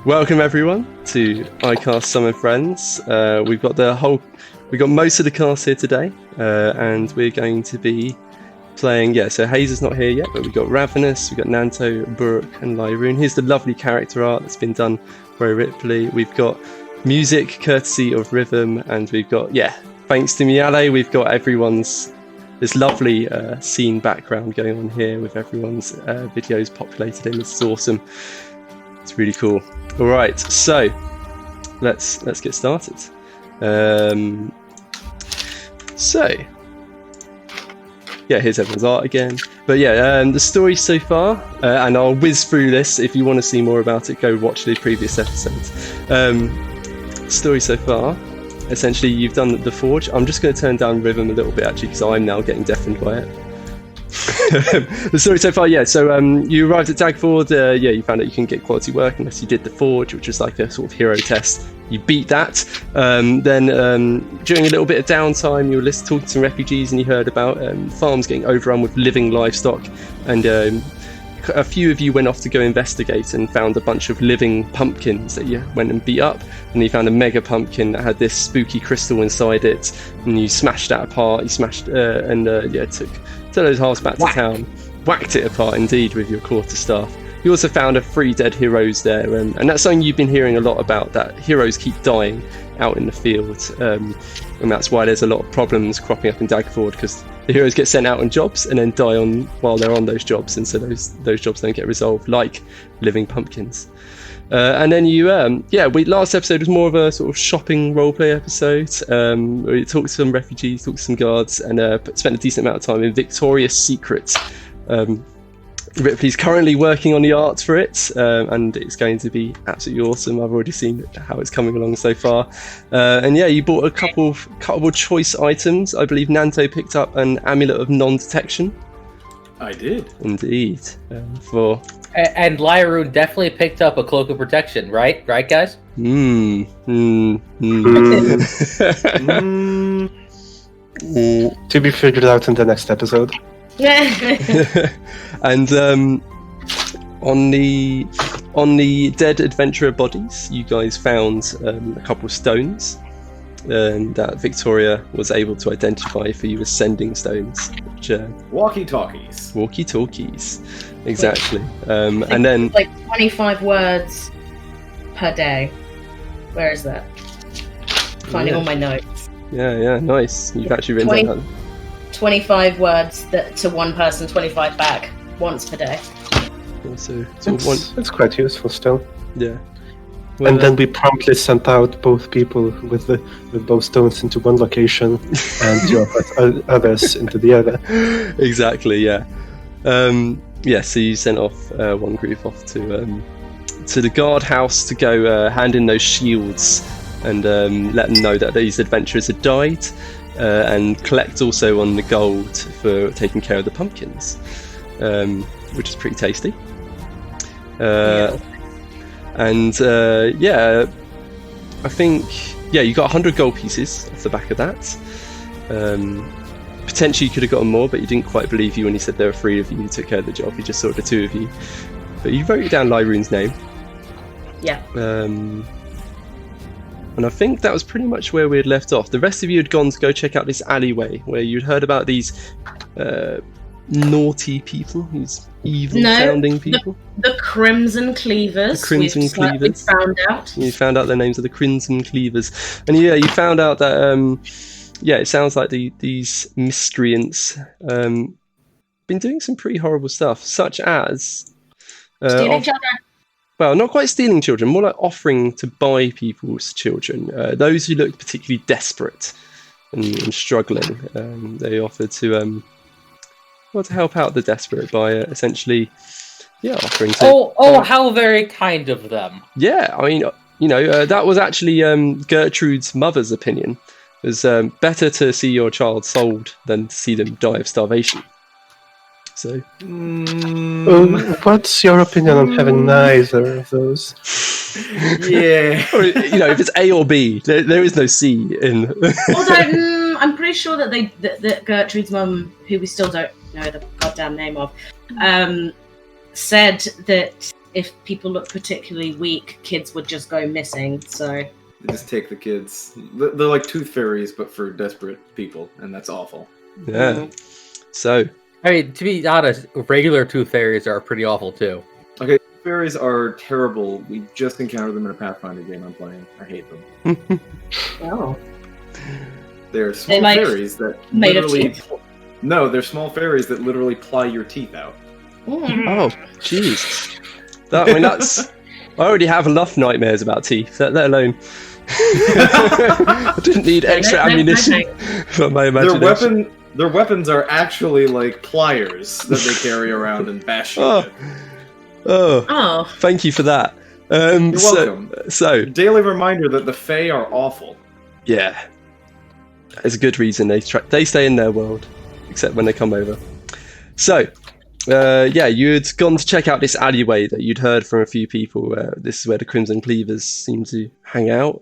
Welcome everyone to iCast Summon Friends. We've got most of the cast here today, and we're going to be playing. So Hayes is not here yet, but we've got Ravenous, we've got Nanto, Burke, and Lyroon. Here's the lovely character art that's been done by Ripley. We've got music courtesy of Rhythm, and we've got thanks to Miale, we've got this lovely scene background going on here with everyone's videos populated in. This is awesome. It's really cool. All right, so let's get started. Here's everyone's art again. But the story so far, and I'll whiz through this. If you want to see more about it, go watch the previous episodes. Story so far, essentially you've done the forge. I'm just going to turn down Rhythm a little bit actually, because I'm now getting deafened by it. The story so far, so you arrived at Daggerford, you found out you couldn't get quality work unless you did the forge, which was like a sort of hero test. You beat that. Then during a little bit of downtime, you were talking to some refugees and you heard about farms getting overrun with living livestock, and a few of you went off to go investigate and found a bunch of living pumpkins that you went and beat up, and you found a mega pumpkin that had this spooky crystal inside it, and you smashed that apart. You smashed took those halves back to town, whacked it apart indeed with your quarterstaff. You also found a 3 dead heroes there, and that's something you've been hearing a lot about, that heroes keep dying out in the field, and that's why there's a lot of problems cropping up in Daggerford, because the heroes get sent out on jobs and then die while they're on those jobs, and so those jobs don't get resolved, like living pumpkins. And then last episode was more of a sort of shopping roleplay episode. We talked to some refugees, talked to some guards, and spent a decent amount of time in Victoria's Secret. Ripley's currently working on the art for it, and it's going to be absolutely awesome. I've already seen how it's coming along so far. You bought a couple of choice items. I believe Nanto picked up an amulet of non-detection. I did. Indeed. And Lyroon definitely picked up a cloak of protection, right? Right, guys? To be figured out in the next episode. And on the dead adventurer bodies, you guys found a couple of stones that Victoria was able to identify for you as sending stones, which walkie-talkies. Walkie-talkies, exactly. And then like 25 words per day. Where is that? Finding all my notes. Yeah, nice. You've actually written down 25 words to one person, 25 back once per day. It's quite useful still. Yeah. Well, and then we promptly sent out both people with both stones into one location and the others into the other. Exactly, yeah. So you sent off one group off to the guard house to go hand in those shields and let them know that these adventurers had died, and collect also on the gold for taking care of the pumpkins, which is pretty tasty. And I think you got 100 gold pieces off the back of that. Potentially you could have gotten more, but you didn't quite believe you when you said there were 3 of you who took care of the job. You just saw the 2 of you. But you wrote down Lyroon's name. Yeah. And I think that was pretty much where we had left off. The rest of you had gone to go check out this alleyway where you'd heard about these naughty people, these evil-sounding people. The Crimson Cleavers. The Crimson Cleavers. We found out. You found out their names are the Crimson Cleavers. And you found out that, it sounds like these miscreants been doing some pretty horrible stuff, such as stealing children. Well, not quite stealing children, more like offering to buy people's children. Those who looked particularly desperate and struggling, they offered to help out the desperate by essentially, offering to. How very kind of them. Yeah, I mean, that was actually Gertrude's mother's opinion. It was better to see your child sold than to see them die of starvation. So, what's your opinion on having neither of those? Yeah. If it's A or B, there is no C in. Although I'm pretty sure that Gertrude's mum, who we still don't know the goddamn name of, said that if people look particularly weak, kids would just go missing. So They just take the kids. They're like tooth fairies, but for desperate people, and that's awful. Yeah. So, I mean, to be honest, regular tooth fairies are pretty awful too. Okay, tooth fairies are terrible. We just encountered them in a Pathfinder game I'm playing. I hate them. oh, They're small like fairies that made of literally. teeth? No, they're small fairies that literally ply your teeth out. oh, jeez. I mean, that's. I already have enough nightmares about teeth, let alone. I didn't need extra ammunition for my imagination. Their weapons are actually like pliers that they carry around and bash you with. Oh, Thank you for that. You're welcome. So, Daily reminder that the Fae are awful. yeah, there's a good reason they stay in their world, except when they come over. So, you'd gone to check out this alleyway that you'd heard from a few people. This is where the Crimson Cleavers seem to hang out.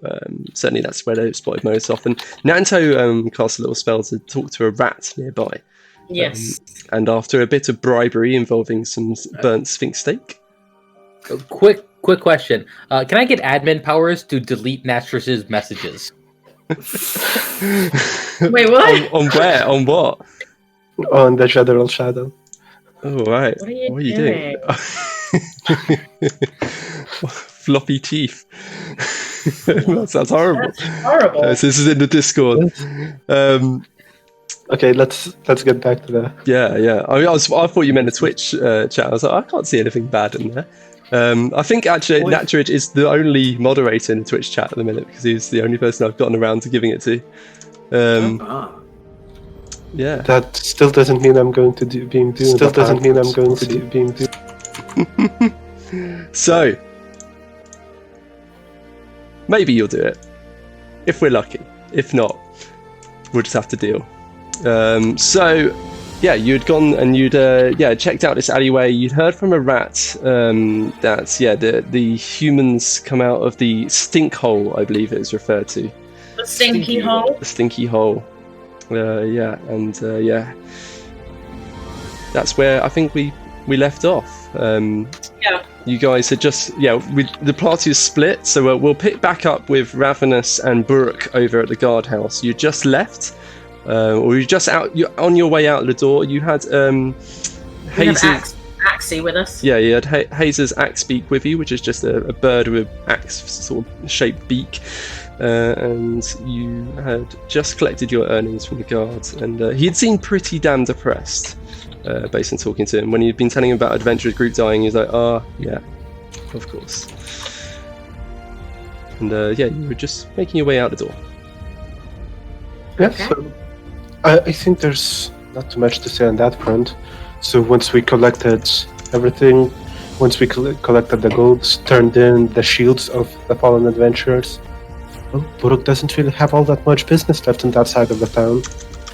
Certainly that's where they're spotted most often. Nanto cast a little spell to talk to a rat nearby. yes. And after a bit of bribery involving some burnt sphinx steak. Quick question. Can I get admin powers to delete Nastrus's messages? Wait, what? On where? On what? On the general shadow. Oh, right. What are you doing? Floppy teeth. That sounds horrible. That's horrible. So this is in the Discord. Okay, let's get back to that. Yeah. I thought you meant a Twitch chat. I was like, I can't see anything bad in there. I think actually Natridge is the only moderator in the Twitch chat at the minute because he's the only person I've gotten around to giving it to. Yeah. That still doesn't mean I'm going to do being doomed. Still doesn't mean I'm going to do being doomed. So, maybe you'll do it. If we're lucky. If not, we'll just have to deal. You'd gone and you'd checked out this alleyway. You'd heard from a rat that the humans come out of the stink hole, I believe it is referred to. The stinky hole. The stinky hole. That's where I think we left off. You guys had the party is split, so we'll pick back up with Ravenous and Burke over at the guardhouse. You just left, or you just out. You're on your way out the door. You had Hazel. Axie with us. Yeah, you had Hazer's axe beak with you, which is just a bird with an axe sort of shaped beak. And you had just collected your earnings from the guards, and he'd seemed pretty damn depressed based on talking to him. When you'd been telling him about adventurers group dying, he was like, yeah, of course. And you were just making your way out the door. Yeah, Okay. so I think there's not too much to say on that front. So once we collected everything, once we collected the golds, turned in the shields of the fallen adventurers, well, Buruk doesn't really have all that much business left in that side of the town.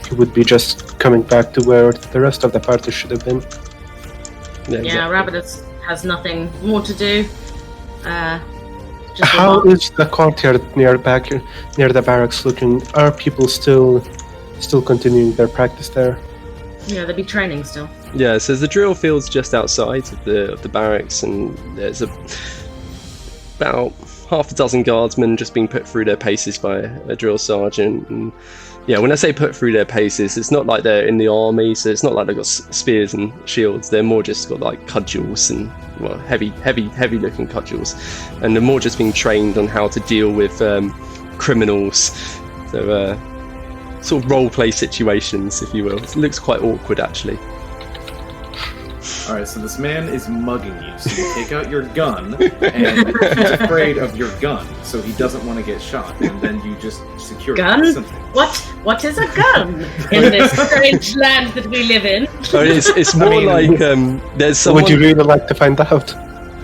He would be just coming back to where the rest of the party should have been. Yeah, Ravenous has nothing more to do. Just How is the courtyard near the barracks looking? Are people still continuing their practice there? Yeah, they'll be training still. Yeah, so the drill field's just outside of the barracks, and there's about half a dozen guardsmen just being put through their paces by a drill sergeant. And yeah, when I say put through their paces, it's not like they're in the army, so it's not like they've got spears and shields. They're more just got like cudgels and heavy looking cudgels, and they're more just being trained on how to deal with criminals. So sort of role play situations, if you will. It looks quite awkward actually. Alright, so this man is mugging you. So you take out your gun, and he's afraid of your gun, so he doesn't want to get shot. And then you just secure Gun? it. What is a gun in this strange land that we live in? I mean, it's more like there's someone. Would you really like to find out?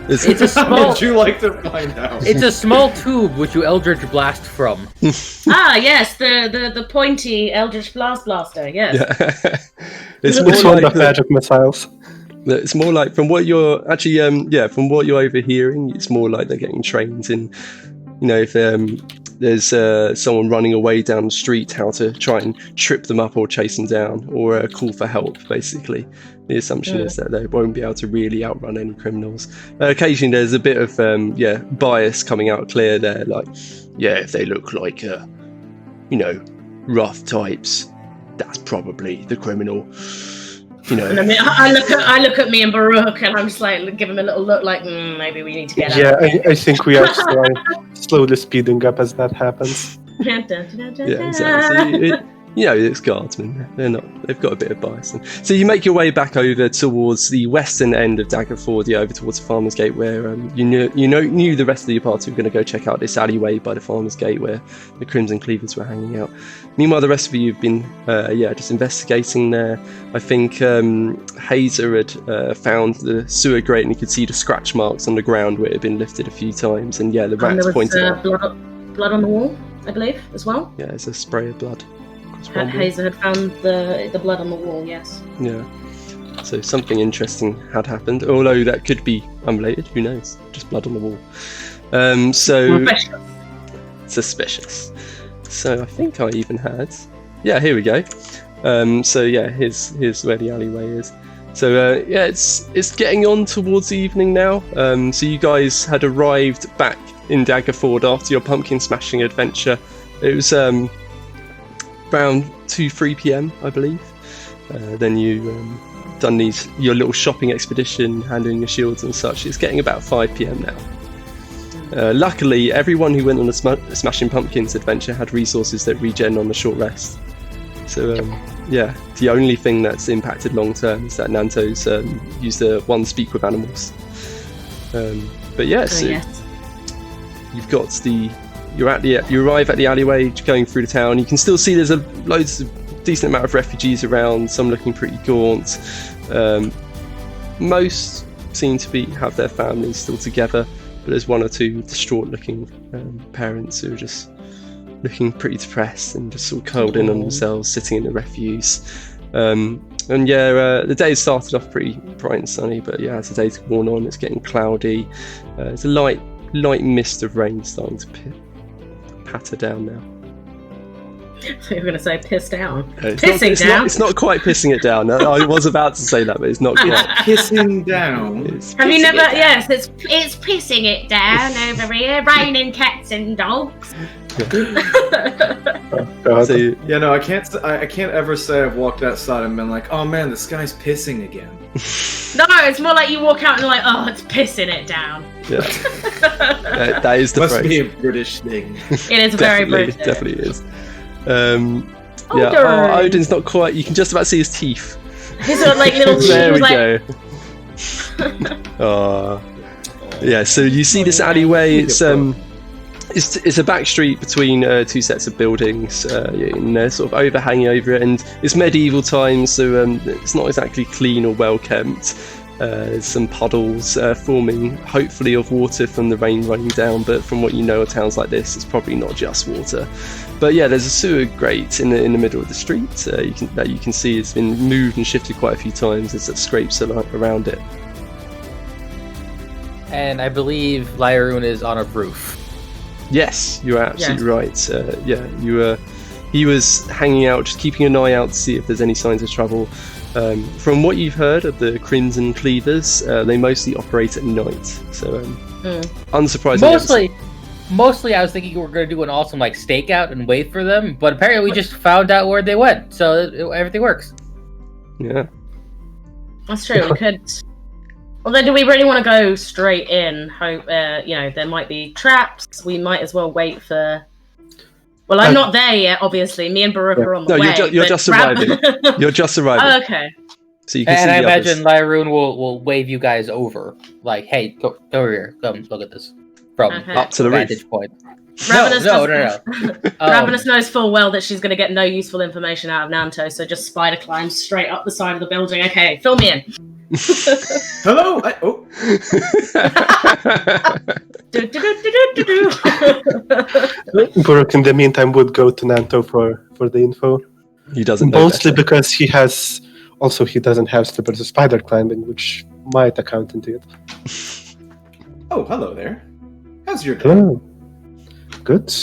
It's a How small. would you like to find out? It's a small tube which you Eldritch blast from. Yes, the pointy Eldritch Blaster. Yes. Yeah. It's This more one like of magic missiles. it's more like from what you're actually from what you're overhearing, it's more like they're getting trained in, if there's someone running away down the street, how to try and trip them up or chase them down, or call for help, basically. The assumption is that they won't be able to really outrun any criminals. Occasionally there's a bit of bias coming out clear there, like, if they look like rough types, that's probably the criminal. And I look at me and Baruch, and I'm just like, give him a little look, like maybe we need to get out. Yeah, I think we are slowly speeding up as that happens. Dun, dun, dun, dun, Yeah, exactly. It's guardsmen. They've got a bit of bias. So you make your way back over towards the western end of Daggerford, over towards the Farmer's Gate, where you knew the rest of your party were going to go check out this alleyway by the Farmer's Gate where the Crimson Cleavers were hanging out. Meanwhile, the rest of you have been just investigating there. I think Hazer had found the sewer grate, and you could see the scratch marks on the ground where it had been lifted a few times. And the rats pointed out. Blood on the wall, I believe, as well. Yeah, it's a spray of blood. Hazer had found the blood on the wall, yes. Yeah. So something interesting had happened, although that could be unrelated, who knows? Just blood on the wall. Suspicious. So I think I even had... Yeah, here we go. Here's where the alleyway is. So it's getting on towards the evening now. So you guys had arrived back in Daggerford after your pumpkin smashing adventure. It was around 2-3 p.m, I believe. Then you done your little shopping expedition, handling your shields and such. It's getting about 5 p.m. now. Luckily, everyone who went on the Smashing Pumpkins adventure had resources that regen on the short rest. So, the only thing that's impacted long term is that Nanto's used the one speak with animals. You've got you arrive at the alleyway going through the town. You can still see there's decent amount of refugees around, some looking pretty gaunt. Most seem to have their families still together, but there's one or two distraught looking parents who are just looking pretty depressed and just sort of curled in on themselves, sitting in the refuse. The day started off pretty bright and sunny, but as the day's worn on, it's getting cloudy. There's a light mist of rain starting to patter down now. So you're going to say piss down. It's not quite pissing it down. I was about to say that, but it's not quite. Pissing down. Have you never? Yes, it's pissing it down over here, raining cats and dogs. I can't ever say I've walked outside and been like, oh man, the sky's pissing again. No, it's more like you walk out and you're like, oh, it's pissing it down. Yeah, that is the Must phrase. be a British thing. It is very British. Definitely is. Odin's not quite. You can just about see his teeth. His like little cheek. There we go. So you see this alleyway. It's a back street between two sets of buildings, and they're sort of overhanging over it, and it's medieval times, so it's not exactly clean or well kept. There's some puddles forming, hopefully of water from the rain running down, but from what you know of towns like this, it's probably not just water. But there's a sewer grate in the middle of the street that you can see it's been moved and shifted quite a few times. There's scrapes around it. And I believe Lyroon is on a roof. Yes, you're absolutely right. He was hanging out, just keeping an eye out to see if there's any signs of trouble. From what you've heard of the Crimson Cleavers, they mostly operate at night. So, unsurprisingly. Mostly I was thinking we were going to do an awesome stakeout and wait for them, but apparently we just found out where they went, so everything works. Yeah. That's true, we could... Although, do we really want to go straight in? Hope, there might be traps. We might as well wait for... Well, I'm not there yet, obviously. Me and Baruch are on the way. No, you're just arriving. You're just arriving. Oh, okay. So you can see I the imagine others. Lyroon will wave you guys over. Like, hey, go over here. Come look at this. From up to the vantage roof. point. Ravenous No. Ravenous knows full well that she's going to get no useful information out of Nanto, so just spider climbs straight up the side of the building. Okay, fill me in. Hello. Baruch, in the meantime, would go to Nanto for the info. He doesn't know mostly better. Because he doesn't have slippers of spider climbing, which might account into it. Oh, hello there. How's your day? Hello. Good.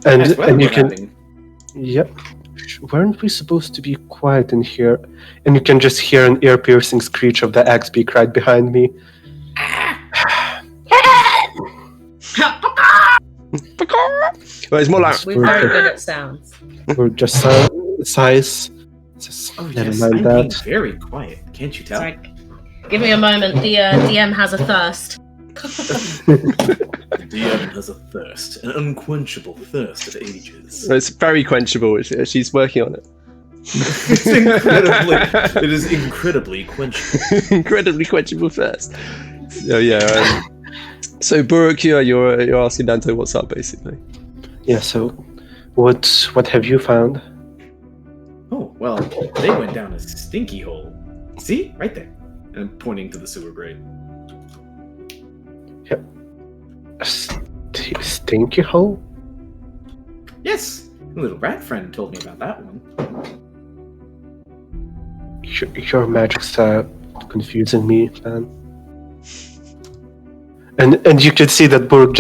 Nice weather And you we're can. having. Yep. Weren't we supposed to be quiet in here? And you can just hear an ear-piercing screech of the axe beak right behind me. Well, it's more like We're very good at sounds. We're just sighs. Just, Oh never yes, mind I'm that. being very quiet. Can't you tell? Sorry. Give me a moment. The DM has a thirst. The DM has a thirst, an unquenchable thirst of ages. it's very quenchable. She's working on it. It is incredibly quenchable. Incredibly quenchable first. So yeah. So Buruk, you're asking Dante what's up, basically. Yeah. So, what have you found? Oh, well, they went down a stinky hole. See? Right there. And I'm pointing to the sewer grate. Stinky hole? Yes! A little rat friend told me about that one. Your magic's confusing me, man. And you can see that Burg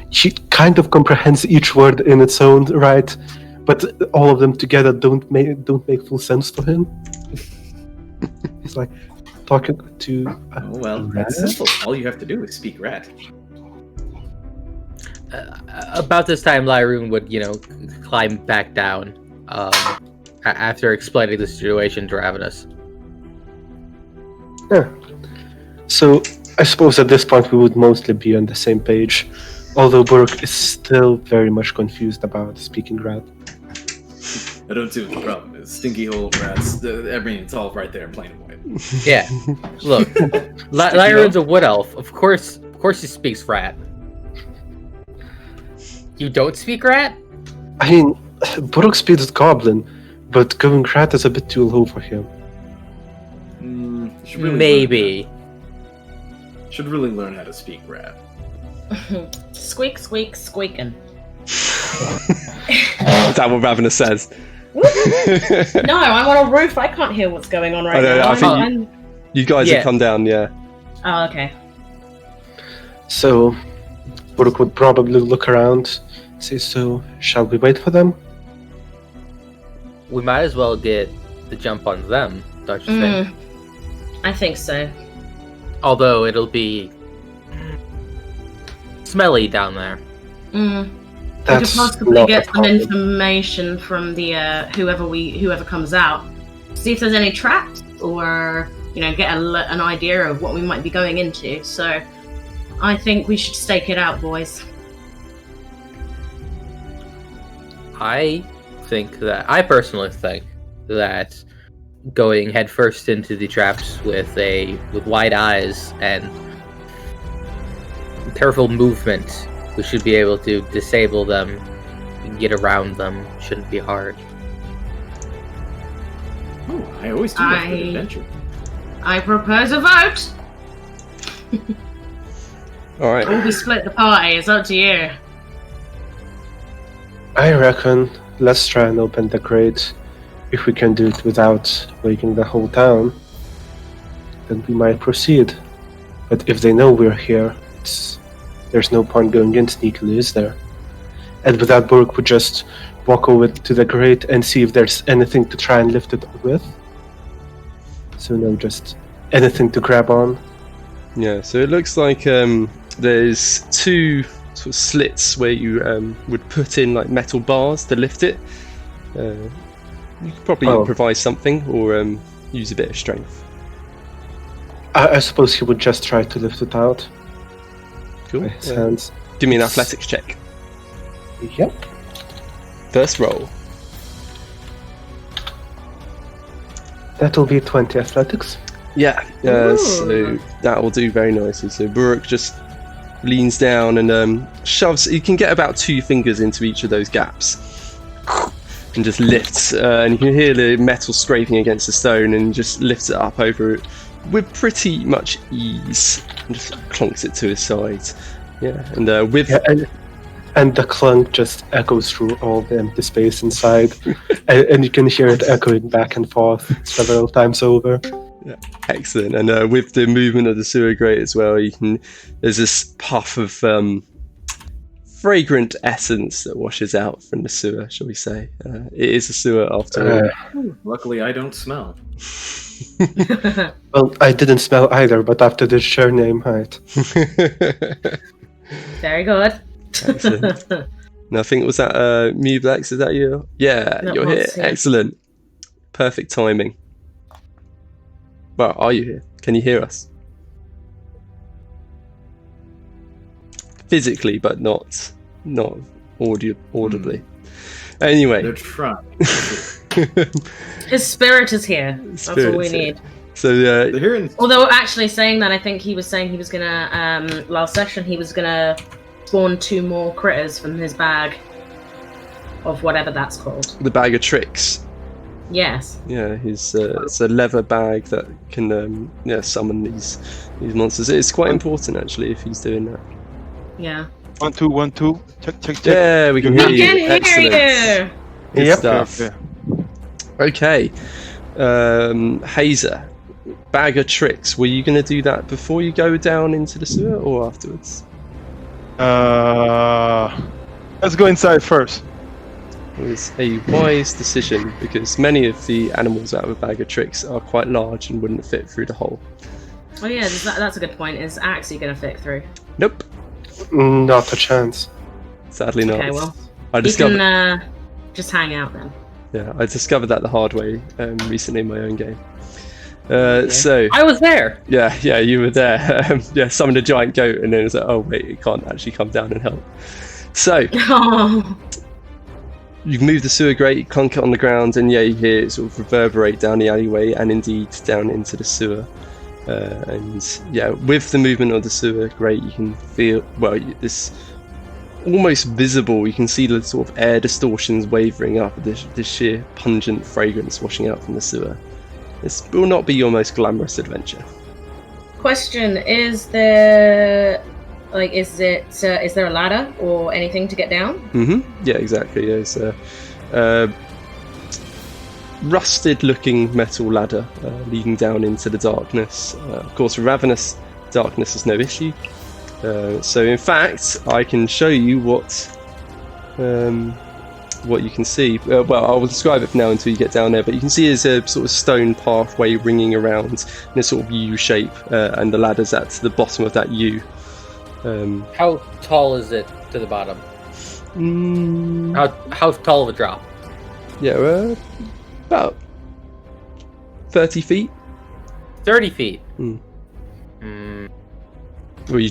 she kind of comprehends each word in its own right, but all of them together don't make full sense for him. He's like talking to. Oh, well, that's simple. All you have to do is speak rat. About this time, Lyroon would, climb back down after explaining the situation to Ravenous. Yeah. So I suppose at this point we would mostly be on the same page, although Burke is still very much confused about speaking rat. I don't see what the problem is. Stinky hole, rats, it's all right there, plain and white. Yeah. Look, Lyroon's a wood elf. Of course he speaks rat. You don't speak rat? I mean, Burke speaks goblin, but going rat is a bit too low for him. Maybe. Should really learn how to speak rat. Squeak, squeak, squeaking. Is that what Ravenous says? No, I'm on a roof. I can't hear what's going on right now. I think you guys have come down, yeah. Oh, okay. So, Burke would probably look around, say, so, shall we wait for them? We might as well get the jump on them, don't you think? I think so. Although it'll be smelly down there. We could possibly get some information from the whoever comes out. See if there's any traps, or get an idea of what we might be going into. So, I think we should stake it out, boys. I personally think that going headfirst into the traps with wide eyes and careful movement, we should be able to disable them and get around them. Shouldn't be hard. Oh, I always do that for adventure. I propose a vote. All right. Or we split the party. It's up to you. I reckon let's try and open the crate. If we can do it without waking the whole town, then we might proceed. But if they know we're here, there's no point going in sneakily, is there? And with that, Burke would just walk over to the grate and see if there's anything to try and lift it with. So no, just anything to grab on. Yeah, so it looks like there's two sort of slits where you would put in like metal bars to lift it. You could probably improvise something or use a bit of strength. I suppose he would just try to lift it out. Cool. By his hands. Give me an athletics check. Yep. First roll. That'll be 20 athletics. Yeah, so that will do very nicely. So Burke just leans down and shoves. You can get about 2 fingers into each of those gaps. And just lifts, and you can hear the metal scraping against the stone, and just lifts it up over it with pretty much ease, and just clonks it to his side. Yeah, and and the clunk just echoes through all the empty space inside, and you can hear it echoing back and forth several times over. Yeah, excellent. And with the movement of the sewer grate as well, there's this puff of fragrant essence that washes out from the sewer, shall we say. It is a sewer after all. Luckily, I don't smell. Well, I didn't smell either, but after this journey, I might. Very good. Excellent. And I think, was that Mublex? Is that you? Yeah, That you're was, here. yeah. Excellent. Perfect timing. Well, are you here? Can you hear us? Physically, but not audibly. Anyway. They're trying. His spirit is here. That's all we Spirit's here. need. So They're here in Although, actually, saying that, I think he was saying he was gonna, last session, he was gonna spawn 2 more critters from his bag of whatever that's called. the bag of tricks. Yes. Yeah, it's a leather bag that can summon these monsters. It's quite important actually if he's doing that. Yeah. 1 2 1 2. Check. Yeah, we can hear I you. can hear Excellent. you! Good Yep. stuff. Okay. Okay. Hazer, bag of tricks. Were you going to do that before you go down into the sewer or afterwards? Let's go inside first. It was a wise decision because many of the animals out of a bag of tricks are quite large and wouldn't fit through the hole. Oh yeah, that's a good point. Is Axie gonna fit through? Nope, Not a chance. sadly not. Okay, well, I you discovered. can just hang out then. Yeah, I discovered that the hard way recently in my own game. So I was there. yeah, you were there. Yeah, summoned a giant goat, and then it was like, oh wait, it can't actually come down and help. So Oh, you can move the sewer grate, clunk it on the ground, and yeah, you hear it sort of reverberate down the alleyway and indeed down into the sewer. And yeah, with the movement of the sewer grate, you can feel this almost visible. You can see the sort of air distortions wavering up. This sheer pungent fragrance washing out from the sewer. This will not be your most glamorous adventure. question: is there is there a ladder or anything to get down? Yeah, exactly. There's a rusted-looking metal ladder leading down into the darkness. Of course, ravenous darkness is no issue. So, in fact, I can show you what you can see. Well, I will describe it for now until you get down there. But you can see there's a sort of stone pathway ringing around in a sort of U shape, and the ladder's at the bottom of that U. How tall is it to the bottom? How tall of a drop? Yeah, about 30 feet. 30 feet. Were you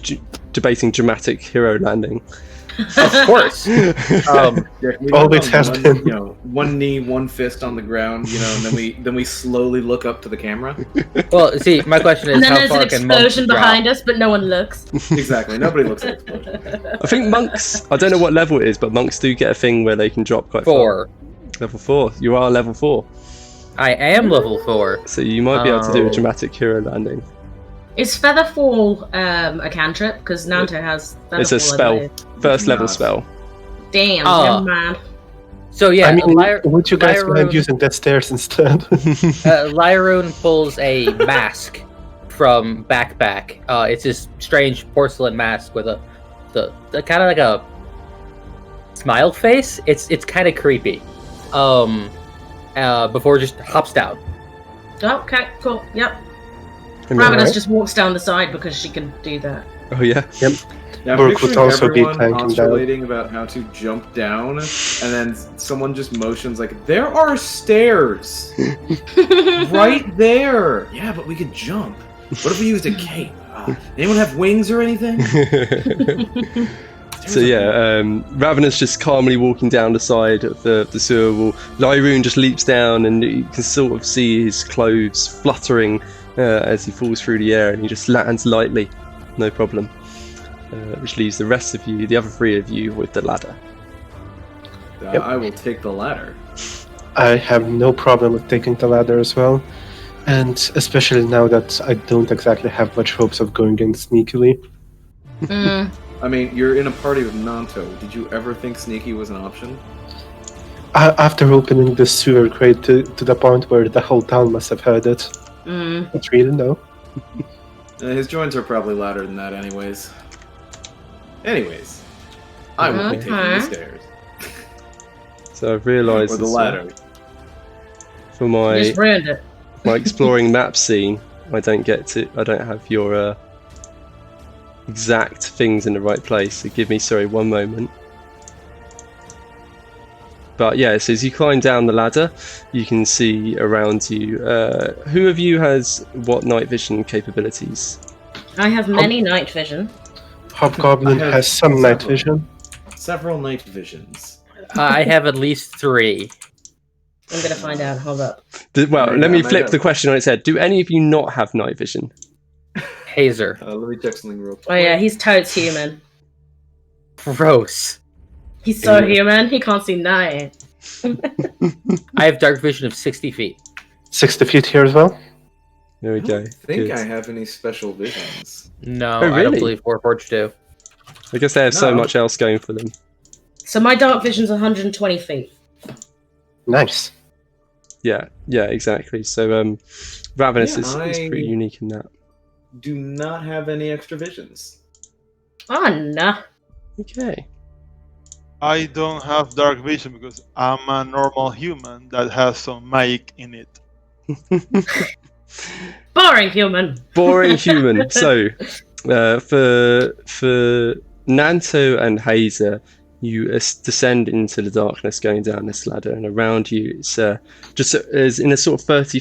debating dramatic hero landing? Of course. Yeah, we Always have has one, been. One knee, one fist on the ground, and then we slowly look up to the camera. Well, see, my question is And then how there's an far can monks explosion drop? behind us, but no one looks. Exactly. Nobody looks at the explosion. I think monks, I don't know what level it is, but monks do get a thing where they can drop quite 4. far. Level 4. You are level 4. I am level 4. So you might be able to do a Oh. dramatic hero landing. Is Featherfall a cantrip? Because Nanto has Featherfall. It's a I spell. believe. First level Nice. spell. Damn, Oh. never mind. So yeah, I mean, Lyra- would you guys Lyra- mind using that stairs instead? Lyroon pulls a mask from backpack. It's this strange porcelain mask with the kind of like a smile face. It's kind of creepy. Before it just hops down. Okay, cool. Yep. Am I Ravenous right? just walks down the side because she can do that. Oh yeah. Yeah, Brooke picturing would also be everyone tanking down. oscillating about how to jump down, and then someone just motions like, "There are stairs right there." Yeah, but we could jump. What if we used a cape? Anyone have wings or anything? So yeah, Ravenous just calmly walking down the side of the sewer wall. Lyroon just leaps down, and you can sort of see his clothes fluttering as he falls through the air, and he just lands lightly, no problem. Which leaves the rest of you, the other 3 of you, with the ladder. I will take the ladder. I have no problem with taking the ladder as well. And especially now that I don't exactly have much hopes of going in sneakily. I mean, you're in a party with Nanto. Did you ever think sneaky was an option? After opening the sewer grate to the point where the whole town must have heard it. But really, no. His joints are probably louder than that anyways. I will be Okay. taking the stairs. So I've realised Or the as ladder. for You my just ruined it. exploring map scene, I don't have your exact things in the right place. So give me, one moment. But yeah, so as you climb down the ladder, you can see around you. Who of you has what night vision capabilities? I have many night vision. Hobgoblin I have has some night several. vision. Several night visions. I have at least 3. I'm gonna find out. Hold up. Well, let me flip the question. question on its head. Do any of you not have night vision? Hazer. Let me check something real quick. Oh yeah, he's totes human. Gross. He's so Yeah. human. He can't see night. I have dark vision of 60 feet. 60 feet here as well. There we I go. don't think Good. I have any special visions. No, Oh, I don't really? believe Warforged do. I guess they have so No. much else going for them. So my dark vision's 120 feet. Nice. Yeah, exactly. So Ravenous Yeah, is pretty unique in that. Do not have any extra visions. Oh no. Okay. I don't have dark vision because I'm a normal human that has some magic in it. Boring human. Boring human. So for Nanto and Hazer, you descend into the darkness going down this ladder, and around you it's just as in a sort of 30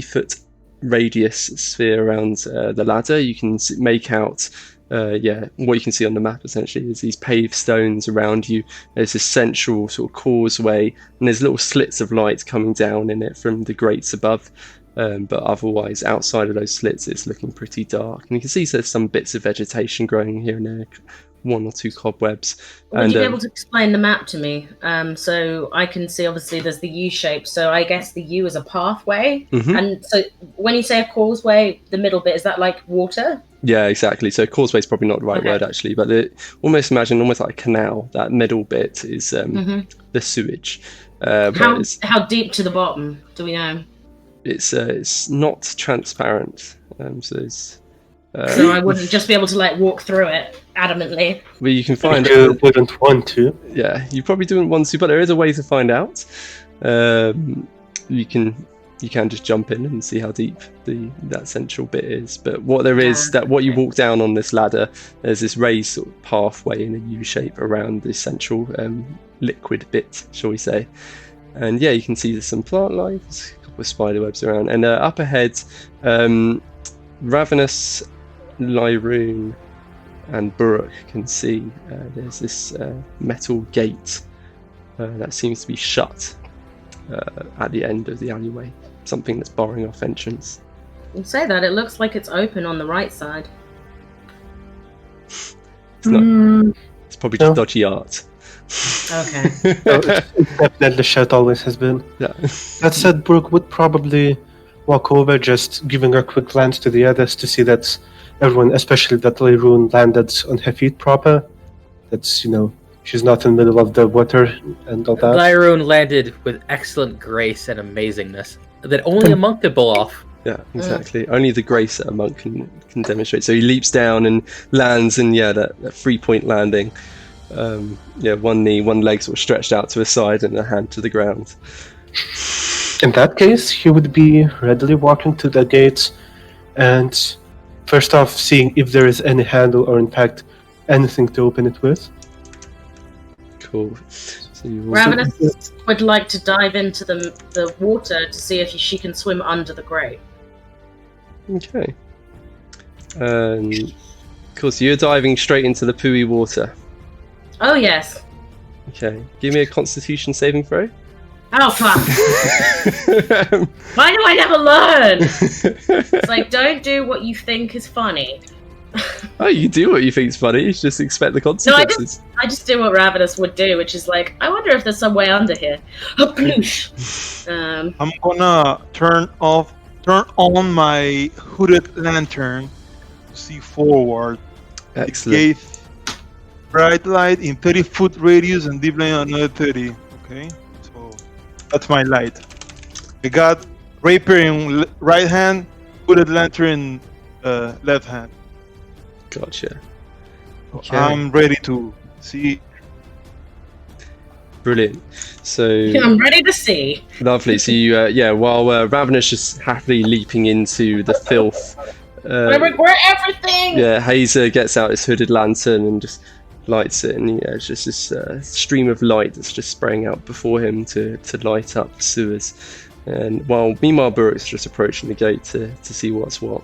foot radius sphere around the ladder. You can make out what you can see on the map essentially is these paved stones around you. There's this central sort of causeway, and there's little slits of light coming down in it from the grates above. But otherwise, outside of those slits, it's looking pretty dark. And you can see there's some bits of vegetation growing here and there, 1 or 2 cobwebs. Would And you be able to explain the map to me? So I can see, obviously, there's the U shape. So I guess the U is a pathway. Mhm. And so when you say a causeway, the middle bit, is that like water? Yeah, exactly. So causeway is probably not the right Okay. word actually, but almost imagine almost like a canal. That middle bit is the sewage. How deep to the bottom? Do we know? It's not transparent. So it's So I wouldn't just be able to like walk through it adamantly. where you can find You wouldn't want to. yeah, you probably don't want to, but there is a way to find out. You can just jump in and see how deep that central bit is. But what there is what you walk down on this ladder, there's this raised sort of pathway in a U shape around this central liquid bit, shall we say? And yeah, you can see there's some plant life, there's a couple of spider webs around, and up ahead, Ravenous, Lyroon, and Burrock can see there's this metal gate that seems to be shut at the end of the alleyway. Something that's barring off entrance. You say that, it looks like it's open on the right side. It's not. It's probably just No. dodgy art. Okay. It's definitely shut, always has been. Yeah. That said, Brooke would probably walk over, just giving a quick glance to the others to see that everyone, especially that Lyroon, landed on her feet proper. That's, she's not in the middle of the water and all that. Lyroon landed with excellent grace and amazingness that only a monk could pull off. Yeah, exactly. Only the grace that a monk can demonstrate. So he leaps down and lands in that 3-point landing. One knee, one leg sort of stretched out to the side and a hand to the ground. In that case, he would be readily walking to the gates and first off seeing if there is any handle or in fact anything to open it with. Cool. So you will... Ravenous would like to dive into the water to see if she can swim under the grate. Okay. Cool, so you're diving straight into the pooey water. Oh yes. Okay. Give me a constitution saving throw. Oh fuck. Why do I never learn? It's like, don't do what you think is funny. Oh, you do what you think is funny. You just expect the consequences. I just do what Ravenous would do, which is like, I wonder if there's some way under here. Oh, ploosh. I'm gonna turn on my hooded lantern to see forward. Excellent. It gave bright light in 30-foot radius and deep light another 30. Okay, so that's my light. I got rapier in right hand, hooded lantern in left hand. Gotcha. Okay. I'm ready to See, Brilliant. So I'm ready to see. lovely. So you, while Ravenous just happily leaping into the filth, I regret everything. yeah, Hazer gets out his hooded lantern and just lights it, and it's just this stream of light that's just spraying out before him to light up the sewers. And meanwhile, Burrock's just approaching the gate to see what's what.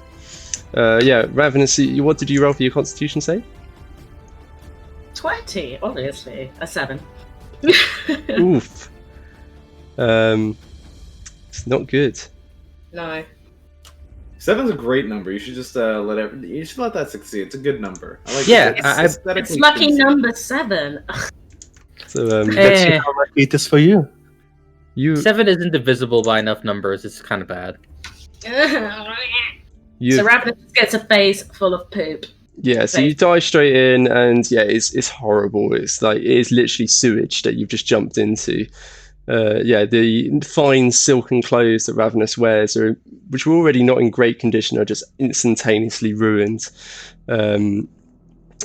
Ravenous, what did you roll for your Constitution save? 20, obviously. A 7. Oof. It's not good. No. 7's a great number. You should just you should let that succeed. It's a good number. I like Yeah, it. It's lucky number 7. So Let's see how lucky it is for you. 7 isn't divisible by enough numbers. It's kind of bad. So Ravenous gets a face full of poop. Yeah, so you dive straight in, and yeah, it's horrible. It is literally sewage that you've just jumped into. The fine silken clothes that Ravenous wears, which were already not in great condition, are just instantaneously ruined.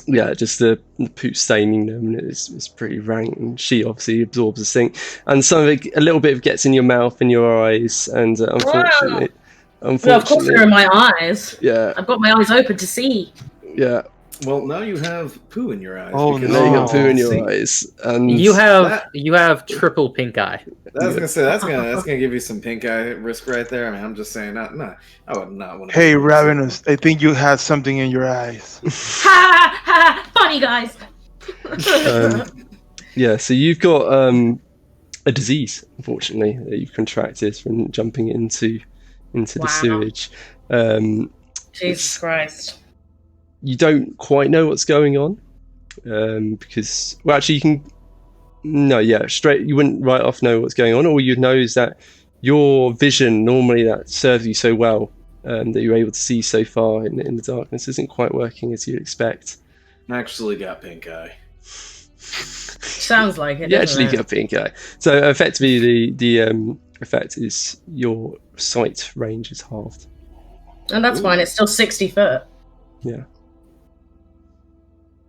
Just the poop staining them, and it's pretty rank. And she obviously absorbs the stink, and some of it, a little bit of gets in your mouth and your eyes, and unfortunately, Well, of course they're in my eyes. Yeah, I've got my eyes open to see. yeah. Well, now you have poo in your eyes. Oh, because Now you got no. poo in your eyes, and You have triple pink eye. I was gonna say that's gonna give you some pink eye risk right there. I mean, I'm just saying, I would not want to. hey, Ravenous, I think you had something in your eyes. Ha ha! Funny guys. So you've got a disease, unfortunately, that you've contracted from jumping into the Wow. sewage. Jesus Christ. You don't quite know what's going on, because actually you can. No, yeah, straight. You wouldn't right off know what's going on. All you'd know is that your vision, normally that serves you so well, that you're able to see so far in the darkness, isn't quite working as you'd expect. I actually got pink eye. Sounds like it. You doesn't actually it? get pink eye. So effectively, the effect is your sight range is halved. And that's fine. It's still 60 foot. Yeah.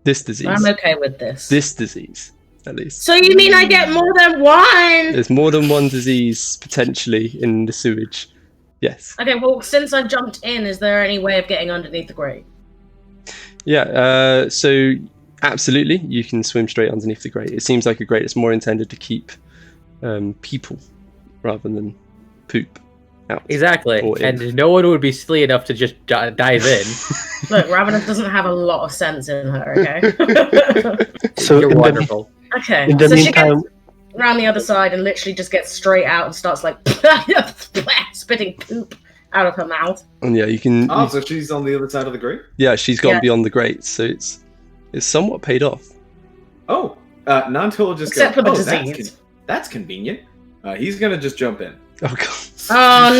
This disease. I'm okay with this. This disease, at least. So you mean I get more than one? There's more than one disease potentially in the sewage. Yes. Okay, well, since I've jumped in, is there any way of getting underneath the grate? Yeah. So absolutely, you can swim straight underneath the grate. It seems like a grate that's more intended to keep people rather than poop out. Exactly. Or in. And no one would be silly enough to just dive in. Look, Ravenous doesn't have a lot of sense in her, okay? So You're in wonderful. Okay. In the so meantime, she gets around the other side and literally just gets straight out and starts like spitting poop out of her mouth. And yeah, you can. Oh, so she's on the other side of the grate? Yeah, she's gone Yeah. beyond the grate, so it's somewhat paid off. Oh, Nanto will just Except go, for the oh, disease. that's convenient. He's gonna just jump in. Oh god. Oh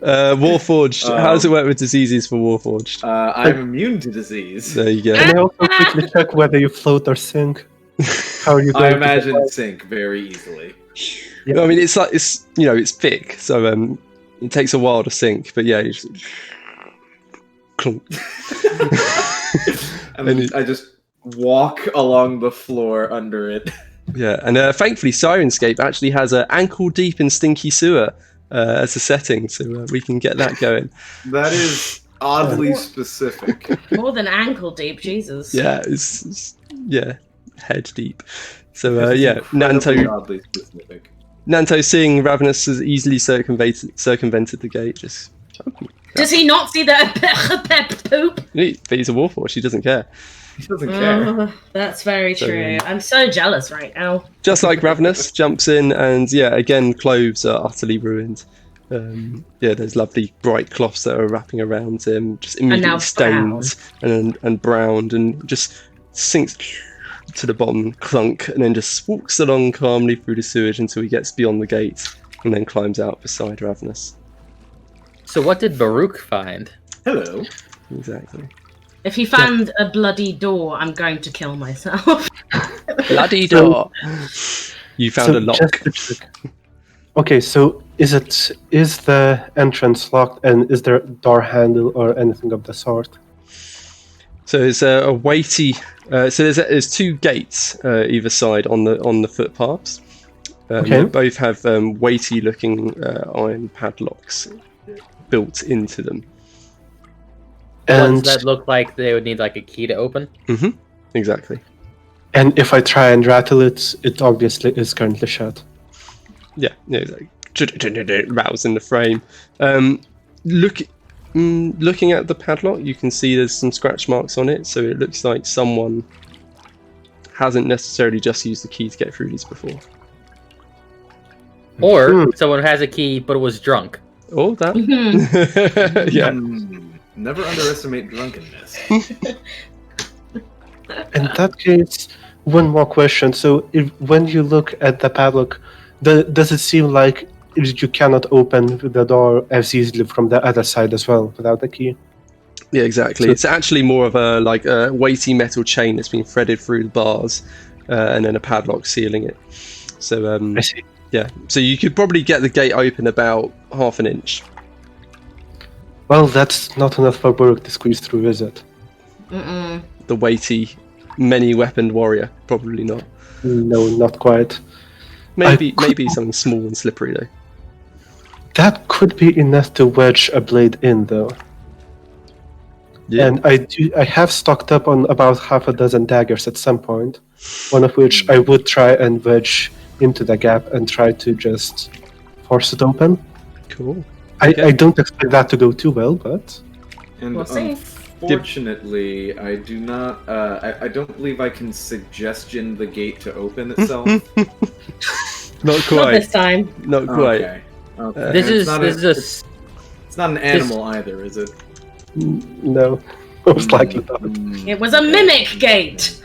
no! Warforged. How does it work with diseases for Warforged? I'm immune to disease. There you go. can I also quickly check whether you float or sink? How are you going I to imagine sink very easily. I mean, it's like it's thick, so it takes a while to sink. But yeah, you just clunk. And then I just walk along the floor under it. Yeah, and thankfully, Syrinscape actually has an ankle deep in stinky sewer as a setting, so we can get that going. That is oddly specific. More than ankle deep, Jesus. Yeah, it's head deep. So Incredibly oddly specific. Nanto, seeing Ravenous has easily circumvented the gate. Just Does he not see the poop? but he's a Warforged. He doesn't care. He doesn't care. That's very So, true. I'm so jealous right now. Just like Ravenous jumps in, and yeah, again, clothes are utterly ruined. There's lovely bright cloths that are wrapping around him, just immediately now stained and browned, and just sinks to the bottom, clunk, and then just walks along calmly through the sewage until he gets beyond the gate, and then climbs out beside Ravenous. So what did Baruch find? Hello. Exactly. If he found a bloody door, I'm going to kill myself. Bloody door. You found a lock. Just to check. Okay, so is the entrance locked, and is there a door handle or anything of the sort? So it's a weighty So there's 2 gates either side on the footpaths. Okay. They both have weighty-looking iron padlocks built into them. Ones And that look like they would need like a key to open. Mm-hmm. Exactly. and if I try and rattle it, it obviously is currently shut. Yeah. Like, rattles in the frame. Looking at the padlock, you can see there's some scratch marks on it, so it looks like someone hasn't necessarily just used the key to get through these before. Or someone has a key but was drunk. Oh, that. Mhm. Yeah. Never underestimate drunkenness. In that case, one more question. So, when you look at the padlock, does it seem like you cannot open the door as easily from the other side as well without the key? Yeah, exactly. So- It's actually more of a weighty metal chain that's been threaded through the bars, and then a padlock sealing it. So I see. yeah, so you could probably get the gate open about half an inch. Well, that's not enough for Buruk to squeeze through, is it? Mm-mm. The weighty, many-weaponed warrior, probably not. No, not quite. Maybe something small and slippery though. That could be enough to wedge a blade in, though. Yeah. And I have stocked up on about half a dozen daggers at some point, one of which I would try and wedge into the gap and try to just force it open. Cool. I don't expect that to go too well, but And We'll see. unfortunately, I do not. I don't believe I can suggestion the gate to open itself. Not Not quite. this time. Not quite. Okay. Okay. This And is it's not this is a s- It's not an animal either, is it? no, most likely not. It was a mimic gate.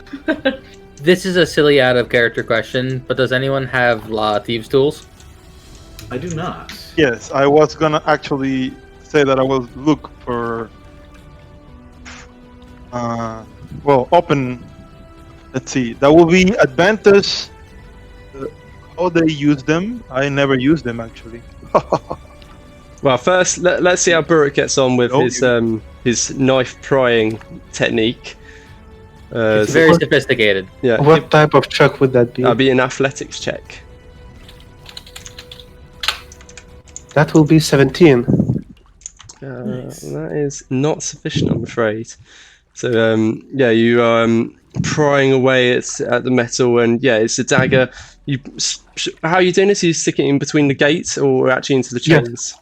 this is a silly out of character question, but does anyone have thieves' tools? I do not. Yes, I was gonna actually say that I will look for. Open. Let's see. That will be advantage. How they use them? I never use them actually. Well, first let's see how Buruk gets on with his knife prying technique. It's So- very sophisticated. yeah. What type of check would that be? That'll be an athletics check. That will be 17. That is not sufficient, I'm afraid. So yeah, you are prying away at the metal, and yeah, it's a dagger. How are you doing this? You stick it in between the gates, or actually into the Yeah. chains?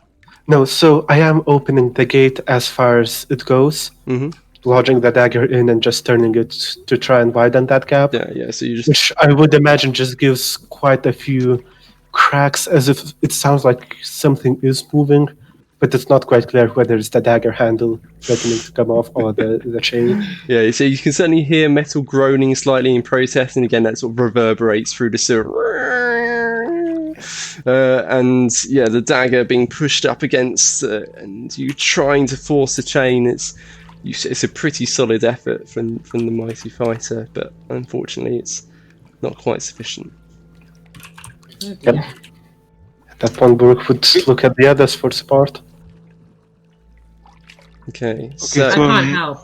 No, so I am opening the gate as far as it goes, Mm-hmm. lodging the dagger in and just turning it to try and widen that gap, Yeah. So you just which I would imagine just gives quite a few cracks, as if it sounds like something is moving, but it's not quite clear whether it's the dagger handle threatening to come off or the chain. yeah. So you can certainly hear metal groaning slightly in protest, and again that sort of reverberates through the sewer. And yeah, the dagger being pushed up against, and you trying to force the chain. It's a pretty solid effort from the mighty fighter, but unfortunately, it's not quite sufficient. Yep. At that point, Buruk would look at the others for support. Okay, I so so- can't help.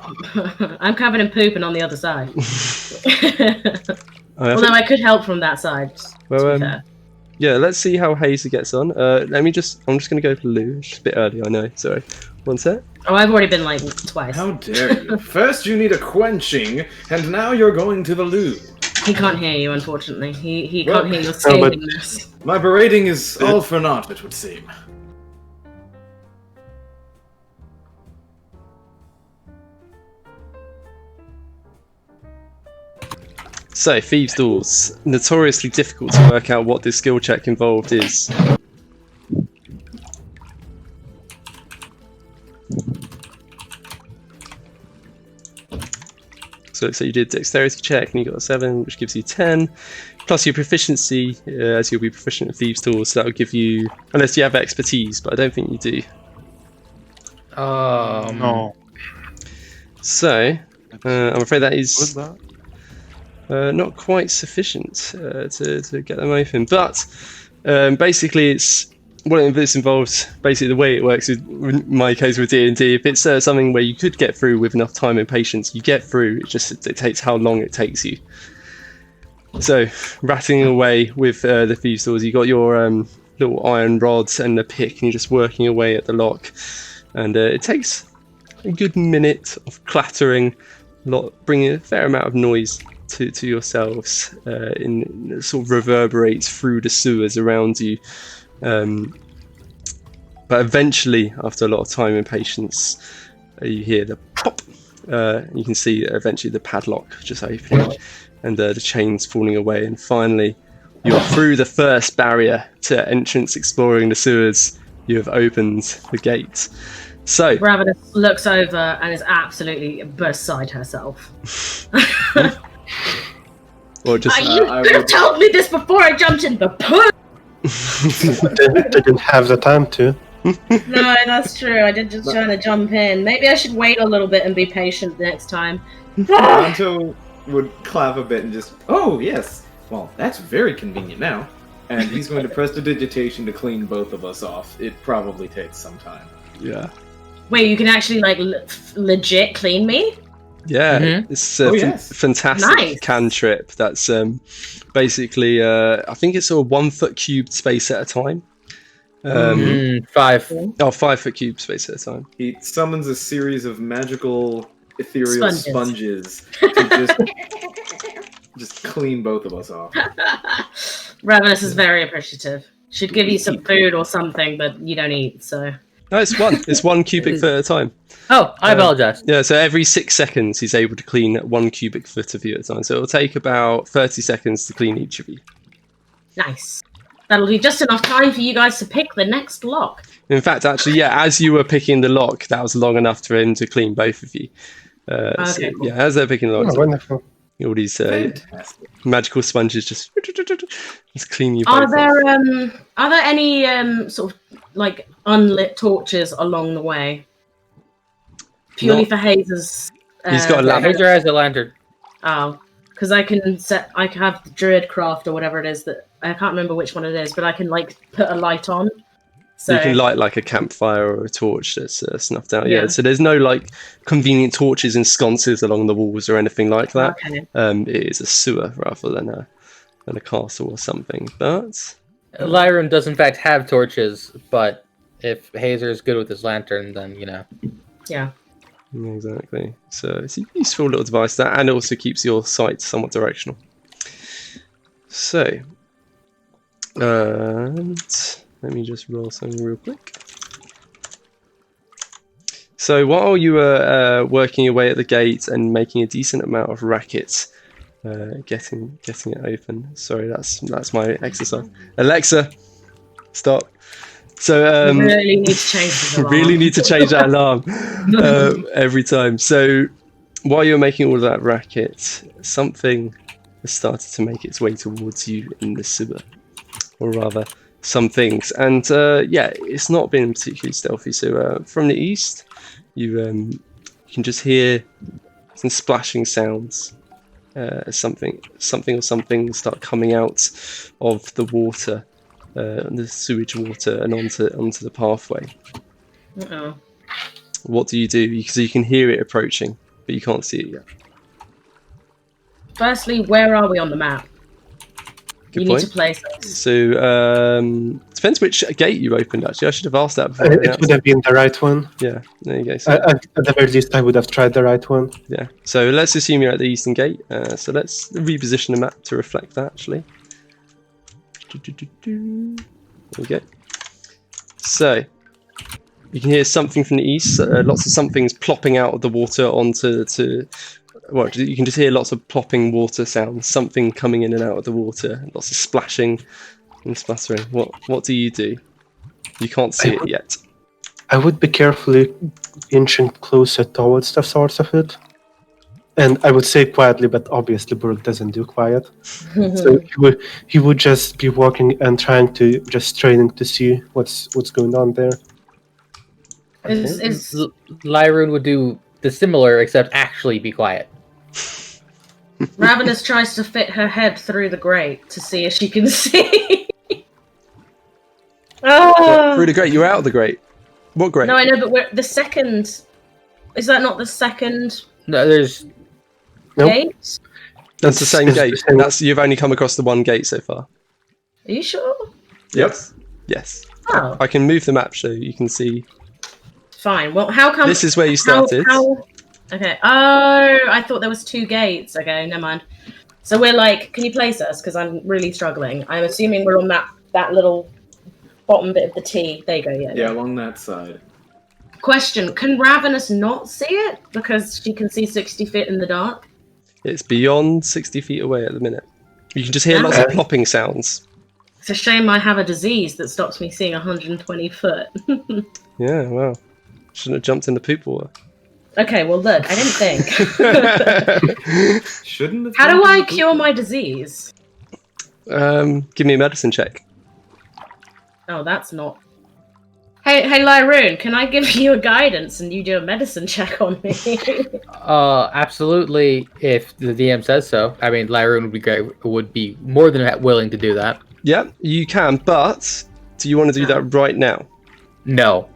I'm covered in poop and on the other side. Although I could help from that side. well, fair. yeah, let's see how Hazer gets on. I'm just going to go for Lou. It's just a bit early, I know. Sorry. One sec. Oh, I've already been like twice. How dare you? First you need a quenching, and now you're going to the loo. He can't hear you, unfortunately. He Well, can't hear your but- scathiness. My berating is all for naught, it would seem. So, Thieves' Doors. Notoriously difficult to work out what this skill check involved is. So you did dexterity check and you got a 7, which gives you 10. Plus your proficiency, as you'll be proficient at Thieves' Tools, so that will give you... Unless you have expertise, but I don't think you do. No. So, I'm afraid that What's is... that? not quite sufficient to get them open, but basically it's well, this involves basically the way it works is, in my case with D&D, if it's something where you could get through with enough time and patience, you get through. It takes how long it takes you. So, rattling away with the thieves' doors, you got your little iron rods and the pick, and you're just working away at the lock. And it takes a good minute of clattering, bringing a fair amount of noise to yourselves. It sort of reverberates through the sewers around you. But eventually, after a lot of time and patience, you hear the pop. You can see eventually the padlock just opening and the chains falling away. And finally, you're through the first barrier to entrance exploring the sewers. You have opened the gate. So Ravenous looks over and is absolutely beside herself. Or just You could have told me this before I jumped in the pool. Didn't have the time to. No, that's true. I did just trying to jump in. Maybe I should wait a little bit and be patient next time. Ronto would clap a bit and just, oh, yes. Well, that's very convenient now. And he's going to press the digitation to clean both of us off. It probably takes some time. Yeah. Wait, you can actually, like, legit clean me? Yeah, it's a yes. fantastic cantrip. That's basically, I think it's a 1 foot cubed space at a time. 5. 5 foot cube space at a time. He summons a series of magical ethereal sponges to just clean both of us off. Ravenous is very appreciative. She'd give you some food or something, but you don't eat, so... No, it's one. It's 1 cubic foot at a time. Oh, I apologize. Yeah, so every 6 seconds he's able to clean 1 cubic foot of you at a time. So it'll take about 30 seconds to clean each of you. Nice. That'll be just enough time for you guys to pick the next lock. In fact, actually, yeah, as you were picking the lock, that was long enough for him to clean both of you. Okay, cool. Yeah, as they're picking the locks, Wonderful. all these magical sponges just clean you Are both there off. are there any sort of like unlit torches along the way? Purely for Hazer's. He's got a lamp. Hazer has a lantern. Oh, because I can have the druid craft or whatever it is that I can't remember which one it is, but I can like put a light on. So You can light like a campfire or a torch that's snuffed out. Yeah, Yeah. so there's no like convenient torches and sconces along the walls or anything like that. Okay. It is a sewer rather than a castle or something. But Lyron does in fact have torches, but if Hazer is good with his lantern, then Yeah. exactly. So it's a useful little device that, and it also keeps your sight somewhat directional. So, and let me just roll something real quick. So while you were working away at the gate and making a decent amount of racket, getting it open. Sorry, that's my exercise. Alexa, stop. So We really need to change this alarm. really need to change that alarm every time. So while you're making all of that racket, something has started to make its way towards you in the sewer, or rather, some things. And yeah, it's not been particularly stealthy. So from the east, you can just hear some splashing sounds. Something or something start coming out of the water, the sewage water, and onto the pathway. Uh-oh. What do? Because you can hear it approaching, but you can't see it yet. Firstly, where are we on the map? Good you point. need to place us. So depends which gate you opened. Actually, I should have asked that before. It would have been the right one. Yeah, there you go. So, At the very least, I would have tried the right one. yeah. So let's assume you're at the eastern gate. So let's reposition the map to reflect that. Actually, there we go. So you can hear something from the east. Lots of somethings plopping out of the water onto well, you can just hear lots of plopping water sounds. Something coming in and out of the water. Lots of splashing and splattering. What do? You can't see it yet. I would be carefully inching closer towards the source of it. And I would say quietly, but obviously Burke doesn't do quiet. So he would just be walking and trying to straining to see what's going on there. Lyron would do the similar, except actually be quiet. Ravenous tries to fit her head through the grate to see if she can see. Oh! Through the grate. You're out of the grate. What grate? No, I know, but the second... Is that not the second No, there's Nope. gate? That's the same It's the gate. same- That's you've only come across the one gate so far. Are you sure? Yep. Yes. Oh, I can move the map so you can see. fine. Well, how come... This is where you started. Okay. Oh, I thought there was 2 gates. Okay, never mind. So we're like... Can you place us? Because I'm really struggling. I'm assuming we're on that little bottom bit of the T. There you go, yeah. Yeah, along that side. Question, can Ravenous not see it? Because she can see 60 feet in the dark? It's beyond 60 feet away at the minute. You can just hear lots of plopping sounds. It's a shame I have a disease that stops me seeing 120 foot. Yeah, well. Shouldn't have jumped in the poop water. Okay, well look, I didn't think. Shouldn't have. How do been- I cure my disease? Give me a medicine check. Oh, that's not... Hey, Lyroon, can I give you a guidance and you do a medicine check on me? absolutely. If the DM says so, I mean, Lyroon would be more than willing to do that. Yeah, you can, but do you want to do that right now? No.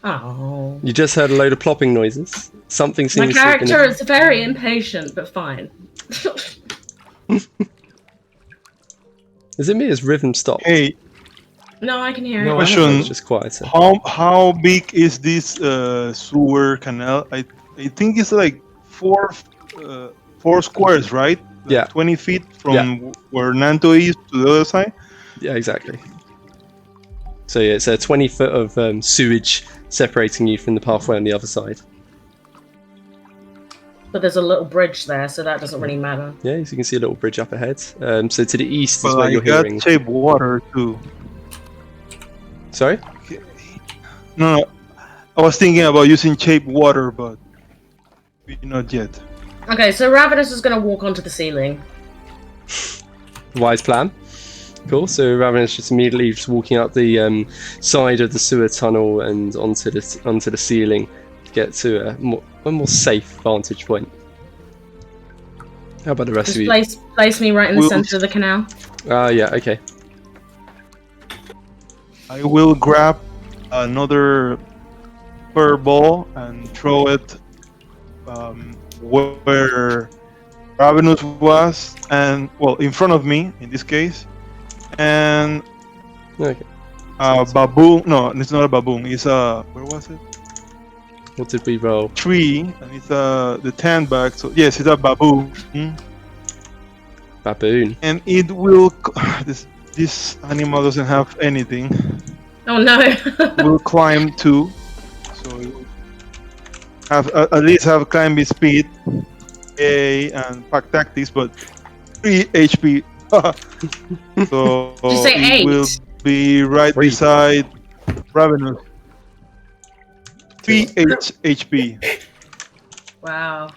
Oh. You just heard a load of plopping noises. Something My seems to have character is very impatient, but fine. Is it me? Has rhythm stopped? Hey, No, I can hear No, it. question. It's just quieter. how big is this sewer canal? I think it's like four squares, right? Like Yeah. 20 feet from where Nanto is to the other side. Yeah, exactly. So yeah, it's a 20 foot of sewage separating you from the pathway on the other side. But there's a little bridge there, so that doesn't really matter. Yeah, so you can see a little bridge up ahead. So to the east is But where I you're got hearing. shape water too. Sorry? No, I was thinking about using shape water, but not yet. Okay, so Ravenous is going to walk onto the ceiling. Wise plan. Cool. So Ravenous just immediately just walking up the side of the sewer tunnel and onto the ceiling to get to a more safe vantage point. How about the rest Just of you? place me right in the We'll- center of the canal. Yeah. Okay. I will grab another fur ball and throw it where Ravenous was, and well, in front of me in this case, and Okay. baboon. No, it's not a baboon. It's a where was it? What did we roll? Tree, and it's the tan bag. So yes, it's a baboon, Baboon. and it will. This animal doesn't have anything. Oh no! Will climb too, so it will have at least have climbing speed, and pack tactics, but 3 HP. So Did you say it 8? will be right 3. beside Ravenous. 3 HP. Wow.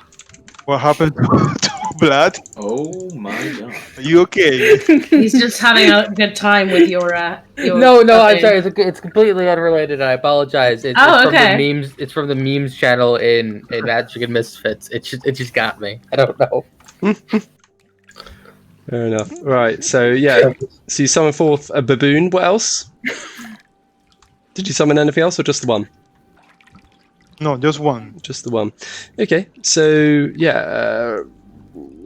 What happened to Blood? Oh my god. Are you okay? He's just having a good time with your No, I'm baboon. sorry. It's completely unrelated. I apologize. It's Oh, from okay. the memes. It's from the memes channel in Magic and Misfits. It just got me. I don't know. Fair enough. Right. So yeah. So you summon forth a baboon. What else? Did you summon anything else or just the one? No, just one. Just the one. Okay, so yeah,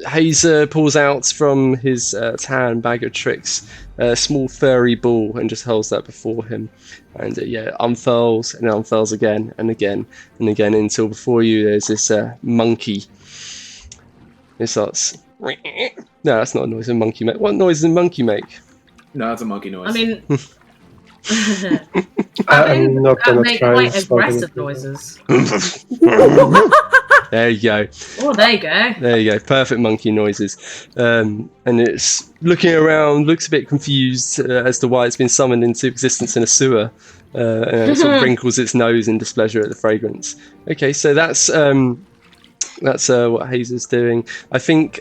Hazer pulls out from his tan bag of tricks a small furry ball and just holds that before him, and unfurls and unfurls again and again and again until before you there's this monkey. It starts. No, that's not a noise a monkey make. What noise does a monkey make? No, it's a monkey noise. I mean, I'm not that gonna make try quite and stop aggressive it. noises. There you go. Oh, there you go. There you go, perfect monkey noises. And it's looking around, looks a bit confused as to why it's been summoned into existence in a sewer. And it sort of wrinkles its nose in displeasure at the fragrance. Okay, so that's what Hazer's doing. I think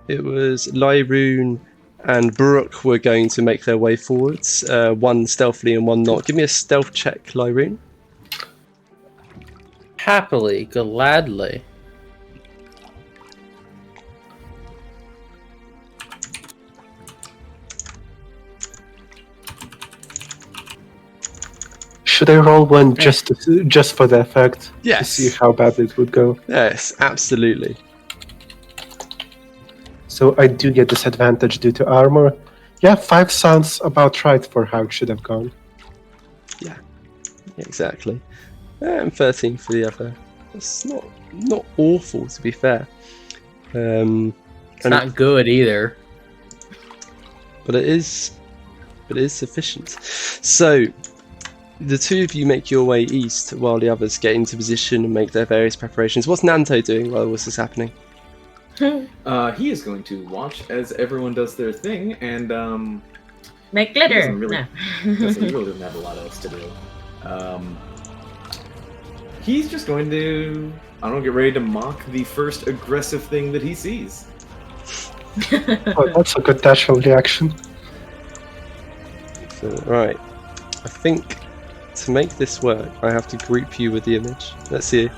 it was Lyroon and Brooke were going to make their way forwards, one stealthily and one not. Give me a stealth check, Lyroon. Happily, gladly. Should I roll one just for the effect? Yes. To see how bad it would go. Yes, absolutely. So I do get disadvantage due to armor. Yeah, 5 sounds about right for how it should have gone. Yeah, exactly. And 13 for the other. It's not awful, to be fair. It's not good either. But it is sufficient. So the two of you make your way east while the others get into position and make their various preparations. What's Nanto doing while this is happening? He is going to watch as everyone does their thing and Make glitter. He really doesn't have a lot else to do. He's just going to, get ready to mock the first aggressive thing that he sees. Oh, that's a good natural reaction. So, right. I think to make this work, I have to group you with the image. Let's see.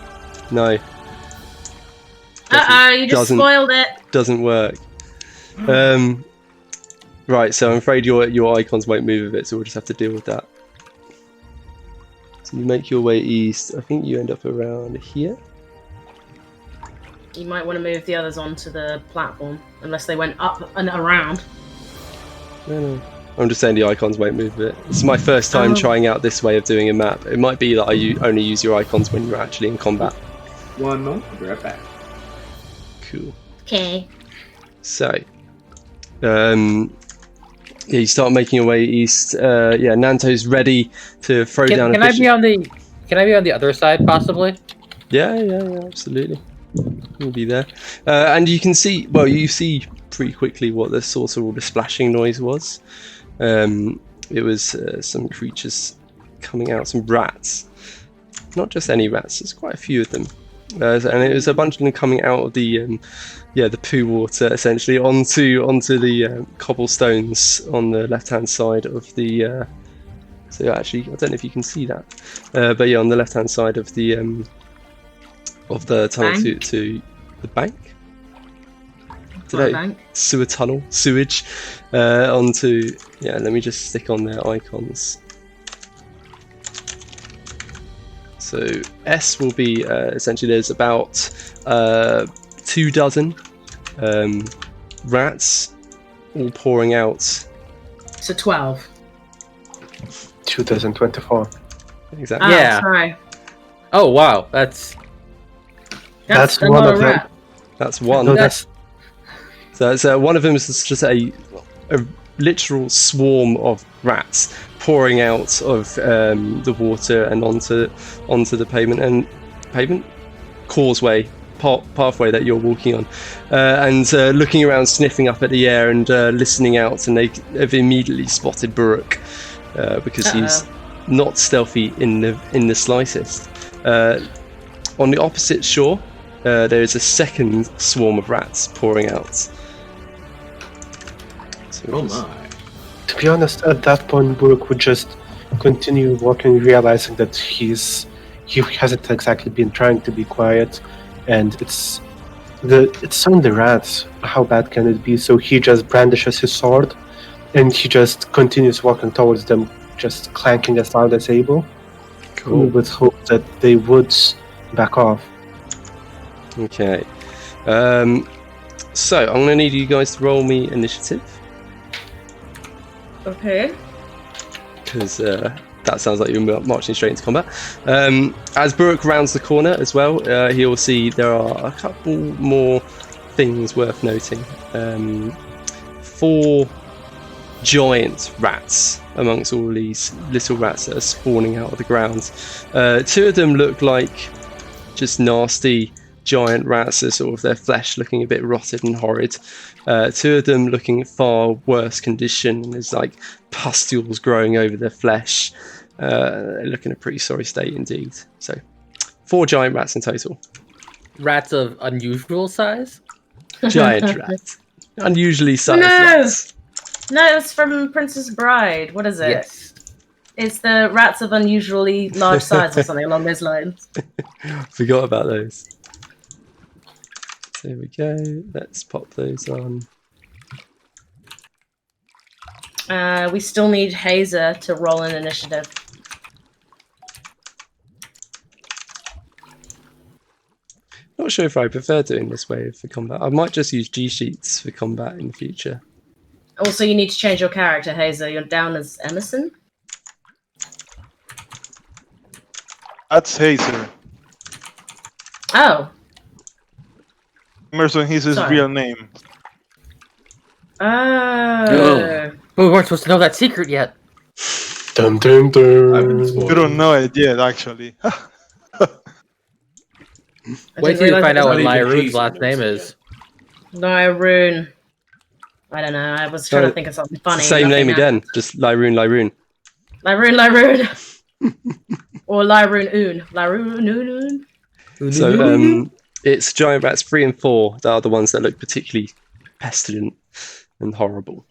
No. You just spoiled it. Doesn't work. Right, so I'm afraid your icons won't move with it, so we'll just have to deal with that. So you make your way east. I think you end up around here. You might want to move the others onto the platform, unless they went up and around. No. I'm just saying the icons won't move with it. It's my first time trying out this way of doing a map. It might be that I only use your icons when you're actually in combat. One moment, I'll be right back. Cool. Okay. So, you start making your way east. Nanto's ready to throw down. Can I be on the other side possibly? Yeah, absolutely. You'll be there, and you can see. Well, you see pretty quickly what the source of all the splashing noise was. It was some creatures coming out, some rats. Not just any rats. There's quite a few of them, and it was a bunch of them coming out of the poo water essentially onto the cobblestones on the left-hand side of the. So actually, I don't know if you can see that, but yeah, on the left-hand side of the tunnel to the bank. Sewer tunnel, sewage, onto. Yeah, let me just stick on their icons. So S will be essentially there's about 24 rats all pouring out. So 12. 2024. Exactly. Yeah. Sorry. Oh wow, that's one of them. That's one. No, that's So one of them is just a literal swarm of rats pouring out of the water and onto the pavement causeway pathway that you're walking on, and looking around, sniffing up at the air and listening out, and they have immediately spotted Buruk because he's not stealthy in the slightest. On the opposite shore, there is a second swarm of rats pouring out. So Oh my. To be honest, at that point, Buruk would just continue walking, realizing that he hasn't exactly been trying to be quiet, and it's only rats. How bad can it be? So he just brandishes his sword, and he just continues walking towards them, just clanking as loud as able. Cool. With hope that they would back off. Okay. So I'm gonna need you guys to roll me initiative. Okay. Because that sounds like you're marching straight into combat. As Buruk rounds the corner as well, he will see there are a couple more things worth noting. 4 giant rats amongst all these little rats that are spawning out of the ground. 2 of them look like just nasty giant rats, so sort of their flesh looking a bit rotted and horrid. 2 of them looking far worse condition. There's like pustules growing over their flesh. They look in a pretty sorry state indeed. So 4 giant rats in total. rats of unusual size. Giant rats. Unusually sized rats. No, it's from Princess Bride. What is it? Yes. It's the rats of unusually large size or something along those lines. Forgot about those. There we go. Let's pop those on. We still need Hazer to roll an initiative. Not sure if I prefer doing this way for combat. I might just use G sheets for combat in the future. Also, you need to change your character, Hazer. You're down as Emerson. That's Hazer. Oh. Emerson, he's his Sorry. real name. Oh. We weren't supposed to know that secret yet. Dun dun dun. I've been You spoiled. don't know it yet, actually. Wait till you find out what not even Lyrune's Hazel last knows name that. is. Lyroon. I don't know. I was trying to think of something funny. Same name nothing again, just Lyroon. Lyroon. Or Lyroon. Lyroon. So it's giant rats 3 and 4 that are the ones that look particularly pestilent and horrible.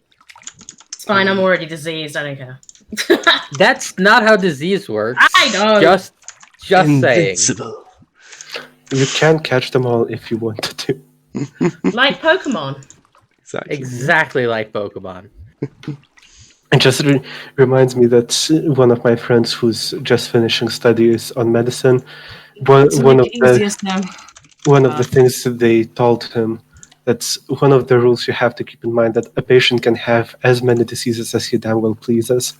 It's fine. I'm already diseased. I don't care. That's not how disease works. I know. Just saying. Invincible. You can catch them all if you wanted to. Like Pokemon. Exactly. Exactly like Pokemon. It just reminds me that one of my friends who's just finishing studies on medicine, one of the things that they told him, that's one of the rules you have to keep in mind, that a patient can have as many diseases as he damn well pleases.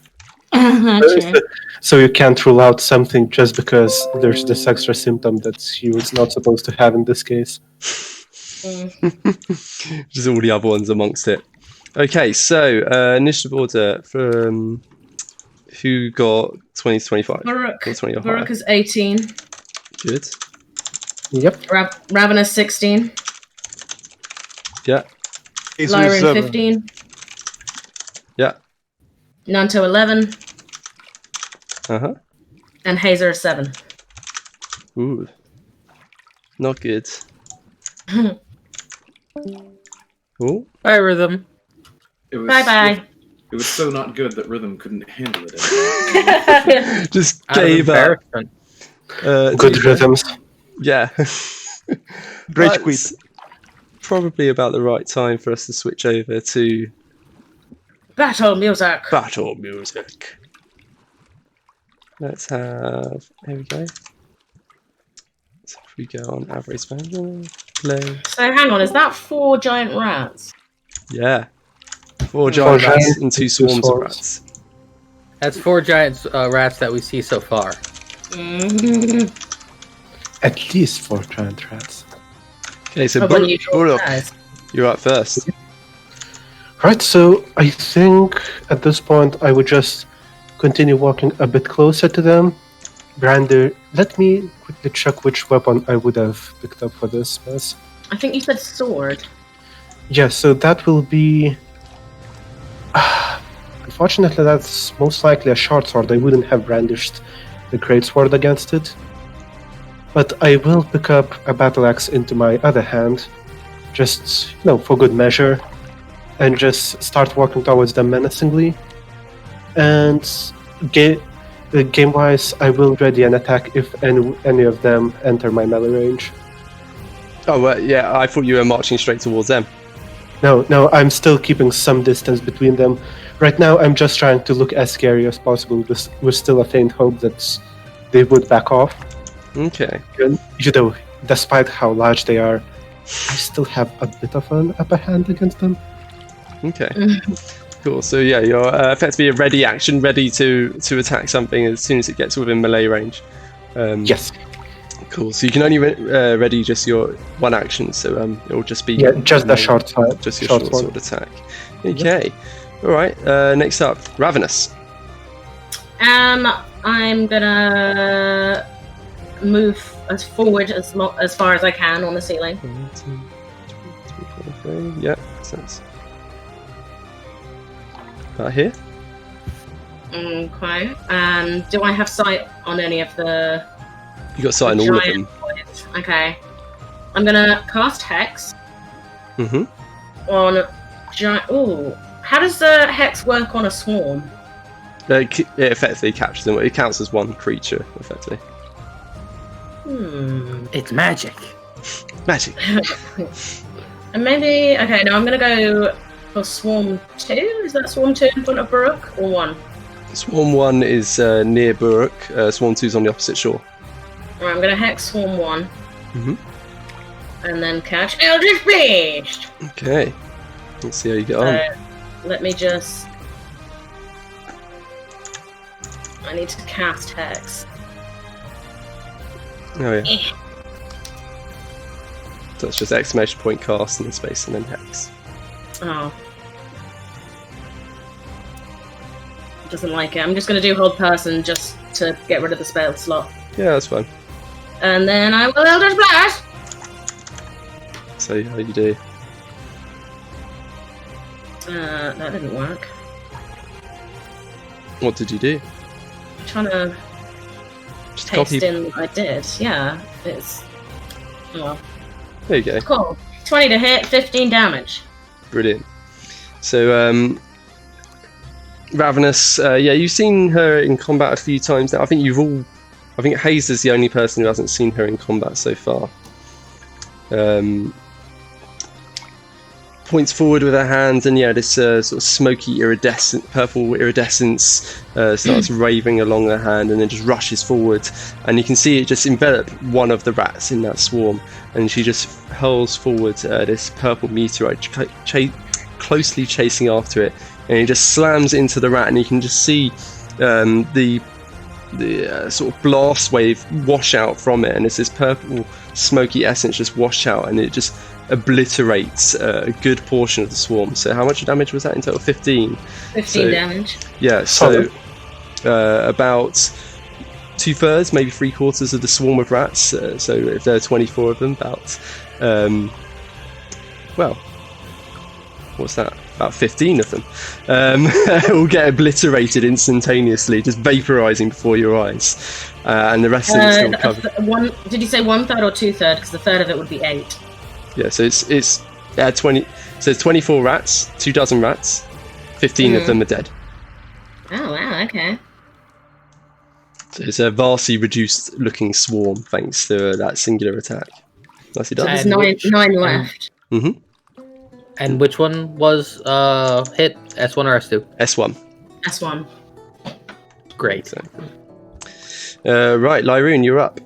So you can't rule out something just because there's this extra symptom that he was not supposed to have in this case. Just all the other ones amongst it. Okay, so initiative order from who got 20 to 25? Baruch is 18. Good. Yep. Ravenous 16. Yeah. Hazer Lyron 7. 15. Yeah. Nanto 11. Uh-huh. And Hazer 7. Ooh. Not good. Oh. Bye, Rhythm. It was, Bye-bye. It was so not good that Rhythm couldn't handle it. Just Out of gave up. embarrassment. Good rhythms. Yeah. Rage quit. That's probably about the right time for us to switch over to Battle music. battle music. Let's have. Here we go. So if we go on average value, play. So hang on, is that 4 giant rats? Yeah. 4 giant Four rats giant and 2 and swarms of swarms. rats. That's 4 giant rats that we see so far. At least 4 giant rats. Okay, so Oh, when you draw Buruk, dice. you're up first. Right, so I think at this point I would just continue walking a bit closer to them. Brander, let me quickly check which weapon I would have picked up for this mess. I think you said sword. Yeah, so that will be... Unfortunately, that's most likely a short sword. I wouldn't have brandished the great sword against it. But I will pick up a battle axe into my other hand, just, for good measure, and just start walking towards them menacingly. And game-wise, I will ready an attack if any of them enter my melee range. Oh, well, yeah, I thought you were marching straight towards them. No, I'm still keeping some distance between them. Right now, I'm just trying to look as scary as possible, with still a faint hope that they would back off. Okay. And, despite how large they are, I still have a bit of an upper hand against them. Okay. Cool. So yeah, you're effectively a ready action, ready to attack something as soon as it gets within melee range. Yes. Cool. So you can only ready just your one action. So it will just be Just the short sword. just your short sword attack. Okay. All right. Next up, Ravenous. I'm gonna move as forward as far as I can on the ceiling. 1, 2, 3, 4, 5. Yeah. Sense. About here. Okay. Do I have sight on any of the You got sight on all of them. giant boys? Okay. I'm gonna cast Hex Mm-hmm. on giant. Ooh. How does the Hex work on a swarm? It effectively captures them. It counts as one creature, effectively. It's magic. Magic. And maybe. Okay, no, I'm gonna go for Swarm 2. Is that Swarm 2 in front of Baruch or 1? Swarm 1 is near Buruk. Swarm 2 is on the opposite shore. Alright, I'm gonna Hex Swarm 1. Mhm. and then catch Eldritch Blast. Okay. Let's see how you get on. Let me just. I need to cast Hex. Oh yeah. So it's just exclamation point cast and then space and then hex. Oh. Doesn't like it. I'm just going to do hold person just to get rid of the spell slot. Yeah, that's fine. And then I will Eldritch Blast! So how you do? That didn't work. What did you do? I'm trying to Just paste copy. in what I did. Yeah, it's... Well, There you go. cool. 20 to hit, 15 damage. Brilliant. So Ravenous, yeah, you've seen her in combat a few times now. I think Hayes is the only person who hasn't seen her in combat so far. Points forward with her hand, and yeah, this sort of smoky purple iridescence starts raving along her hand, and then just rushes forward, and you can see it just envelop one of the rats in that swarm, and she just hurls forward this purple meteorite, closely chasing after it, and it just slams into the rat, and you can just see the sort of blast wave wash out from it, and it's this purple smoky essence just wash out, and it just obliterates a good portion of the swarm. So how much damage was that in total? 15. 15 damage. Yeah, so about 2/3, maybe 3/4 of the swarm of rats. So if there are 24 of them, about well, what's that? About 15 of them will get obliterated instantaneously, just vaporizing before your eyes, and the rest of them still covered. Did you say 1/3 or 2/3? Because the third of it would be 8. Yeah, so it's 20. So it's 24 rats, 24 rats, 15 of them are dead. Oh wow, okay. So it's a vastly reduced looking swarm thanks to that singular attack. Nicely done. There's And nine left. Mm-hmm. And which one was hit? S1 or S2? S1. S1. Great. Exactly. Right, Lyroon, you're up.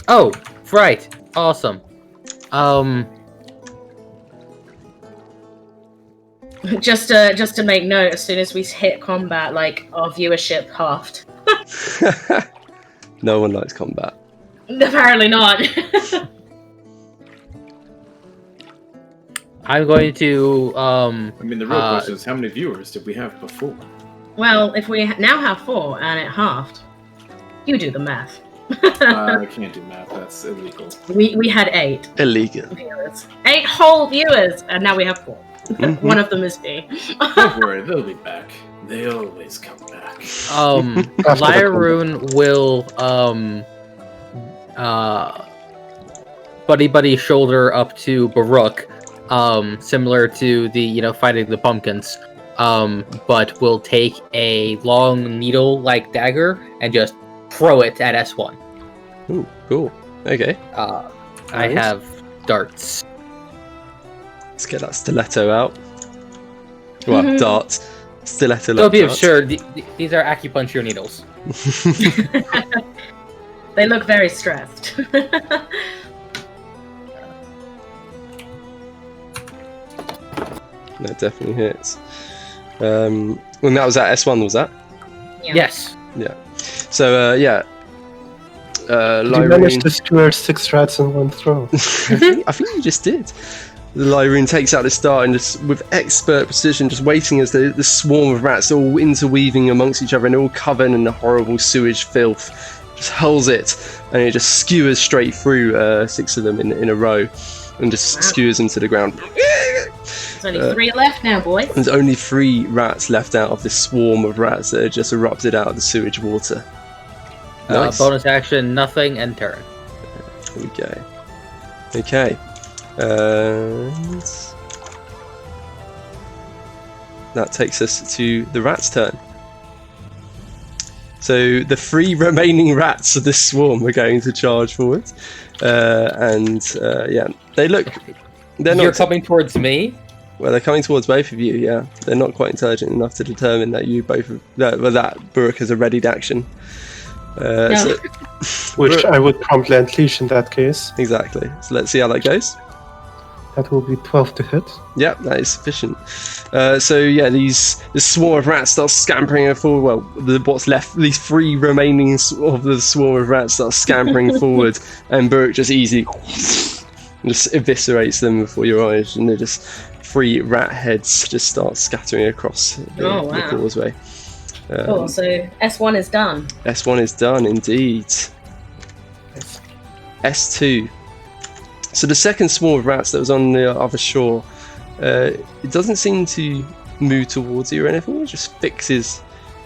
Oh, right. Awesome. Just to make note, as soon as we hit combat, like our viewership halved. No one likes combat. Apparently not. I'm going to I mean, the real question is, how many viewers did we have before? Well, if we now have 4 and it halved, you do the math. I can't do math. That's illegal. We had 8 Illegal. viewers, 8 whole viewers, and now we have 4. Mhm. One of them is me. Don't worry, they'll be back. They always come back. Lyroon will buddy shoulder up to Baruch, similar to the fighting the pumpkins, but will take a long needle like dagger and just throw it at S1. Ooh, cool. Okay. I have darts. Let's get that stiletto out. Well, dart. Stiletto. So be assured, these are acupuncture needles. They look very stressed. That definitely hits. And that was at S1, was that? Yeah. Yes. Yeah. So, yeah. Did you Lyroon... manage to skewer 6 rats in one throw? I think you just did. Lyroon takes out this dart and just, with expert precision, just waiting as the swarm of rats all interweaving amongst each other and all covered in the horrible sewage filth, just hurls it, and it just skewers straight through 6 of them in a row, and just skewers them to the ground. There's only 3 left now, boys. There's only 3 rats left out of this swarm of rats that have just erupted out of the sewage water. Nice. Bonus action, nothing, and turn. Here we go. Okay. And that takes us to the rat's turn. So the 3 remaining rats of this swarm are going to charge forward. Yeah, they look... They're You're not coming towards me? Well, they're coming towards both of you, yeah. They're not quite intelligent enough to determine that you both... that Baruch has a readied action. No. So, Which I would promptly unleash in that case. exactly. So let's see how that goes. That will be 12 to hit. Yep, that is sufficient. So yeah, this swarm of rats starts scampering forward. Well, what's left, these 3 remaining of the swarm of rats start scampering forward, and Burke just easily just eviscerates them before your eyes, and they're just 3 rat heads just start scattering across the causeway. Cool. So S1 is done. S1 is done, indeed. S2. So the second swarm of rats that was on the other shore, it doesn't seem to move towards you or anything. It just fixes.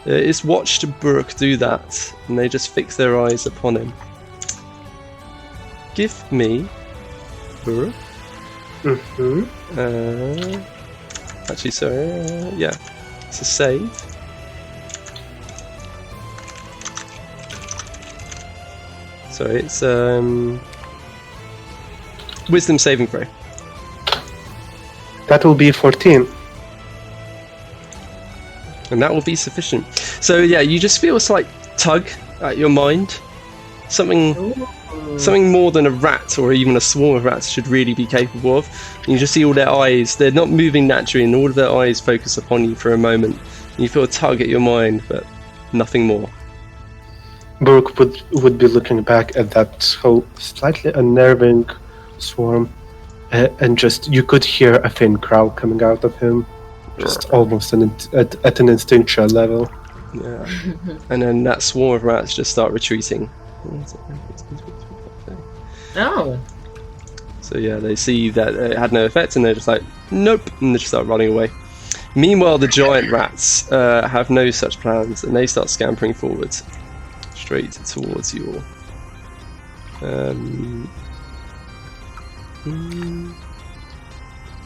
It's watched Burke do that, and they just fix their eyes upon him. Give me Burke. Actually, sorry. Yeah, it's a save. Sorry, it's Wisdom saving throw. That will be 14. And that will be sufficient. So yeah, you just feel a slight tug at your mind. Something more than a rat or even a swarm of rats should really be capable of. And you just see all their eyes, they're not moving naturally, and all of their eyes focus upon you for a moment. And you feel a tug at your mind, but nothing more. Burke would be looking back at that whole slightly unnerving swarm, and just you could hear a faint growl coming out of him, just almost at an instinctual level. Yeah. And then that swarm of rats just start retreating. Oh. So yeah, they see that it had no effect, and they're just like, nope, and they just start running away. Meanwhile, the giant rats have no such plans, and they start scampering forwards, straight towards you all.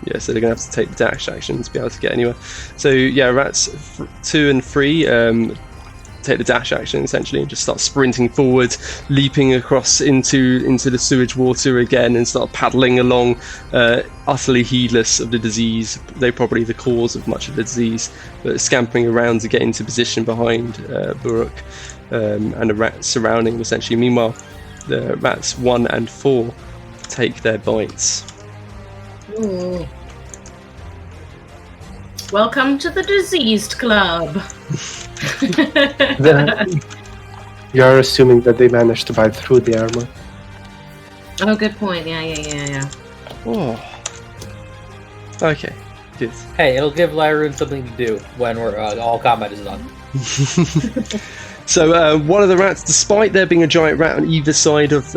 Yeah, so they're going to have to take the dash action to be able to get anywhere. So yeah, rats 2 and 3 take the dash action essentially and just start sprinting forward, leaping across into the sewage water again, and start paddling along, utterly heedless of the disease. They're probably the cause of much of the disease, but scampering around to get into position behind Buruk and the rats surrounding him essentially. Meanwhile, the rats 1 and 4 take their bites. Ooh. Welcome to the diseased club. You're assuming that they managed to bite through the armor. Oh, good point. Yeah. Oh. Okay, good. Hey, it'll give Lyroon something to do when we're all combat is done. So one of the rats, despite there being a giant rat on either side of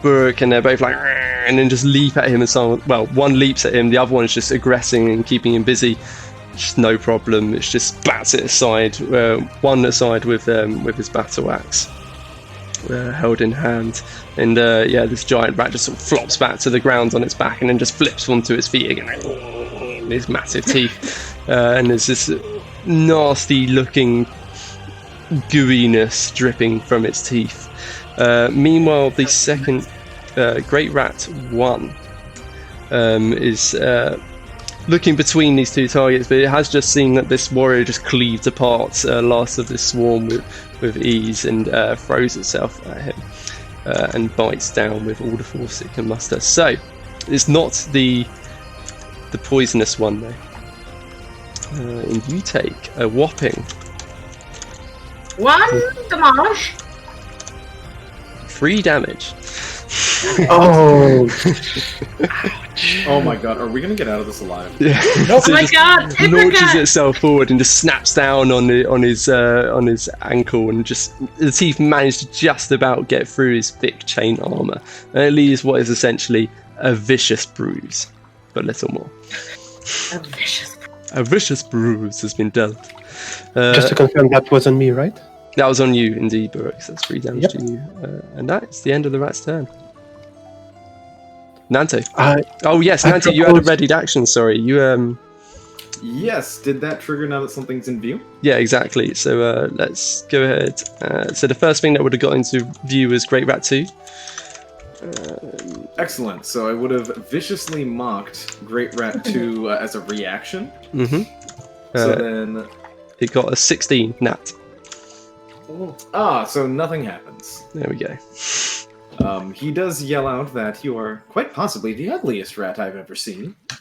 Burke, and they're both like, and then just leap at him, and so well, one leaps at him, the other one's just aggressing and keeping him busy. Just no problem. It's just bats it aside, one aside with his battle axe held in hand, and yeah, this giant rat just sort of flops back to the ground on its back, and then just flips onto its feet again, his massive teeth, and there's this nasty-looking gooiness dripping from its teeth. Meanwhile, the second Great Rat 1 is looking between these two targets, but it has just seen that this warrior just cleaved apart last of this swarm with ease, and throws itself at him and bites down with all the force it can muster. So it's not the poisonous one though, and you take a whopping 1 damage. 3 damage. Oh! Oh my god, are we gonna get out of this alive? Yeah. Oh So it my just god! launches Hypocrite! itself forward and just snaps down on his ankle, and just the teeth manage to just about get through his thick chain armor, and it leaves what is essentially a vicious bruise, but little more. A vicious bruise has been dealt. Just to confirm, that wasn't me, right? That was on you, indeed, Buruk. So that's 3 damage to you, and that's the end of the rat's turn. Nanto. Oh yes, Nanto, you had a readied action. Sorry, you Yes, did that trigger now that something's in view? Yeah, exactly. So let's go ahead. So the first thing that would have got into view was Great Rat 2. Excellent. So I would have viciously mocked Great Rat 2 as a reaction. Mm-hmm. So then... It got a 16 nat. So nothing happens. There we go. He does yell out that you are quite possibly the ugliest rat I've ever seen. But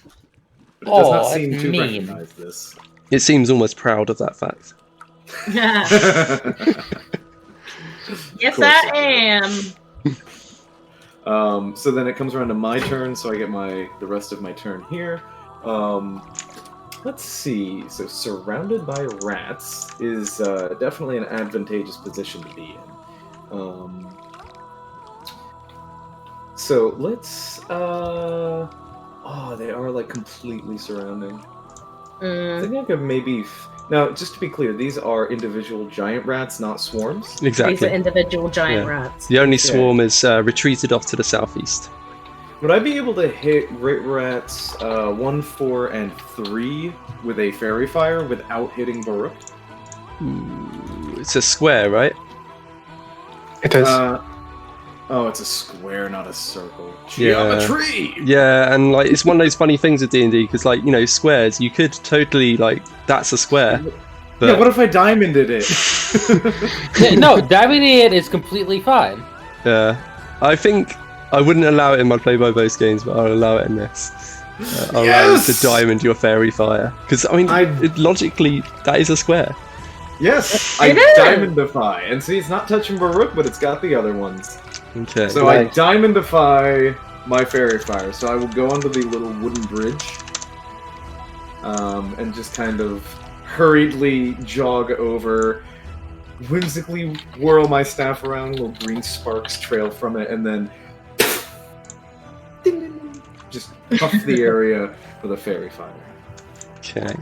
it does not seem that's to mean. recognize this. It seems almost proud of that fact. Yes, Of course I it am. So then it comes around to my turn, so I get the rest of my turn here. Let's see. So surrounded by rats is definitely an advantageous position to be in. So let's. Oh, they are like completely surrounding. I think I could maybe. Now, just to be clear, these are individual giant rats, not swarms. These Exactly. are individual giant Yeah. rats. The only swarm is retreated off to the southeast. Would I be able to hit rats 1, 4, and 3 with a fairy fire without hitting Baruch? Ooh, it's a square, right? It is. Oh, it's a square, not a circle. Yeah. Geometry! Yeah, and like it's one of those funny things with D&D because, like, you know, squares, you could totally like that's a square. But Yeah, what if I diamonded it? Yeah, no, diamonding it is completely fine. yeah, I think I wouldn't allow it in my play-by-both games, but I'll allow it in this. I'll allow you Yes! to diamond your fairy fire because I mean, logically, that is a square. Yes, I It is! diamondify. And see, it's not touching Baruch, but it's got the other ones. Okay. So I diamondify my fairy fire. So I will go onto the little wooden bridge and just kind of hurriedly jog over, whimsically whirl my staff around, little green sparks trail from it, and then just puff the area with a fairy fire. Okay.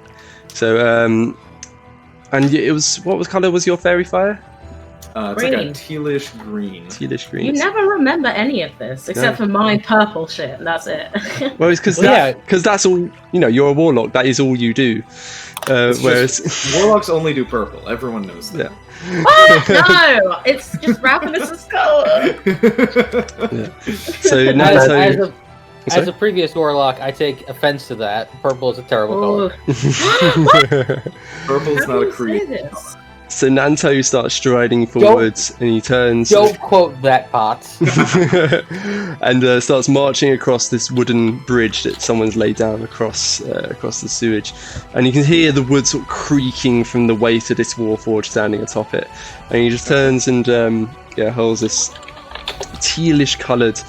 So and it was what color was your fairy fire? It's like a Green. tealish green. Tealish green. You never remember any of this except for my purple shit. That's it. Well, it's because Well, yeah. that's all. You know, you're a warlock. That is all you do. It's Whereas, just- warlocks only do purple. Everyone knows that. Oh, no, it's just Ravenous' color. so now, As a previous warlock, I take offense to that. Purple is a terrible color. Purple's not a creative this? color. so Nanto starts striding forwards, and he turns Don't quote that, Potts. and starts marching across this wooden bridge that someone's laid down across the sewage, and you can hear the wood sort of creaking from the weight of this warforged standing atop it, and he just turns and hurls this tealish coloured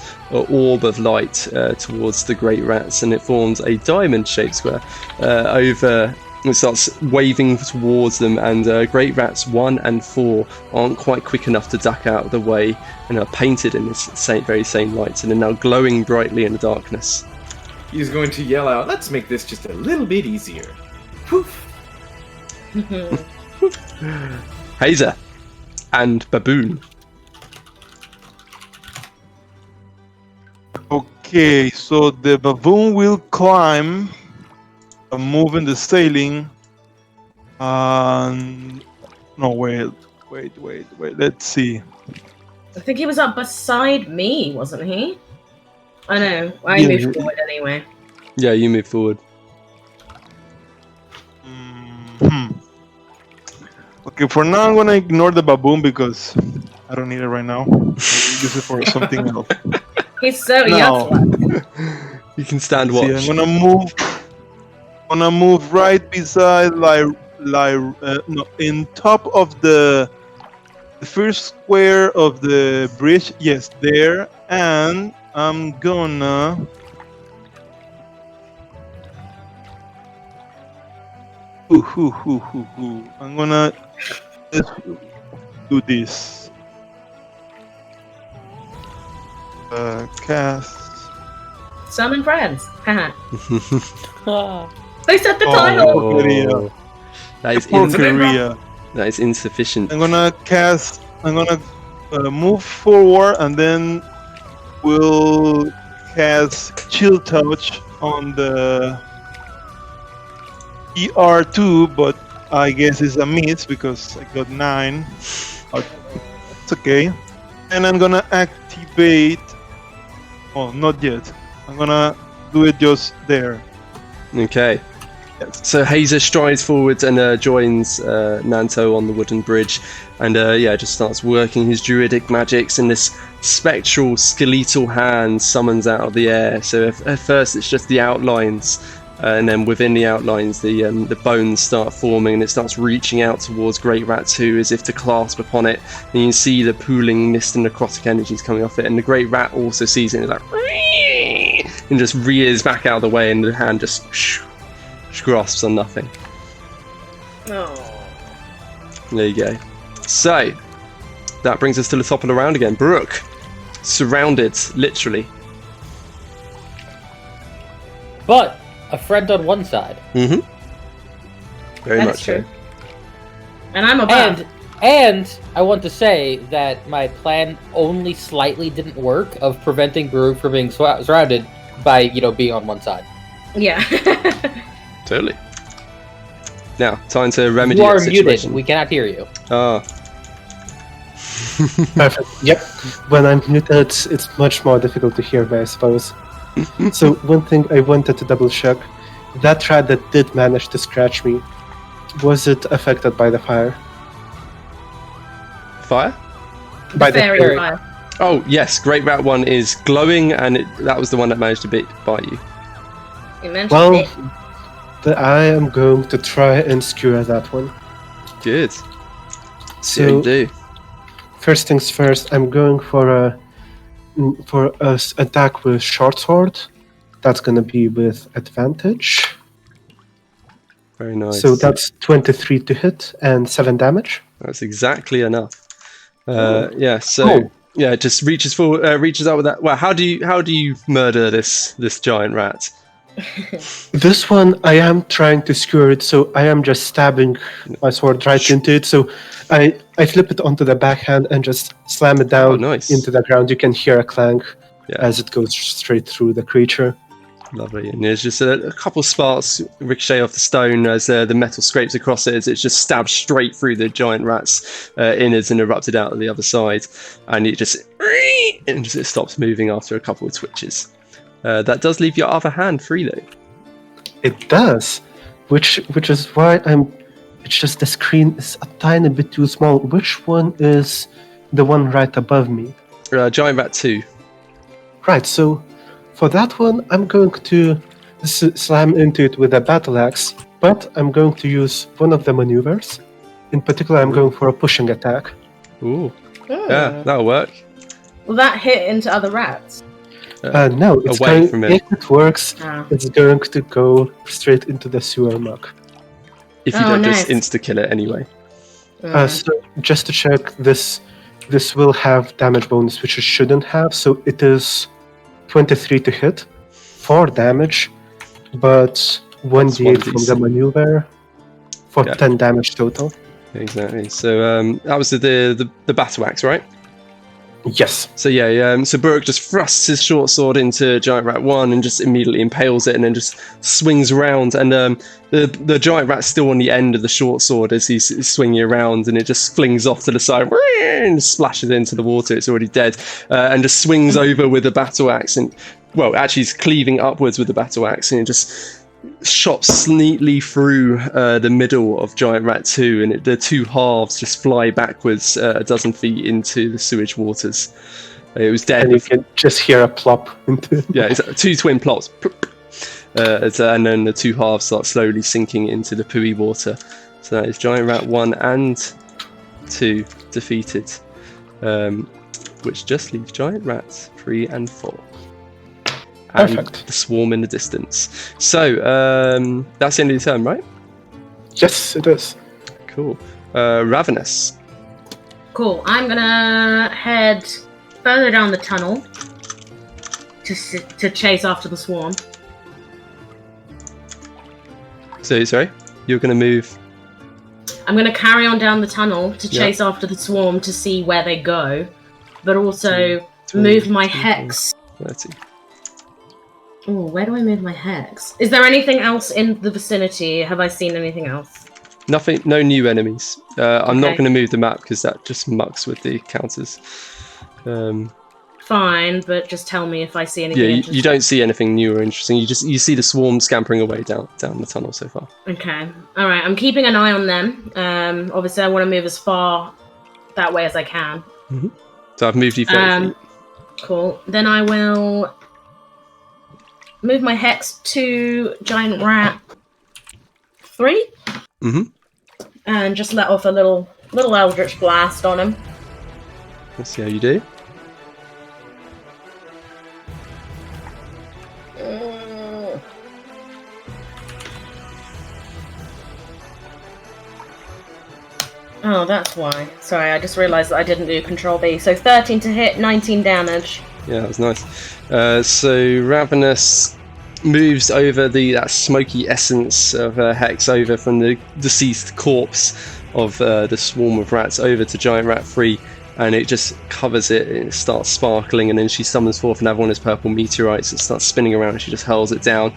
orb of light towards the great rats, and it forms a diamond-shaped square over. It starts waving towards them, and great rats 1 and 4 aren't quite quick enough to duck out of the way and are painted in this very same light, and are now glowing brightly in the darkness. He's going to yell out, "Let's make this just a little bit easier." Poof. Hazer and Baboon. Okay, so the baboon will climb, move in the sailing. No, wait. Let's see. I think he was up beside me, wasn't he? I know. I Yeah, moved forward anyway. Yeah, you move forward. Okay, for now I'm gonna ignore the baboon because I don't need it right now. I'll use it for something else. He's so No. young. You can stand See, watch. I'm gonna move right beside in top of the first square of the bridge. Yes, there, and I'm gonna I'm gonna just do this. Cast. Summon friends. Haha. They set the title. Korea. That is For in- Korea. that is insufficient. I'm gonna move forward, and then we'll cast Chill Touch on the ER2, but I guess it's a miss because I got 9. It's okay. And I'm gonna activate. Oh, not yet. I'm gonna do it just there. Okay. So Hazer strides forwards and joins Nanto on the wooden bridge, and just starts working his druidic magics, and this spectral skeletal hand summons out of the air. So at first it's just the outlines, and then within the outlines the bones start forming, and it starts reaching out towards Great Rat 2 as if to clasp upon it, and you can see the pooling mist and necrotic energies coming off it, and the Great Rat also sees it and like and just rears back out of the way, and the hand just grasps on nothing. Oh. There you go. So that brings us to the top of the round again. Brooke, surrounded, literally. But a friend on one side. Mm-hmm. Very That's much true. so. And I'm above. And I want to say that my plan only slightly didn't work of preventing Baruch from being surrounded by, being on one side. Yeah. Totally. Now, time to remedy You are that muted. situation. We cannot hear you. Ah. Perfect. Yep. When I'm muted, it's much more difficult to hear me, I suppose. So one thing I wanted to double check, that rat that did manage to scratch me, was it affected by the fire? Fire? By the Fairy fairy. fire. Oh, yes. Great Rat 1 is glowing, and that was the one that managed to bite you. You mentioned Well, it. I am going to try and skewer that one. Good. So Yeah, you do. first things first, I'm going for a attack with short sword. That's gonna be with advantage. Very nice. So that's 23 to hit and 7 damage. That's exactly enough. Yeah. So Oh. yeah, it just reaches forward, reaches out with that. Well, how do you murder this giant rat? This one, I am trying to skewer it, so I am just stabbing my sword right into it. So I flip it onto the backhand and just slam it down nice. into the ground. You can hear a clank Yeah. as it goes straight through the creature. Lovely. And there's just a couple sparks ricochet off the stone as the metal scrapes across it, as it just stabs straight through the giant rat's innards and erupted out of the other side. And it just it stops moving after a couple of twitches. That does leave your other hand free, though. It does, which is why it's just the screen is a tiny bit too small. Which one is the one right above me? Giant Rat 2. Right, so for that one, I'm going to slam into it with a battle axe, but I'm going to use one of the maneuvers. In particular, I'm going for a pushing attack. Ooh. Yeah, that'll work. Will that hit into other rats? No, it's away going, from it. if it works, Oh. it's going to go straight into the sewer muck. If you Oh, don't nice. just insta-kill it anyway. So just to check, this will have damage bonus, which it shouldn't have. So it is 23 to hit, 4 damage, but 1d8 from the 1d6. maneuver for Yeah. 10 damage total. Exactly. So that was the battle axe, right? Yes. So yeah, so Burke just thrusts his short sword into Giant Rat 1 and just immediately impales it, and then just swings around, and the giant rat's still on the end of the short sword as he's swinging around, and it just flings off to the side and splashes into the water. It's already dead, and just swings over with the battle axe, and well, actually he's cleaving upwards with the battle axe, and it just chops neatly through the middle of Giant Rat 2, and the two halves just fly backwards a dozen feet into the sewage waters. It was dead. And you can just hear a plop into it. Yeah, it's two twin plops. And then the two halves start slowly sinking into the pooey water. So that is Giant Rat 1 and 2 defeated, which just leaves Giant Rats 3 and 4. And Perfect. the swarm in the distance. So that's the end of the turn, right? Yes, it is. Cool. Ravenous. Cool. I'm gonna head further down the tunnel to chase after the swarm. So sorry, you're going to move. I'm gonna carry on down the tunnel to chase after the swarm to see where they go, but also move my hex. 30. Oh, where do I move my hex? Is there anything else in the vicinity? Have I seen anything else? Nothing. No new enemies. I'm not Okay. going to move the map because that just mucks with the counters. fine, but just tell me if I see anything Yeah, you interesting. don't see anything new or interesting. You see the swarm scampering away down the tunnel so far. Okay. All right. I'm keeping an eye on them. Obviously, I want to move as far that way as I can. So I've moved you 30 feet. Cool. Then I will move my hex to Giant Rat 3. And just let off a little Eldritch Blast on him. Let's see how you do. Oh, that's why. Sorry, I just realised that I didn't do Control B. So 13 to hit, 19 damage. Yeah, that was nice. So Ravenous moves over that smoky essence of Hex over from the deceased corpse of the swarm of rats over to Giant Rat 3, and it just covers it, and it starts sparkling, and then she summons forth another one of those purple meteorites and starts spinning around, and she just hurls it down.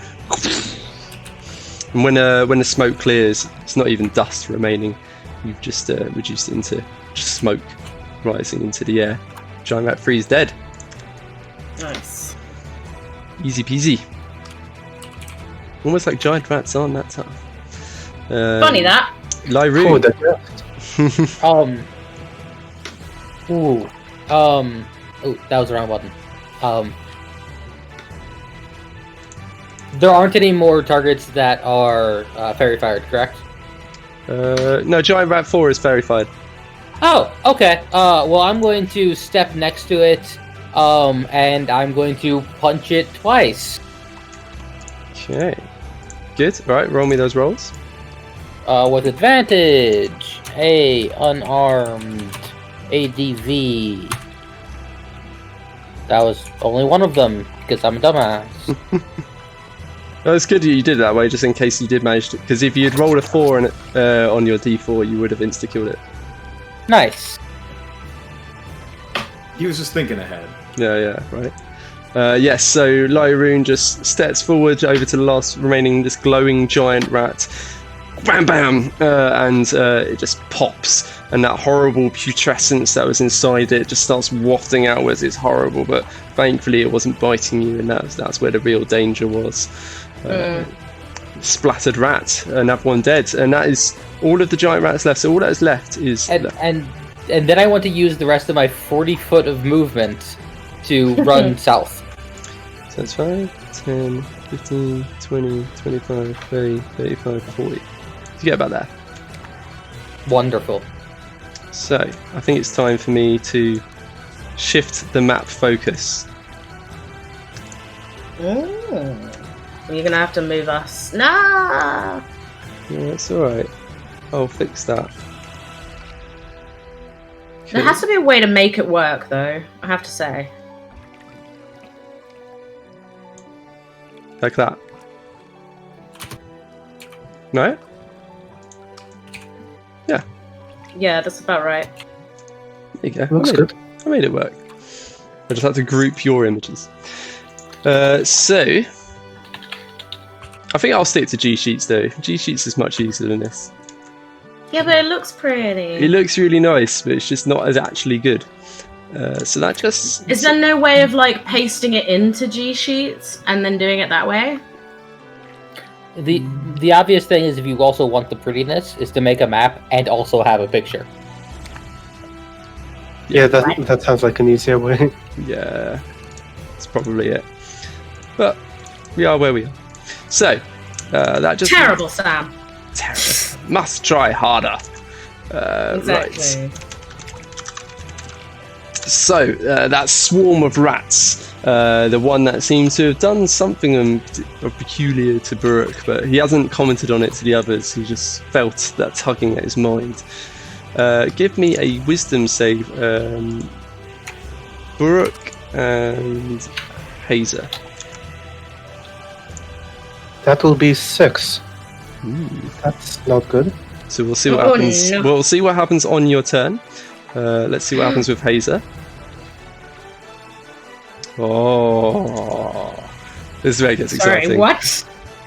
And when the smoke clears, it's not even dust remaining. You've just reduced it into just smoke rising into the air. Giant Rat 3 is dead. Nice. Easy peasy. Almost like giant rats aren't that tough. Funny that. Lyru. Oh, that was the wrong button. There aren't any more targets that are fairy fired, correct? No, Giant Rat 4 is fairy fired. Oh, okay. Well, I'm going to step next to it, and I'm going to punch it twice. Okay. Good. Right, roll me those rolls. With advantage. Unarmed. ADV. That was only one of them, because I'm a dumbass. Oh, it's good you did it that way, just in case you did manage to... Because if you'd rolled a 4 on your d4, you would have insta-killed it. Nice. He was just thinking ahead. Yeah, right. Yes, so Lyroon just steps forward over to the last remaining, this glowing giant rat. Bam, bam! And it just pops, and that horrible putrescence that was inside it just starts wafting outwards. It's horrible, but thankfully it wasn't biting you, and that's where the real danger was. Splattered rat, another one dead, and that is all of the giant rats left. So all that is left is... And then I want to use the rest of my 40 foot of movement to run south. So that's 5, 10, 15, 20, 25, 30, 35, 40. You get about there. Wonderful. So, I think it's time for me to shift the map focus. You're gonna have to move us. Nah! Yeah, it's alright. I'll fix that. There has to be a way to make it work, though, I have to say. Like that. No? Yeah. Yeah, that's about right. There you go. Looks good. I made it work. I just had to group your images. So... I think I'll stick to G-Sheets though. G-Sheets is much easier than this. Yeah, but it looks pretty. It looks really nice, but it's just not as actually good. So that just... Is there no way of, like, pasting it into G-Sheets and then doing it that way? The obvious thing is, if you also want the prettiness, is to make a map and also have a picture. Yeah, that sounds like an easier way. Yeah, that's probably it. But we are where we are. So, that just... Terrible, Sam. Terrible. Must try harder. Exactly. Right. So, that swarm of rats, the one that seemed to have done something peculiar to Buruk, but he hasn't commented on it to the others. He just felt that tugging at his mind. Give me a wisdom save, Buruk and Hazer. That will be 6. That's not good. So we'll see what happens. No. We'll see what happens on your turn. Let's see what happens with Hazer. Oh, this is where it gets exciting. Sorry, what?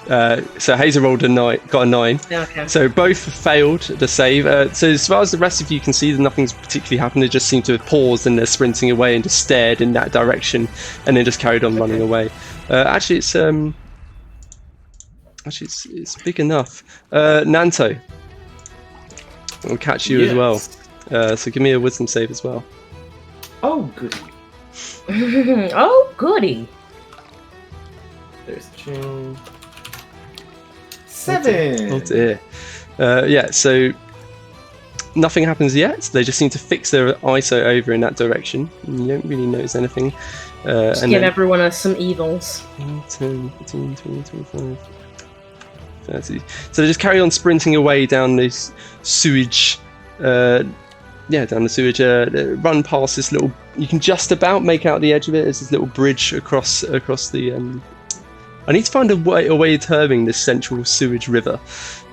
So Hazer rolled got a 9. Okay. So both failed the save. So as far as the rest of you can see, nothing's particularly happened. They just seem to have paused and they're sprinting away and just stared in that direction, and then just carried on running away. Actually, it's big enough. Nanto, I'll catch you as well. So give me a wisdom save as well. Oh, goody. Oh, goody. There's the chain. 7. Oh dear. Yeah, so nothing happens yet. They just seem to fix their ISO over in that direction. You don't really notice anything. Just and give then everyone some evils. 10, 15, 20, 25, 30. So they just carry on sprinting away down this sewage. Down the sewage. Run past this little. You can just about make out the edge of it. There's this little bridge across the. I need to find a way of terming this central sewage river,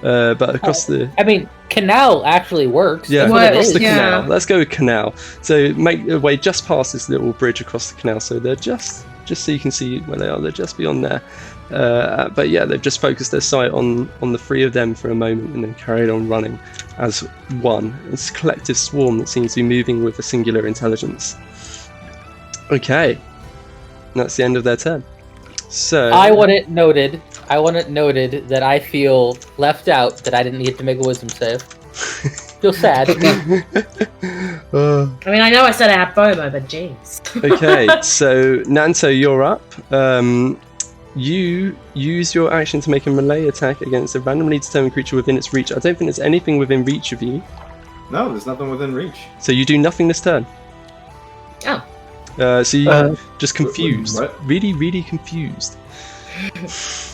but across the. I mean, canal actually works. Yeah, That's what it across is. the canal. Yeah. Let's go with canal. So make their way just past this little bridge across the canal. So they're just so you can see where they are. They're just beyond there. But yeah, they've just focused their sight on the 3 of them for a moment and then carried on running as one. It's a collective swarm that seems to be moving with a singular intelligence. Okay, and that's the end of their turn. So I want it noted that I feel left out that I didn't get to make a wisdom save. Feel sad. I mean, I know I said I had FOMO, but jeez. Okay, so Nanto, you're up. You use your action to make a melee attack against a randomly determined creature within its reach. I don't think there's anything within reach of you. No, there's nothing within reach. So you do nothing this turn. Oh. So you just confused. What? Really, really confused.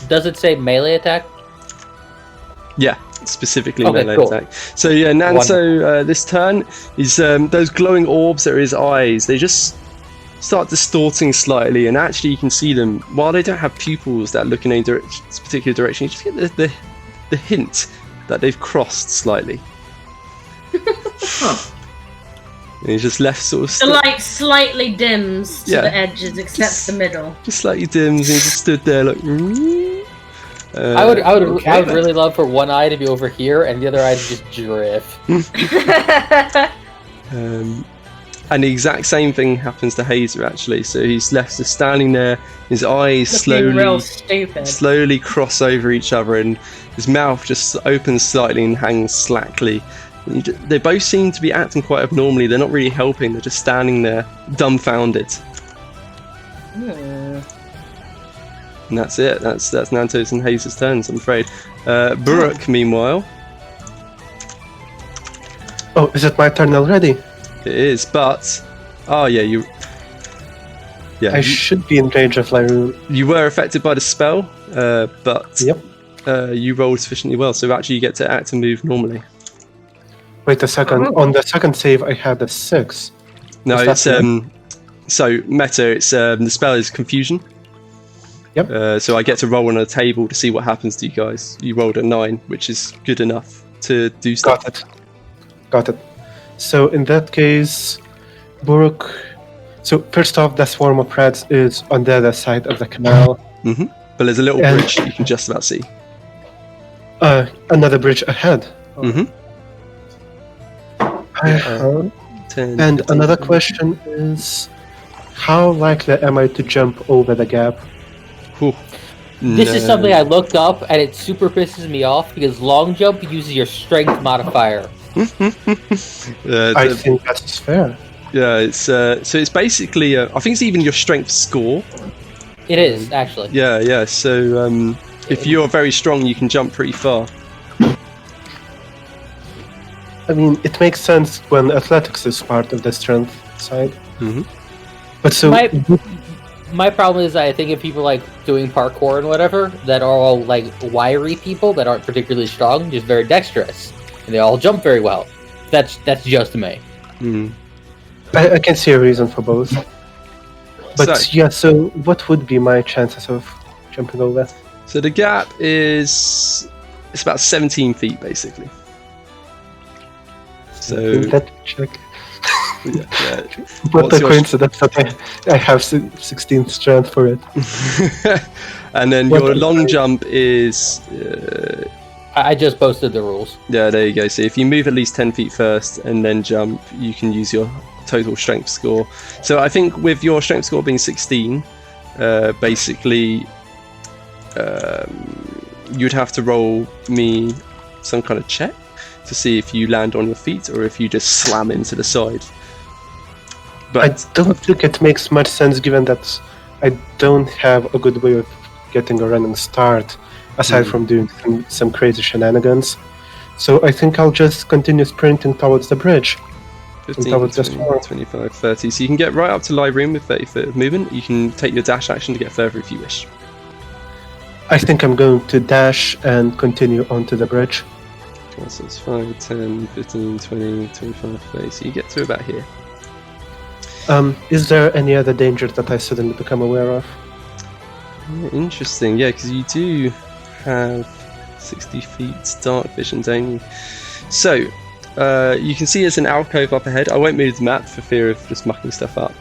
Does it say melee attack? Yeah, specifically Okay, melee cool. attack. So yeah, Nanto, this turn is those glowing orbs that are his eyes. They just start distorting slightly, and actually you can see them. While they don't have pupils that look in any particular direction, you just get the hint that they've crossed slightly. Huh. And he's just left sort of The light slightly dims to Yeah. the edges, except Just- the middle. just slightly dims, and he just stood there like. I would okay then. really love for one eye to be over here and the other eye to just drift. And the exact same thing happens to Hazer actually. So he's left just standing there. His eyes Looking real slowly stupid. cross over each other, and his mouth just opens slightly and hangs slackly. They both seem to be acting quite abnormally. They're not really helping. They're just standing there, dumbfounded. Hmm. And that's it. That's Nanto's and Hazer's turns, I'm afraid. Buruk, meanwhile, Oh, is it my turn already? it is. But you should be in range of Lyroon. you were affected by the spell, but Yep. you rolled sufficiently well, so actually you get to act and move normally. Wait a second. On the second save, I had a 6. No, Is that it's so meta. It's the spell is confusion. Yep. So I get to roll on a table to see what happens to you guys. You rolled a 9, which is good enough to do stuff. Got it. So in that case, Buruk. So first off, the swarm of rats is on the other side of the canal. But there's a little And- bridge that you can just about see. Another bridge ahead. Mhm. Uh-huh. 10, And 15, another 20. question is, how likely am I to jump over the gap? Whew. This is No. something I looked up and it super pisses me off because long jump uses your strength modifier. I The- think that's fair. yeah, it's so it's basically I think it's even your strength score. It is, actually. Yeah. So if you're very strong, you can jump pretty far. I mean, it makes sense when athletics is part of the strength side. Mhm. But so, My problem is I think of people like doing parkour and whatever that are all like wiry people that aren't particularly strong, just very dexterous, and they all jump very well. That's just me. Mm. I can see a reason for both. But So- so what would be my chances of jumping over? So the gap it's about 17 feet basically. So Let me check. Yeah. What What's a your- coincidence that I have 16 strength for it. And then What your the- long jump is. I just posted the rules. Yeah, there you go. So if you move at least 10 feet first and then jump, you can use your total strength score. So I think with your strength score being 16, basically you'd have to roll me some kind of check to see if you land on your feet or if you just slam into the side. I But don't think it makes much sense given that I don't have a good way of getting a running start aside from doing some crazy shenanigans. So I think I'll just continue sprinting towards the bridge. 15, that was just 20, wrong. 25, 30. So you can get right up to Lyroom with 30 foot of movement. You can take your dash action to get further if you wish. I think I'm going to dash and continue onto the bridge. Okay, so it's 5, 10, 15, 20, 25, 30. So you get to about here. Is there any other danger that I suddenly become aware of? Interesting, yeah, because you do have 60 feet dark vision, don't you? So, you can see there's an alcove up ahead. I won't move the map for fear of just mucking stuff up.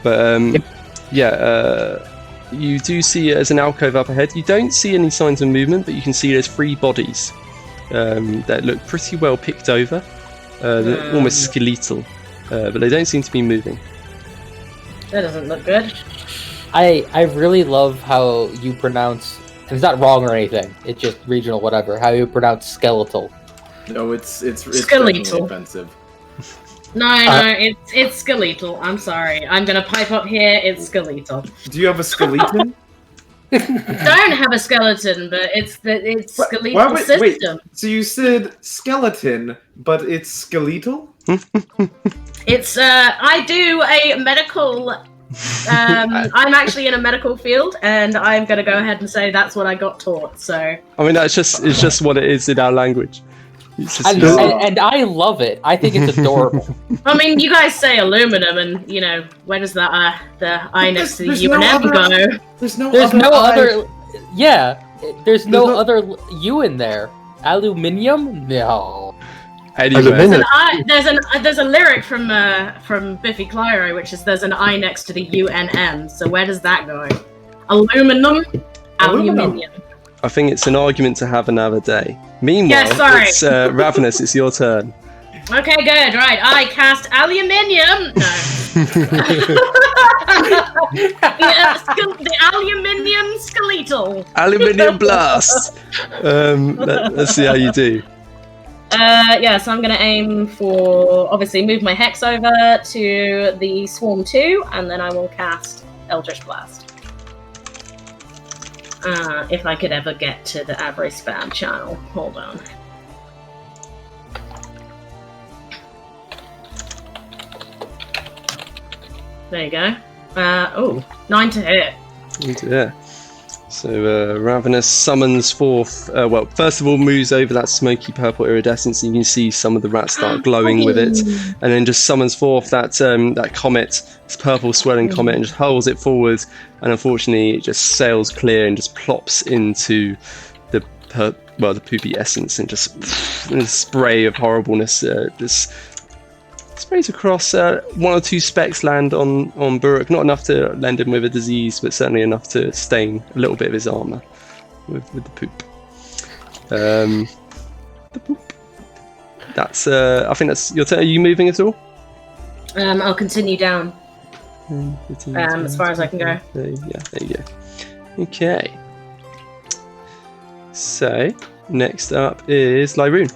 But, you do see it as an alcove up ahead. You don't see any signs of movement, but you can see there's 3 bodies that look pretty well picked over. They're almost skeletal, but they don't seem to be moving. That doesn't look good. I really love how you pronounce, and it's not wrong or anything, it's just regional whatever, how you pronounce skeletal. No, it's Skeletal. definitely offensive. No, it's skeletal. I'm sorry. I'm gonna pipe up here. It's skeletal. Do you have a skeleton? Don't have a skeleton, but it's skeletal Why would- wait. system. So you said skeleton, but it's skeletal? It's I do a medical. I'm actually in a medical field, and I'm gonna go ahead and say that's what I got taught. So I mean, it's just what it is in our language. It's just, And I love it. I think it's adorable. I mean, you guys say aluminum, and you know where does that the I next to the There's U no and M other- go? There's no There's other no I. other. Yeah, there's no no- other U in there. Aluminium? No. anyway, Aluminum. There's a lyric from Biffy Clyro, which is there's an I next to the U and M. So where does that go? Aluminum, aluminium. I think it's an argument to have another day. Meanwhile, Yeah, sorry. it's Ravenous. It's your turn. Okay, good. Right, I cast aluminium. No. the aluminium skeletal. Aluminium blast. Let's see how you do. Yeah, so I'm going to aim for, obviously, move my hex over to the Swarm 2, and then I will cast Eldritch Blast. If I could ever get to the Abre spam channel. Hold on. There you go. 9 to hit. Yeah. So Ravenous summons forth. First of all, moves over that smoky purple iridescence, and you can see some of the rats start glowing with it, and then just summons forth that comet, this purple swirling comet, and just hurls it forward. And unfortunately, it just sails clear and just plops into the poopy essence, and just a spray of horribleness just sprays across. 1 or 2 specks land on Buruk, not enough to lend him with a disease, but certainly enough to stain a little bit of his armor with the poop. The poop. That's I think that's your turn. Are you moving at all? I'll continue down. 15, As far as I can go. 30, yeah, there you go. Okay. So next up is Lyroon.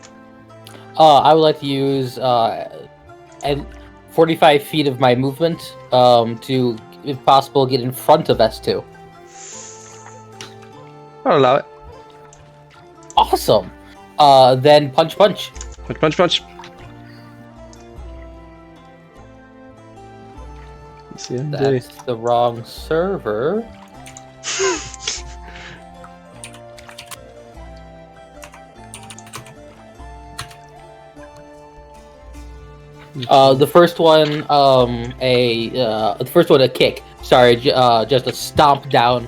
I would like to use and 45 feet of my movement to, if possible, get in front of S2. I'll allow it. Awesome. Then punch. Punch. Let's see how you do. That's the wrong server. The first one, a kick. Sorry, just a stomp down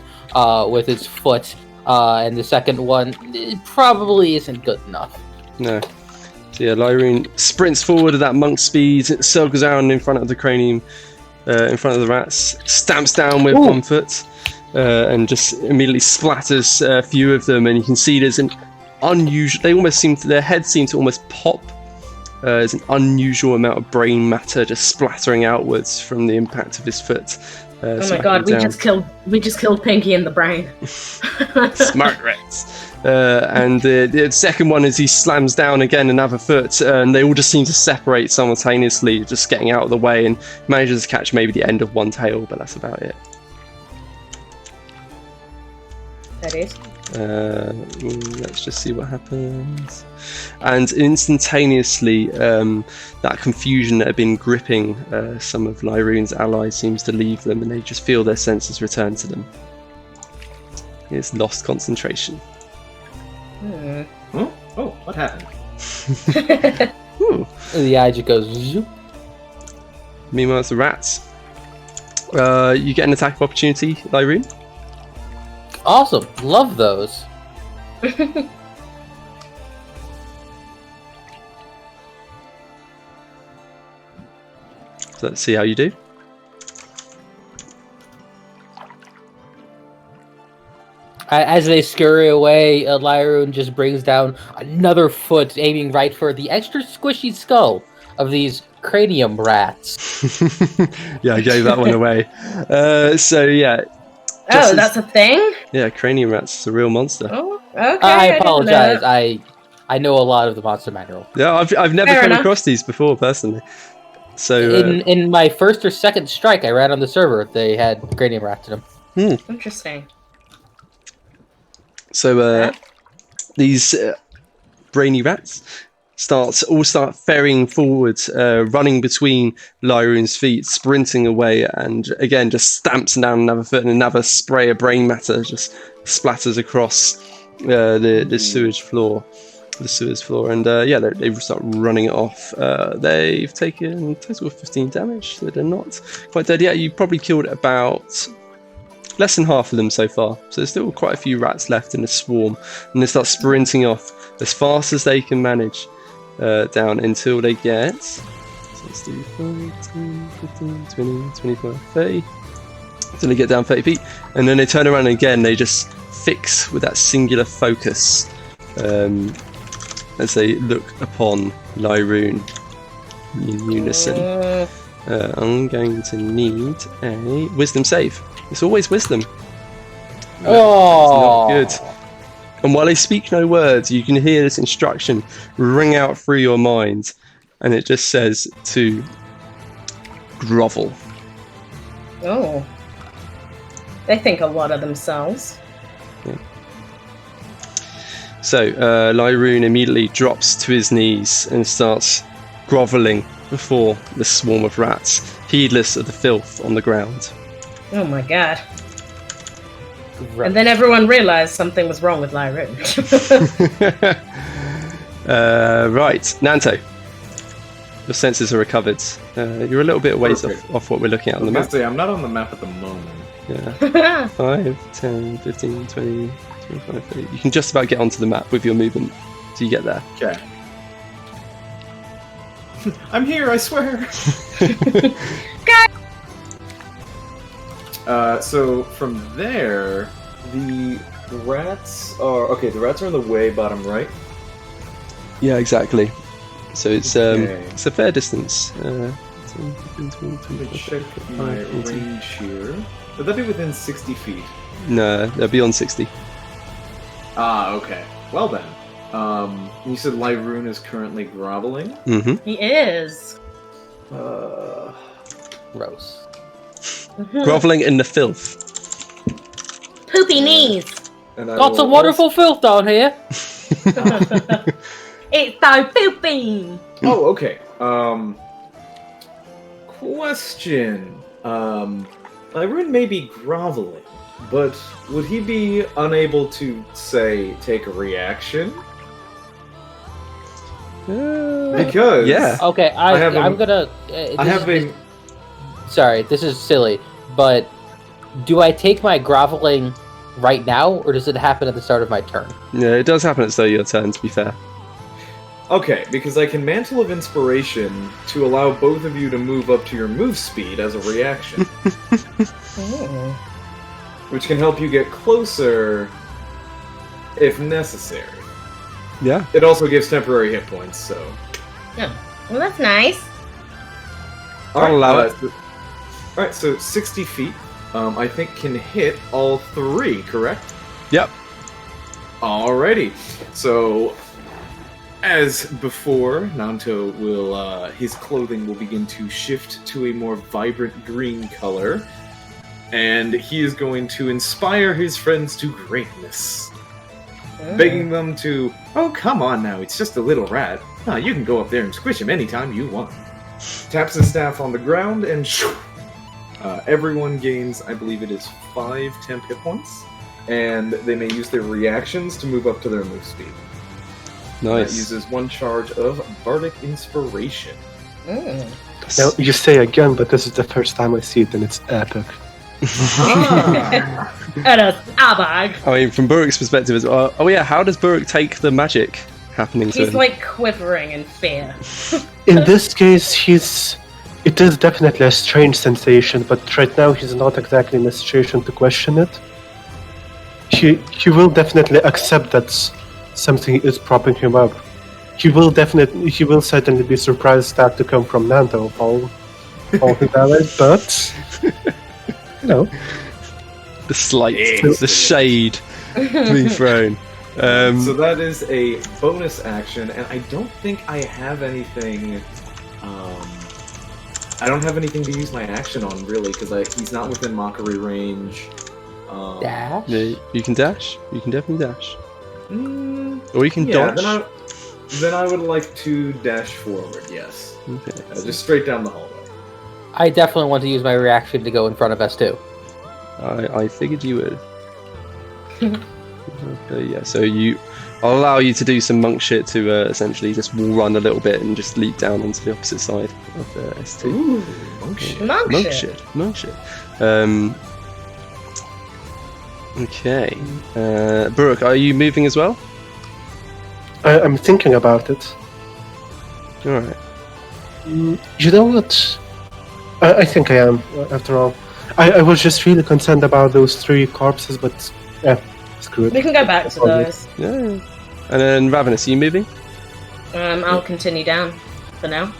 with his foot. And the second one, it probably isn't good enough. No. So yeah, Lyroon sprints forward at that monk speed, circles around in front of the cranium, in front of the rats, stamps down with one foot, and just immediately splatters a few of them. And you can see there's an unusual. They almost their heads seem to almost pop. There's an unusual amount of brain matter just splattering outwards from the impact of his foot. Oh my god, we just killed Pinky in the brain. Smart rats. And the second one is he slams down again another foot, and they all just seem to separate simultaneously, just getting out of the way, and manages to catch maybe the end of one tail, but that's about it. That is. Let's just see what happens. And instantaneously, that confusion that had been gripping some of Lyroon's allies seems to leave them, and they just feel their senses return to them. It's lost concentration. Huh? Oh, what happened? The eye just goes zoop. Meanwhile, it's the rats. You get an attack of opportunity, Lyroon. Awesome. Love those. So let's see how you do. As they scurry away, Lyroon just brings down another foot, aiming right for the extra squishy skull of these cranium rats. Yeah, I gave that one away. So yeah. Oh, that's a thing? Yeah, cranium rats is a real monster. Oh, okay. I didn't know apologize. that. I know a lot of the monster manual. Yeah, I've never Fair come enough. across these before personally. So In my first or second strike I ran on the server, they had cranium rats in them. Interesting. So these brainy rats start ferrying forward, running between Lyroon's feet, sprinting away, and again just stamps down another foot, and another spray of brain matter just splatters across the sewage floor. The sewers floor, and they start running it off. They've taken a total of 15 damage, so they're not quite dead yet. You probably killed about less than half of them so far, so there's still quite a few rats left in the swarm, and they start sprinting off as fast as they can manage down until they get, so let's do 5, 10, 15, 20, 25, 30, until they get down 30 feet, and then they turn around again. They just fix with that singular focus as they look upon Lyroon in unison. I'm going to need a wisdom save. It's always wisdom. Oh, It's not good. And while they speak no words, you can hear this instruction ring out through your mind, and it just says to grovel. Oh. They think a lot of themselves. So Lyroon immediately drops to his knees and starts groveling before the swarm of rats, heedless of the filth on the ground. Oh my god. And then everyone realized something was wrong with Lyroon. Right, Nanto. Your senses are recovered. You're a little bit ways off what we're looking at on the map. I'm not on the map at the moment. Yeah. 5, 10, 15, 20, 25, 30. You can just about get onto the map with your movement. So you get there. Okay. I'm here, I swear! So from there, the rats are... Okay, the rats are in the way bottom right. Yeah, exactly. So it's Okay. it's a fair distance. 10, 15, 20, Let me 25, check my 40. range here. Would that be within 60 feet? No, they're beyond 60. Ah, okay. Well then. You said Lyroon is currently groveling? Mm-hmm. He is. Gross. Groveling in the filth. Poopy knees. And I Got will some wonderful filth down here. It's so poopy. Oh, okay. Question. Lyroon may be groveling, but would he be unable to, say, take a reaction? Because yeah. Okay, I have I'm a- gonna. I have a... Sorry, this is silly, but do I take my groveling right now, or does it happen at the start of my turn? Yeah, it does happen at the start of your turn, to be fair. Okay, because I can Mantle of Inspiration to allow both of you to move up to your move speed as a reaction. Which can help you get closer if necessary. Yeah. It also gives temporary hit points, so... Yeah. Well, that's nice. I'll allow it. Alright, so 60 feet, I think can hit all three, correct? Yep. Alrighty. So, as before, Nanto will, his clothing will begin to shift to a more vibrant green color, and he is going to inspire his friends to greatness. Begging them to, oh, come on now, it's just a little rat. Oh, you can go up there and squish him anytime you want. Taps his staff on the ground, and everyone gains, I believe it is 5 temp hit points, and they may use their reactions to move up to their move speed. Nice. That uses 1 charge of Bardic Inspiration. Now, you say again, but this is the first time I see it, and it's epic. And a bag. I mean, from Buruk's perspective as well. Oh yeah, how does Buruk take the magic happening to He's him? like quivering in fear. In this case, it is definitely a strange sensation, but right now he's not exactly in a situation to question it. He will definitely accept that something is propping him up. He will certainly be surprised that to come from Nanto of all his allies, but you know. The slight, the shade to be thrown. So that is a bonus action, and I don't think I have anything. I don't have anything to use my action on really, because he's not within mockery range. Dash? Yeah, you can dash. You can definitely dash. Or you can Yeah, dodge. then I would like to dash forward. Yes, Okay. just straight down the hallway. I definitely want to use my reaction to go in front of us too. I figured you would. Okay, yeah, so I'll allow you to do some monk shit to essentially just wall run a little bit and just leap down onto the opposite side of the S2. Ooh, monk shit. Monk shit. Monk shit. Okay. Buruk, are you moving as well? I'm thinking about it. Alright. You know what? I think I am, after all. I was just really concerned about those 3 corpses, but yeah, screw it. We can go back to those. Yeah. And then Ravenous, are you moving? I'll continue down for now.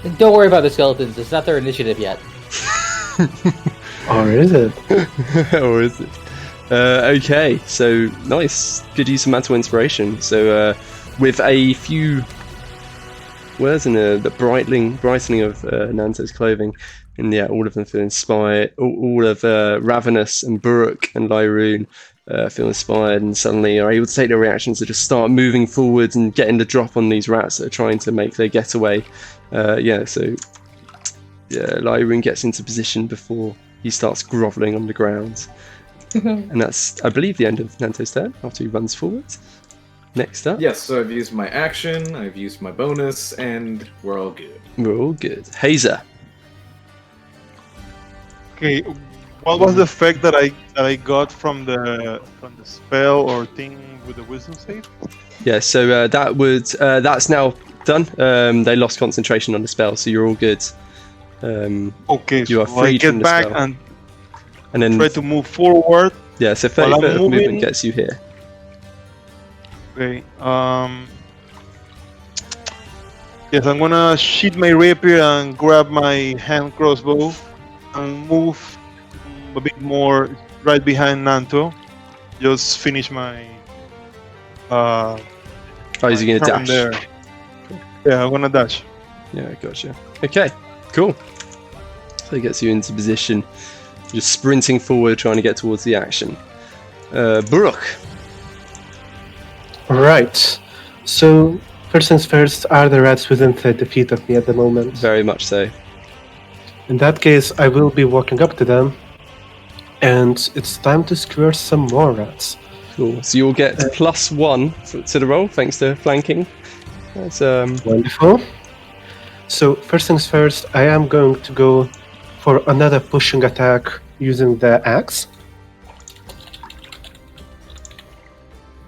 And don't worry about the skeletons, it's not their initiative yet. Or is it? Or is it? Okay, so nice. Good use of Mantle Inspiration. So with a few words and the brightening of Nanto's clothing, and yeah, all of them feel inspired. All of Ravenous and Buruk and Lyroon feel inspired and suddenly are able to take their reactions to just start moving forward and getting the drop on these rats that are trying to make their getaway. So Lyroon gets into position before he starts grovelling on the ground. And that's, I believe, the end of Nanto's turn after he runs forward. Next up. Yes, so I've used my action, I've used my bonus, and we're all good. We're all good. Hazer. Okay, what was the effect that I got from the spell or thing with the wisdom save? Yeah, so that's now done. They lost concentration on the spell, so you're all good. Okay, You are so I freed from get the back spell. and then try to move forward. yeah, so 30 while I'm foot of movement moving. gets you here. Okay. Yes, I'm gonna sheath my rapier and grab my hand crossbow and move a bit more right behind Nanto. Just finish my. Oh, is he going to turn dash? there. Yeah, I'm gonna dash. Yeah, gotcha. Okay, cool. So it gets you into position. Just sprinting forward, trying to get towards the action. Buruk. Right. So, first things first, are the rats within 30 feet of me at the moment? Very much so. In that case, I will be walking up to them, and it's time to skewer some more rats. Cool. So you'll get +1 to the roll, thanks to flanking. That's Wonderful. So, first things first, I am going to go for another pushing attack using the axe.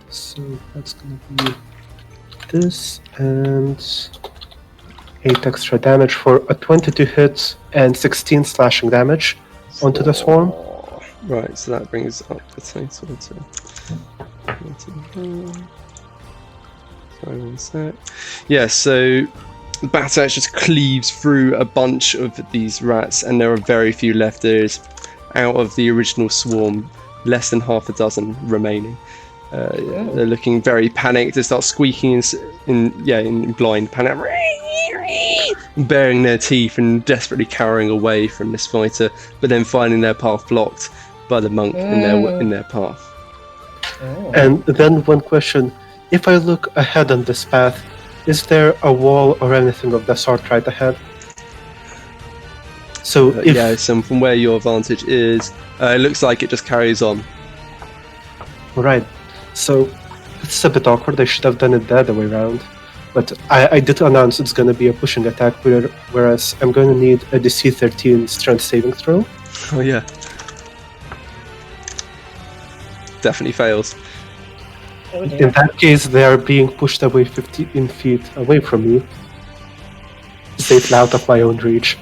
So, that's going to be this and 8 extra damage for a 22 hit and 16 slashing damage onto the swarm. Right, so that brings up the total to 21. Sorry, 1 sec. Yeah, so the bat axe just cleaves through a bunch of these rats, and there are very few left. There's, out of the original swarm, less than half a dozen remaining. They're looking very panicked. They start squeaking in blind panic, baring their teeth and desperately cowering away from this fighter, but then finding their path blocked by the monk in their path. And then one question: if I look ahead on this path, is there a wall or anything of the sort right ahead? So so from where your vantage is, it looks like it just carries on. Right. So it's a bit awkward. I should have done it the other way around. But I did announce it's going to be a pushing attack, whereas I'm going to need a DC 13 strength saving throw. Oh yeah. Definitely fails. In that case, they are being pushed away 15 feet away from me. Safely out of my own reach.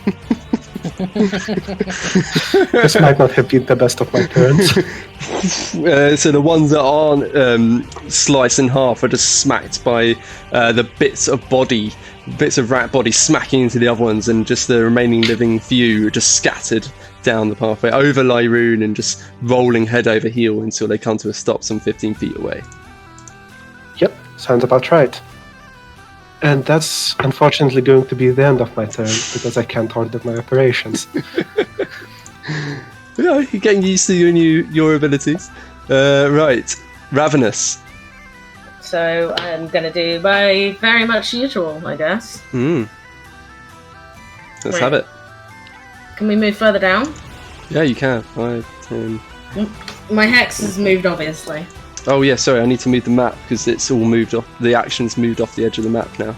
This might not have been the best of my turns. So the ones that aren't sliced in half are just smacked by the bits of rat body smacking into the other ones, and just the remaining living few are just scattered down the pathway over Lyroon and just rolling head over heel until they come to a stop some 15 feet away. Yep, sounds about right. And that's unfortunately going to be the end of my turn, because I can't order my operations. Yeah, you're getting used to your abilities. Right, Ravenous. So I'm gonna do my very much usual, I guess. Let's have it. Can we move further down? Yeah, you can. 5, 10. My hex has moved, obviously. Oh yeah, sorry, I need to move the map because it's all moved off. The action's moved off the edge of the map now.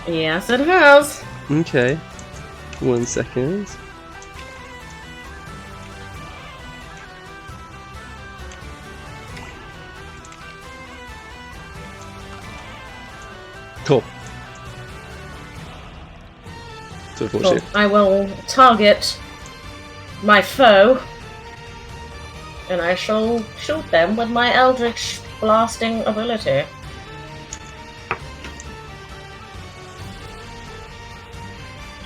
Yes, it has. Okay. 1 second. Cool. So Cool. I will target my foe, and I shall shoot them with my eldritch blasting ability.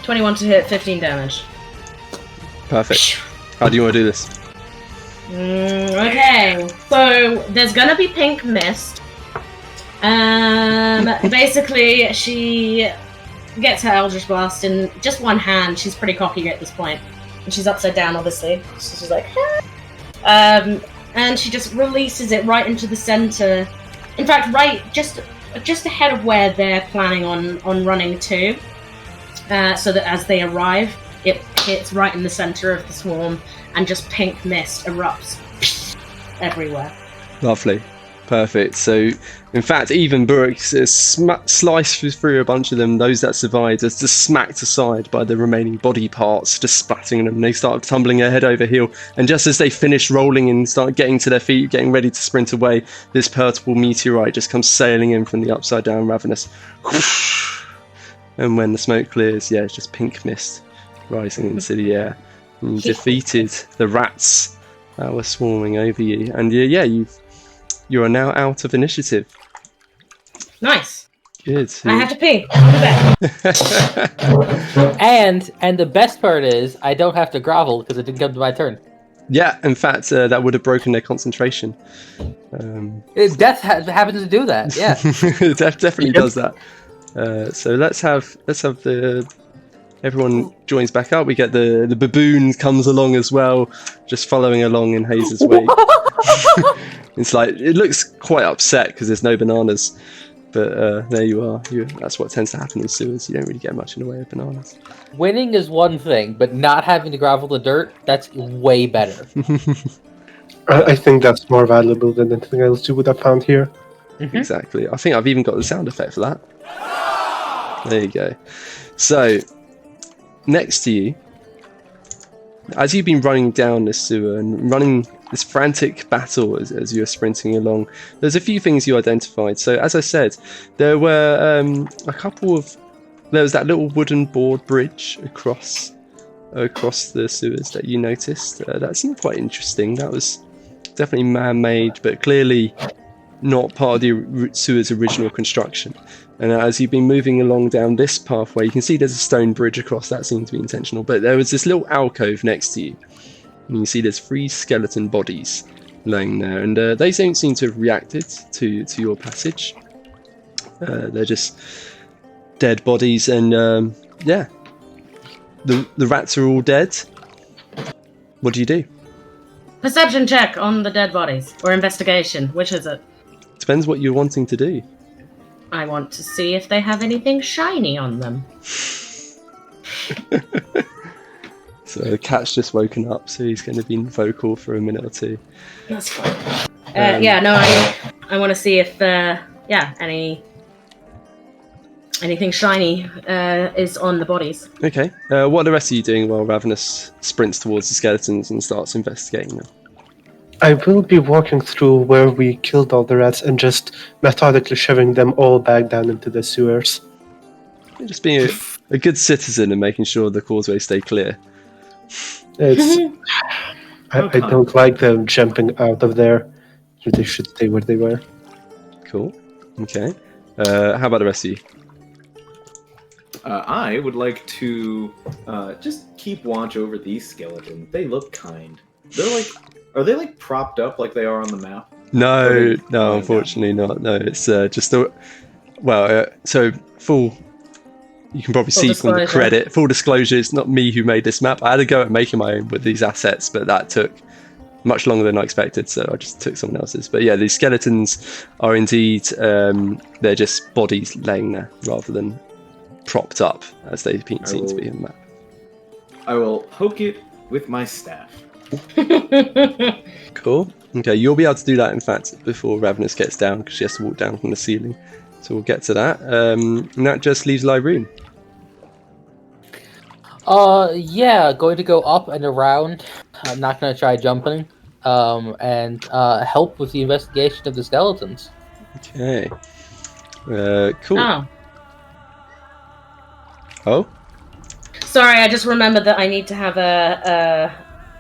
$21 to hit, 15 damage. Perfect. How do you want to do this? Okay, so there's gonna be pink mist. Basically, she gets her Eldritch Blast in just one hand. She's pretty cocky at this point. And she's upside down, obviously. So she's like, and she just releases it right into the center. In fact, right just ahead of where they're planning on running to. So that as they arrive, it hits right in the center of the swarm, and just pink mist erupts everywhere. Lovely. Perfect. So, in fact, even Burke is sliced through a bunch of them. Those that survived are just smacked aside by the remaining body parts, just splatting them. They start tumbling head over heel. And just as they finish rolling and start getting to their feet, getting ready to sprint away, this purple meteorite just comes sailing in from the upside down Ravenous. And when the smoke clears, yeah, it's just pink mist rising into the air. And you defeated the rats that were swarming over you. And yeah, you are now out of initiative. Nice. Good. I have to pee. I'll be back. And the best part is I don't have to grovel because it didn't come to my turn. Yeah, in fact, that would have broken their concentration. Death happens to do that. Yeah, Death definitely does that. So let's have the everyone joins back up. We get the baboon comes along as well, just following along in Hayes' wake. It's like it looks quite upset because there's no bananas, but there you are. That's what tends to happen in sewers. You don't really get much in the way of bananas. Winning is one thing, but not having to grovel the dirt—that's way better. I think that's more valuable than anything else you would have found here. Mm-hmm. Exactly. I think I've even got the sound effect for that. There you go. So, next to you, as you've been running down this sewer and running this frantic battle as you're sprinting along. There's a few things you identified. So as I said, there were a couple of. There was that little wooden board bridge across the sewers that you noticed. That seemed quite interesting. That was definitely man-made, but clearly not part of the sewer's original construction. And as you've been moving along down this pathway, you can see there's a stone bridge across. That seemed to be intentional. But there was this little alcove next to you. And you can see there's 3 skeleton bodies laying there. And they don't seem to have reacted to your passage. They're just dead bodies. And yeah, the rats are all dead. What do you do? Perception check on the dead bodies. Or investigation. Which is it? Depends what you're wanting to do. I want to see if they have anything shiny on them. So the cat's just woken up, so he's going to be vocal for a minute or two. That's fine. I want to see if anything shiny is on the bodies. Okay. What are the rest of you doing while Ravenous sprints towards the skeletons and starts investigating them? I will be walking through where we killed all the rats and just methodically shoving them all back down into the sewers. Just being a good citizen and making sure the causeway stay clear. It's I don't like them jumping out of there. They should stay where they were. Cool. Okay. How about the rest of you? I would like to just keep watch over these skeletons. They look kind. Are they like propped up like they are on the map? No, unfortunately not. No, it's just a. Well, so full. You can probably see from the credit. Full disclosure, it's not me who made this map. I had to go at making my own with these assets, but that took much longer than I expected, so I just took someone else's. But yeah, these skeletons are indeed they're just bodies laying there rather than propped up as they seem to be in the map. I will poke it with my staff. Cool. Okay, you'll be able to do that, in fact, before Ravenous gets down, because she has to walk down from the ceiling. So we'll get to that. And that just leaves Lyroon. Yeah, going to go up and around. I'm not going to try jumping. And help with the investigation of the skeletons. Okay. Cool. Oh? Sorry, I just remembered that I need to have a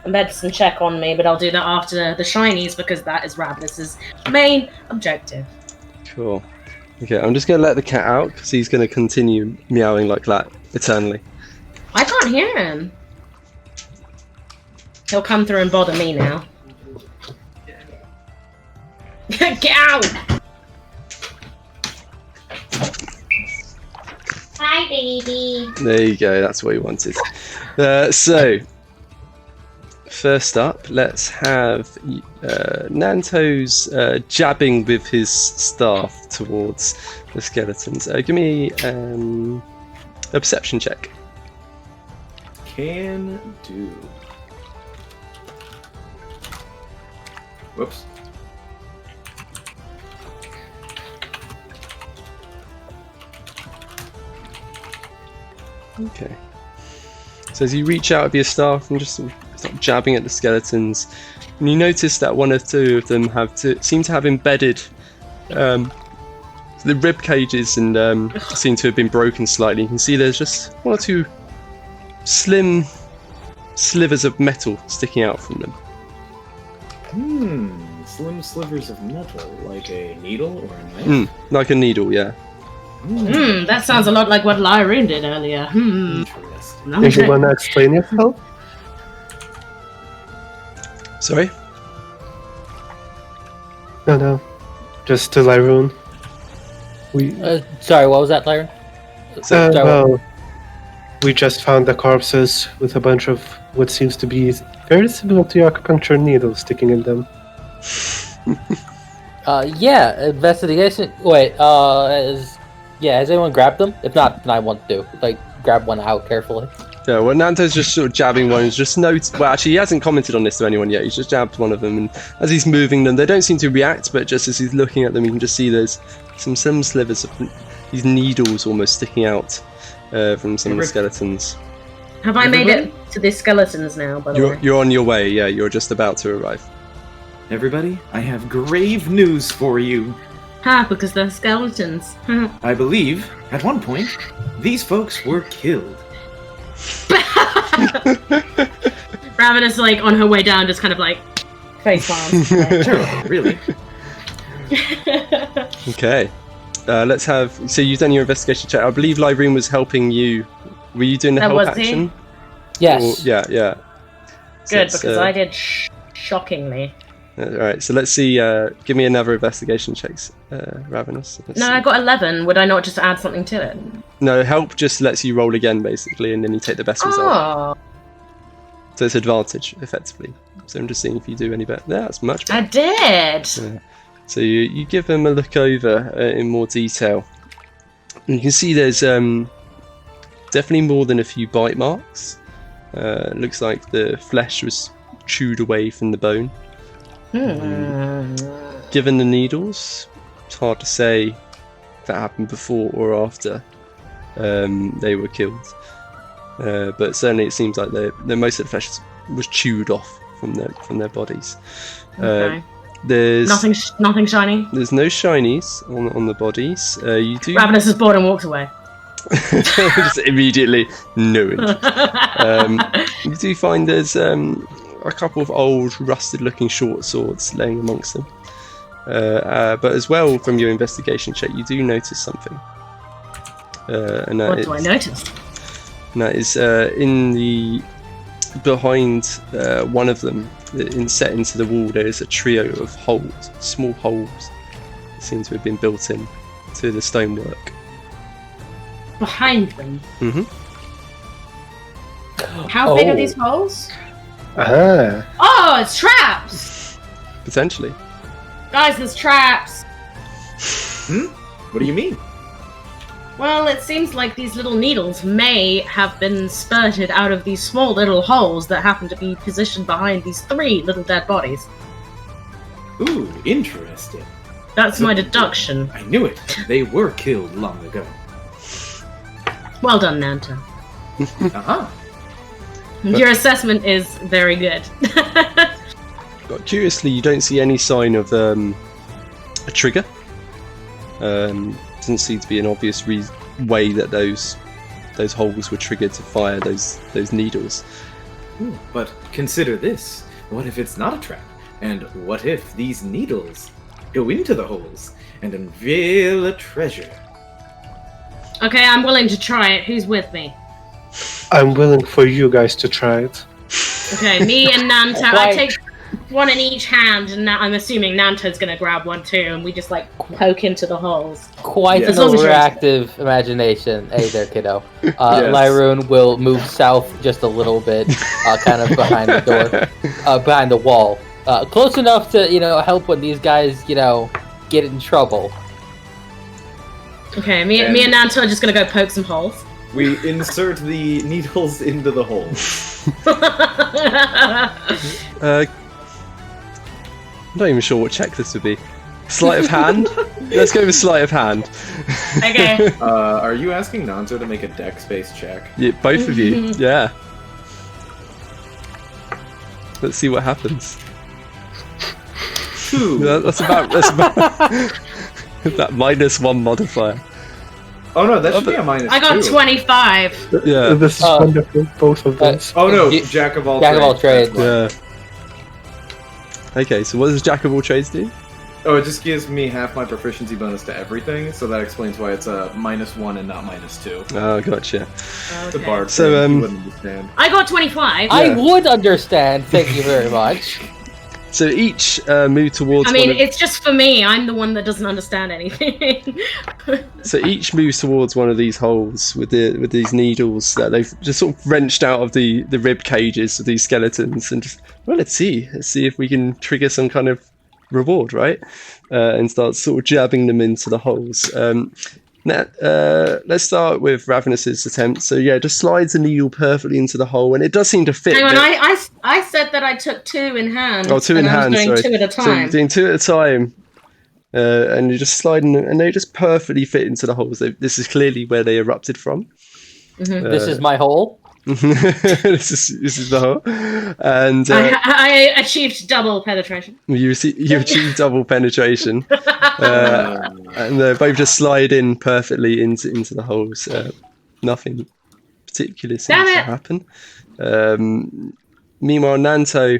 medicine check on me, but I'll do that after the shinies because that is Ravenous's main objective. Cool. Okay, I'm just going to let the cat out because he's going to continue meowing like that eternally. I can't hear him. He'll come through and bother me now. Get out! Hi, baby. There you go, that's what he wanted. So, first up, let's have Nanto's jabbing with his staff towards the skeletons. Give me a perception check. Can do. Whoops. Okay. So as you reach out with your staff and just start jabbing at the skeletons, and you notice that one or two of them seem to have embedded the rib cages and seem to have been broken slightly. You can see there's just one or two slim slivers of metal sticking out from them. Slim slivers of metal, like a needle or a knife? Like a needle, yeah. That sounds a lot like what Lyroon did earlier. Interesting. Do you want to explain yourself? Sorry? No. Just to Lyroon. Sorry, what was that, Lyron? Well, we just found the corpses with a bunch of what seems to be very similar to acupuncture needles sticking in them. Yeah, investigation. Wait, has anyone grabbed them? If not, then I want to grab one out carefully. Yeah, well, Nanto's just sort of jabbing one. Actually, he hasn't commented on this to anyone yet. He's just jabbed one of them, and as he's moving them, they don't seem to react. But just as he's looking at them, you can just see there's some slivers of these needles almost sticking out from some of the skeletons. Have I made it to the skeletons now? By the way, you're on your way. Yeah, you're just about to arrive. everybody, I have grave news for you. Ha, because they're skeletons. I believe, at one point, these folks were killed. Ravenous, like, on her way down, just kind of like, face palm. Sure, really. Okay. Let's have. So you've done your investigation check. I believe Lyroon was helping you. Were you doing the help was he? action? Yes. Or, yeah. So Good, it's, because I did shockingly. all right. So let's see. Give me another investigation checks, Ravenous. Let's No, see. I got 11. Would I not just add something to it? No, help just lets you roll again, basically, and then you take the best result. Oh, So it's advantage, effectively. So I'm just seeing if you do any better. Yeah, that's much I better. did. Yeah. So you give them a look over in more detail. And you can see there's definitely more than a few bite marks. Looks like the flesh was chewed away from the bone. Given the needles, it's hard to say if that happened before or after they were killed. But certainly it seems like the most of the flesh was chewed off from their bodies. Okay. There's Nothing shiny. there's no shinies on the bodies. You do Ravenous is bored and walks away. just immediately ruined. You do find there's a couple of old rusted-looking short swords laying amongst them. But as well, from your investigation check, you do notice something. And that What do I notice? And that is in the behind one of them, set into the wall. There is a trio of holes, small holes, that seem to have been built in to the stonework. Behind them. Mm-hmm. How big are these holes? Ah. Oh, it's traps! Potentially. Guys, there's traps. What do you mean? Well, it seems like these little needles may have been spurted out of these small little holes that happen to be positioned behind these 3 little dead bodies. Ooh, interesting. That's my deduction. I knew it. They were killed long ago. Well done, Nanta. Uh-huh. Your assessment is very good. But curiously, you don't see any sign of a trigger. Doesn't seem to be an obvious way that those holes were triggered to fire those needles. Ooh, but consider this. What if it's not a trap? And what if these needles go into the holes and unveil a treasure? Okay, I'm willing to try it. Who's with me? I'm willing for you guys to try it. Okay, me and Nanta. I Right. take one in each hand, and I'm assuming Nanta's gonna grab one too, and we just like poke into the holes. Quite Yes. an As long as you're- overactive imagination. Hey there, kiddo. Yes. Lyroon will move south just a little bit, kind of behind the door, behind the wall. Close enough to, help when these guys, get in trouble. Okay, me and Nanta are just gonna go poke some holes. We insert the needles into the holes. I'm not even sure what check this would be. Sleight of hand? Let's go with sleight of hand. Okay. Are you asking Nanzo to make a dex-based check? Yeah, both of you. Yeah. Let's see what happens. 2. That's about that -1 modifier. Oh no, that should be a -2. I got 25. Yeah. This is wonderful, both of them. Oh no, You- Jack of all Jack of all trades. trades. Yeah. Okay, so what does Jack of all trades do? Oh, it just gives me half my proficiency bonus to everything, so that explains why it's a -1 and not -2. Oh, gotcha. The bard So, thing, you wouldn't understand. I got 25. I would understand. Thank you very much. So each move towards I mean, one of, it's just for me. I'm the one that doesn't understand anything. so each moves towards one of these holes with these needles that they've just sort of wrenched out of the rib cages of these skeletons, and just, well, let's see if we can trigger some kind of reward, right? And start sort of jabbing them into the holes. Now, let's start with Ravenous's attempt. So yeah, just slides the needle perfectly into the hole, and it does seem to fit. Hang on, but- I said that I took 2 in hand. Oh, 2 in and hand, I was doing sorry. 2 at a So time. you're doing 2 at a time, and you're just sliding them, and they just perfectly fit into the holes. This is clearly where they erupted from. This is my hole. this is the hole, and I achieved double penetration. you achieve double penetration, and they both just slide in perfectly into the holes. Nothing particular seems to happen. Meanwhile, Nanto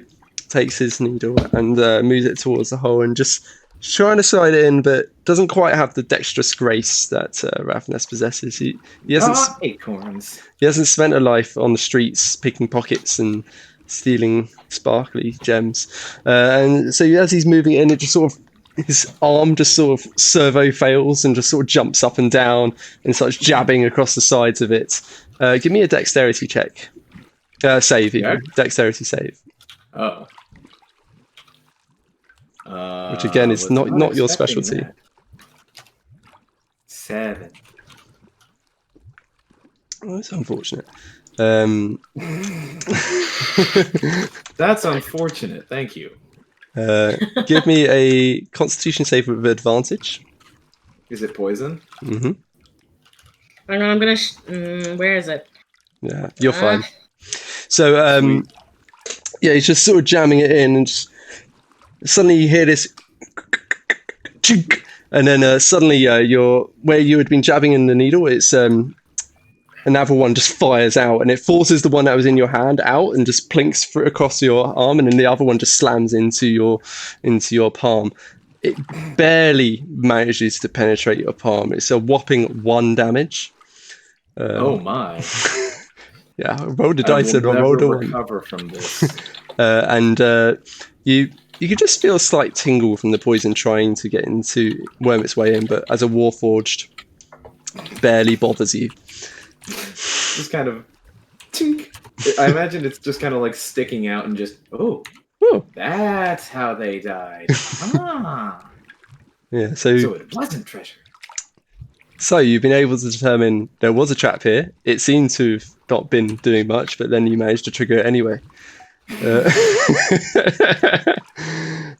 takes his needle and moves it towards the hole and just trying to slide it in, but doesn't quite have the dexterous grace that Ravnus possesses. He hasn't acorns. He hasn't spent a life on the streets picking pockets and stealing sparkly gems, and so as he's moving in, it just sort of his arm just sort of servo fails and just sort of jumps up and down and starts jabbing across the sides of it. Give me a dexterity check. Save, even. Dexterity save. Oh. Which again is not your specialty. That. 7. Oh, that's unfortunate. That's unfortunate. Thank you. Give me a Constitution save with advantage. Is it poison? Mm-hmm. I know. I'm gonna. Where is it? Yeah, you're fine. So, yeah, he's just sort of jamming it in, and just, suddenly you hear this, and then suddenly where you had been jabbing in the needle, it's another one just fires out, and it forces the one that was in your hand out and just plinks across your arm, and then the other one just slams into your palm. It barely manages to penetrate your palm. It's a whopping 1 damage. Oh my! Yeah, I rolled a dice and I rolled a 1. Recover from this. And you could just feel a slight tingle from the poison trying to worm its way in, but as a warforged, barely bothers you. Just kind of tink. I imagine it's just kind of like sticking out and just that's how they died. Yeah, so it wasn't treasure. So you've been able to determine there was a trap here. It seemed to have not been doing much, but then you managed to trigger it anyway.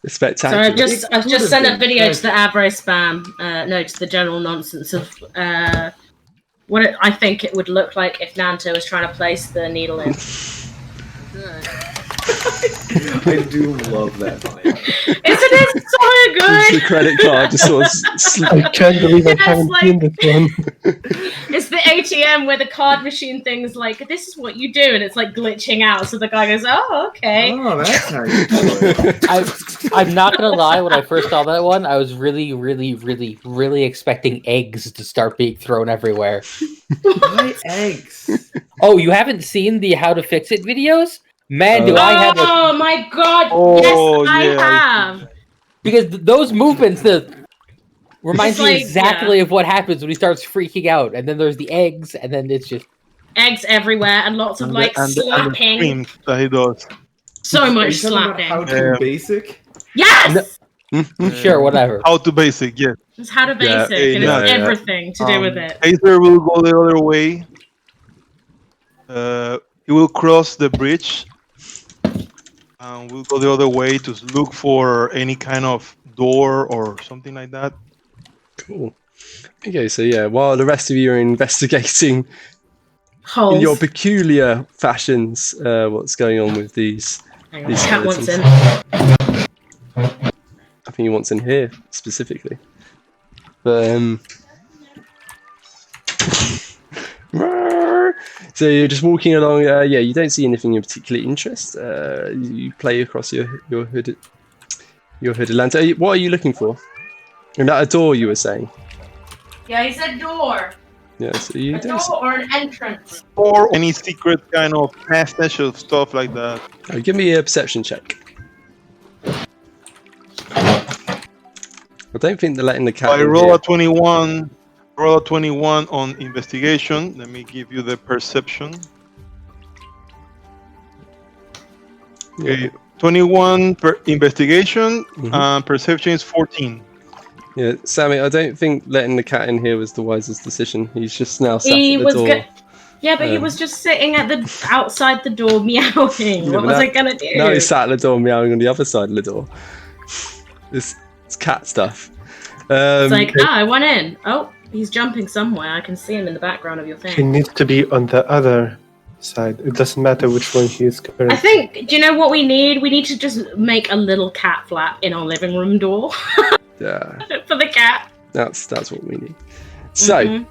Spectacular. So I've just sent a video to the Avro spam. To the general nonsense of what I think it would look like if Nanto was trying to place the needle in. I do love that video. Isn't it so good? It's the credit card just sort of I can't believe I haven't seen this one. It's the ATM where the card machine thing's like, this is what you do, and it's like glitching out. So the guy goes, oh, okay. Oh, that's how you do it. I'm not gonna lie, when I first saw that one, I was really, really, really, really expecting eggs to start being thrown everywhere. Why eggs? Oh, you haven't seen the How to Fix It videos? Man, do I have Oh my god! Oh, yes, I yeah. have. Because those movements reminds It's me like, exactly of what happens when he starts freaking out. And then there's the eggs, and then it's just Eggs everywhere and lots of like and the slapping. screams that he does. So much Are you talking about How slapping. to basic? Yes! sure, whatever. How to basic, yes. It's how to Yeah, basic, and yeah, it's yeah. everything to do with it. Aether will go the other way. He will cross the bridge. And we'll go the other way to look for any kind of door or something like that. Cool. Okay, so yeah, while the rest of you are investigating in Holes. your peculiar fashions what's going on with these Hang on, these cat wants skeletons. in. I think he wants in here specifically. But so you're just walking along. You don't see anything of particular interest. You play across your hooded lantern. What are you looking for? And that a door you were saying? Yeah, he said door. Yeah. So you A don't. door or an entrance. Or any secret kind of passage of stuff like that. Give me a perception check. I don't think they're letting the cat. I in roll here. a 21. Roll a 21 on investigation. Let me give you the perception. Okay, 21 per investigation. Perception is 14. Yeah, Sammy, I don't think letting the cat in here was the wisest decision. He's just now sat He at the was door. go- Yeah, but he was just sitting at the outside the door meowing. What but was that- I gonna do? Now he's sat at the door meowing on the other side of the door. It's cat stuff. It's like, I went in. Oh, he's jumping somewhere. I can see him in the background of your He thing. needs to be on the other side. It doesn't matter which one he is currently. I think. Do you know what we need? We need to just make a little cat flap in our living room door Yeah, for the cat. that's what we need. So,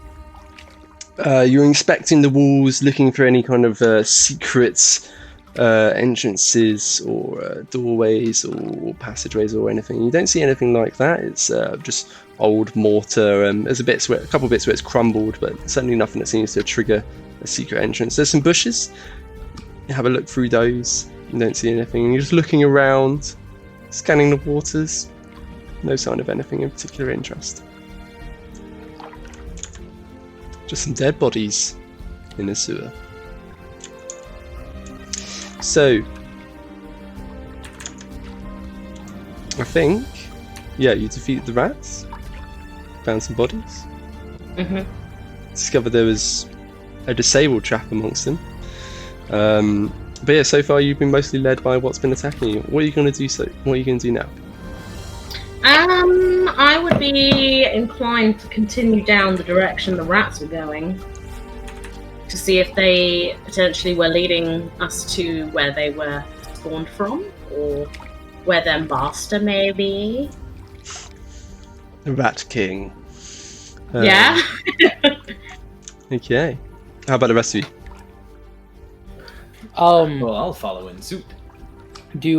you're inspecting the walls, looking for any kind of secret entrances or doorways or passageways or anything. You don't see anything like that. It's just old mortar. There's a couple bits where it's crumbled, but certainly nothing that seems to trigger a secret entrance. There's some bushes. You have a look through those. You don't see anything. You're just looking around, scanning the waters. No sign of anything in particular interest. Just some dead bodies in the sewer. So, I think, yeah, you defeated the rats, found some bodies, discovered there was a disabled chap amongst them. But yeah, so far you've been mostly led by what's been attacking you. What are you going to do? What are you going to do now? I would be inclined to continue down the direction the rats were going to see if they potentially were leading us to where they were spawned from, or where their master may be. The Rat King. Yeah. Okay. How about the rest of you? Well, I'll follow in suit. To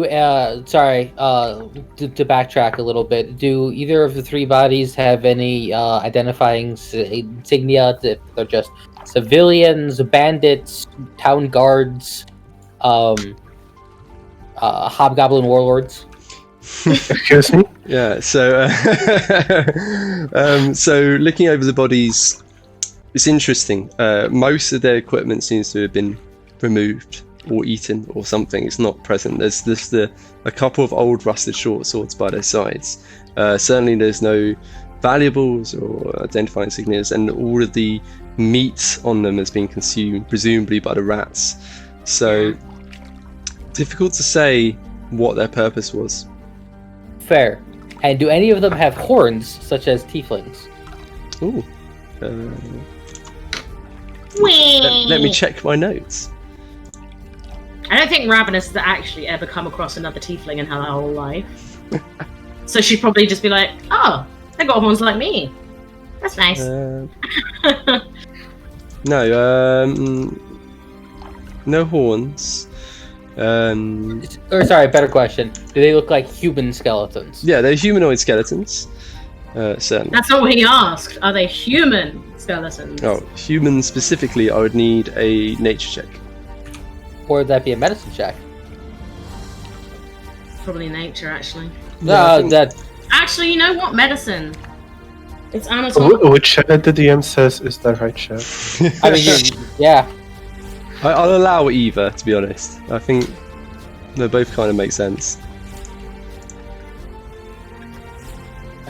backtrack a little bit, do either of the three bodies have any identifying insignia? If they're just civilians, bandits, town guards, hobgoblin warlords? Excuse me? Yeah, so so looking over the bodies, it's interesting. Most of their equipment seems to have been removed or eaten or something. It's not present. There's just a couple of old rusted short swords by their sides. Certainly there's no valuables or identifying insignias, and all of the meat on them has been consumed, presumably by the rats. So difficult to say what their purpose was. Fair. And do any of them have horns, such as tieflings? Ooh. Let me check my notes. I don't think Ravenous has actually ever come across another tiefling in her whole life. So she'd probably just be like, oh, they got horns like me. That's nice. No horns. Better question. Do they look like human skeletons? Yeah, they're humanoid skeletons. Certainly. That's not what he asked. Are they human skeletons? Oh, human specifically, I would need a nature check. Or would that be a medicine check? Probably nature, actually. Actually, you know what? Medicine. It's anatomical. Whichever the DM says is the right check. I mean, yeah. I'll allow either, to be honest. I think they both kind of make sense.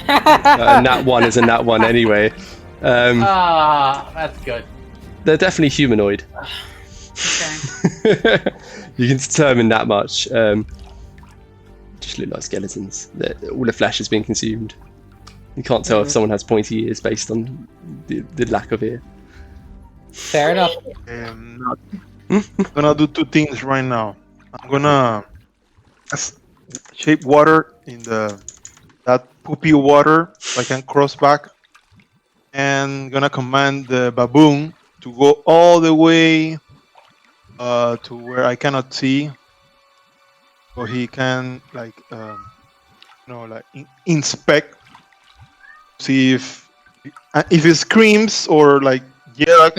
A nat 1 is a nat 1 anyway. That's good. They're definitely humanoid. Okay. You can determine that much. Just look like skeletons. All the flesh has been consumed. You can't tell if someone has pointy ears based on the lack of ear. Fair enough. I'm gonna do two things right now. I'm gonna shape water in that poopy water so I can cross back, and gonna command the baboon to go all the way to where I cannot see, so he can inspect, see if it screams or yell.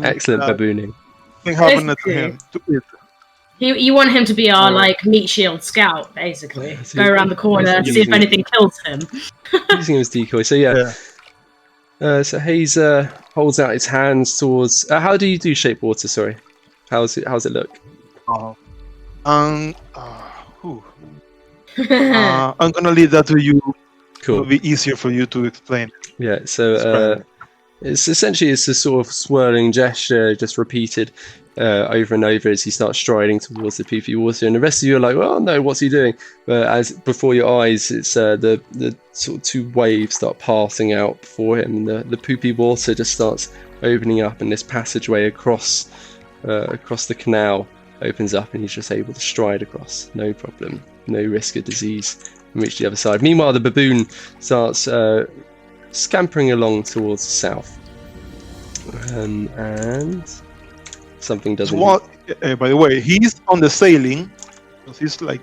Excellent babooning. Something happened to him. You want him to be our meat shield scout, basically. Go around the corner, see if anything kills him. Using him as decoy. So yeah. So Hayes holds out his hands towards. How do you do shape water? Sorry, how's it look? I'm gonna leave that to you. Cool. It'll be easier for you to explain. Yeah. So It's essentially a sort of swirling gesture, just repeated over and over as he starts striding towards the poopy water, and the rest of you are like, "Oh no, what's he doing?" But as before your eyes, it's the sort of two waves start passing out before him, and the poopy water just starts opening up, and this passageway across the canal opens up, and he's just able to stride across, no problem, no risk of disease, and reach the other side. Meanwhile, the baboon starts scampering along towards the south, and something doesn't. By the way, he's on the sailing, because he's like.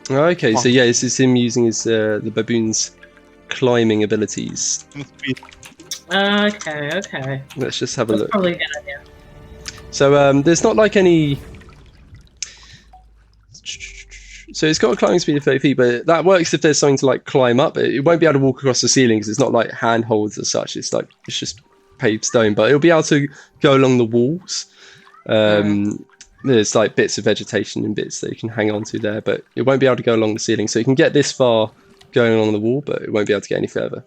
Okay, so yeah, this is him using his the baboon's climbing abilities. Okay. Let's just have a That's look. probably a good idea. So there's not like any. So it's got a climbing speed of 30 feet, but that works if there's something to like climb up. It won't be able to walk across the ceiling because it's not like handholds as such. It's just paved stone, but it'll be able to go along the walls. There's like bits of vegetation and bits that you can hang on to there, but it won't be able to go along the ceiling. So you can get this far going along the wall, but it won't be able to get any further.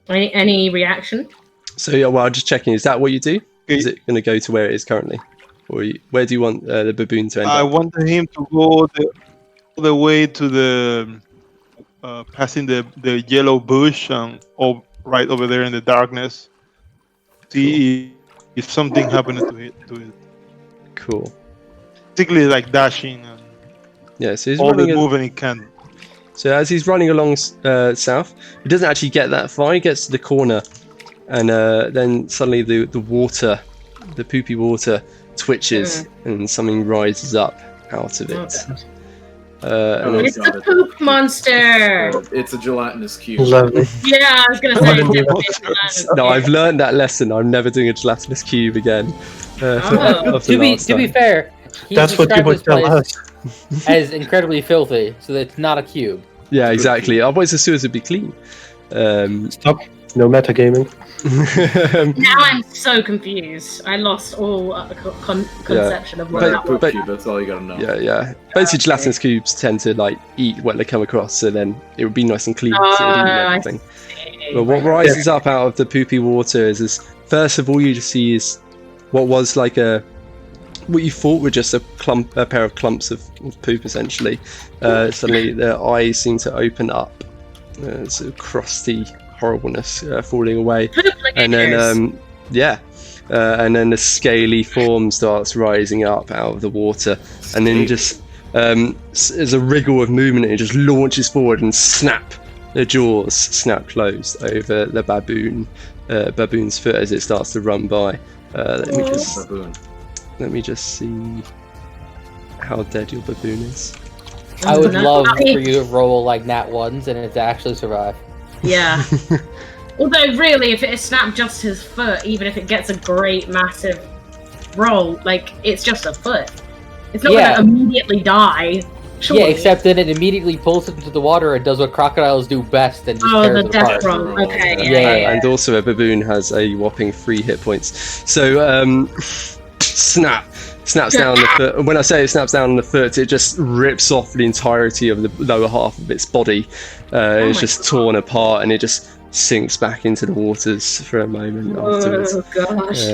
Any reaction? So yeah, well, just checking. Is that what you do? Okay. Is it going to go to where it is currently, or where do you want the baboon to end I up? wanted him to go all the way to the passing the yellow bush and right over there in the darkness. See if something happened to it. Cool. Particularly like dashing and Yeah, so he's all the running. moving he can. So as he's running along south, he doesn't actually get that far. He gets to the corner, and then suddenly the water, the poopy water, twitches, and something rises up out of it. And It's a poop monster! It's a gelatinous cube. Lovely. Yeah, I was gonna say it's definitely a no, I've learned that lesson. I'm never doing a gelatinous cube again. To be fair, he That's what described people this tell place us. as incredibly filthy, so that it's not a cube. Yeah, exactly. Otherwise, the sewers would be clean. Stop. No metagaming. Now I'm so confused. I lost all conception of what that was. Poop cube, that's all you gotta know. Yeah. Basically, gelatinous cubes tend to like eat what they come across, so then it would be nice and clean. So it would eat everything. But what rises up out of the poopy water is first of all you just see is what was like what you thought were just a pair of clumps of poop essentially. Suddenly their eyes seem to open up, sort of crusty horribleness falling away, and then and then the scaly form starts rising up out of the water, and then just there's a wriggle of movement and it just launches forward and snap. The jaws snap closed over the baboon's foot as it starts to run by. Let me just see how dead your baboon is. I would love for you to roll like nat ones and it to actually survive. Yeah. Although, really, if it snapped just his foot, even if it gets a great massive roll, like, it's just a foot. It's not going to immediately die. Surely. Yeah, except that it immediately pulls it into the water and does what crocodiles do best and just tears the it apart. death roll. Okay, Yeah. And also a baboon has a whopping 3 hit points. So, snaps down the foot. And when I say it snaps down on the foot, it just rips off the entirety of the lower half of its body. It's just torn apart, and it just sinks back into the waters for a moment afterwards. Oh, gosh.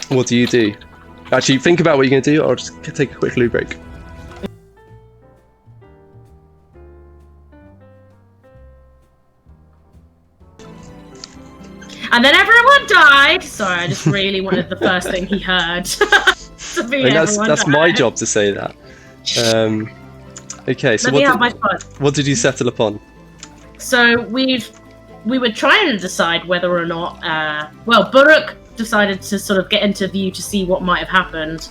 What do you do? Actually, think about what you're going to do. I'll just take a quick loo break. And then everyone died. Sorry, I just really wanted the first thing he heard. To be That's my job to say that. Okay, so what did you settle upon? So we were trying to decide whether or not. Buruk decided to sort of get into view to see what might have happened.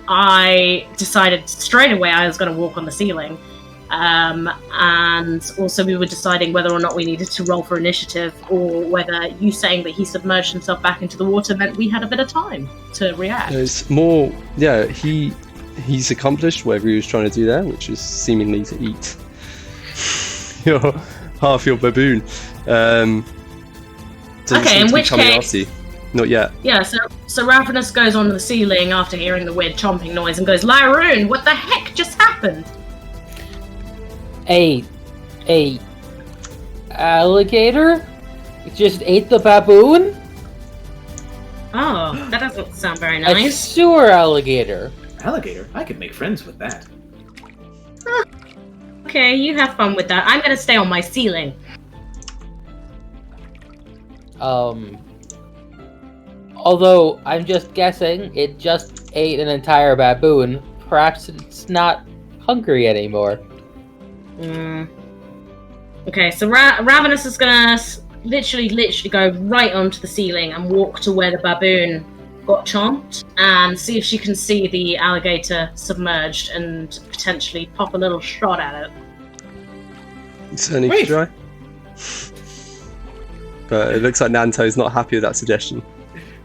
I decided straight away I was going to walk on the ceiling. And also we were deciding whether or not we needed to roll for initiative, or whether you saying that he submerged himself back into the water meant we had a bit of time to react. It's more, he's accomplished whatever he was trying to do there, which is seemingly to eat half your baboon. Okay, in which case... Not yet. Yeah, so Ravenous goes on the ceiling after hearing the weird chomping noise and goes, Lyroon, what the heck just happened? A alligator just ate the baboon? Oh, that doesn't sound very A nice. sewer alligator. Alligator? I could make friends with that. Okay, you have fun with that. I'm gonna stay on my ceiling. Although I'm just guessing it just ate an entire baboon. Perhaps it's not hungry anymore. Okay, so Ravenous is gonna literally go right onto the ceiling and walk to where the baboon got chomped and see if she can see the alligator submerged and potentially pop a little shot at it. You certainly could try. But it looks like Nanto's not happy with that suggestion.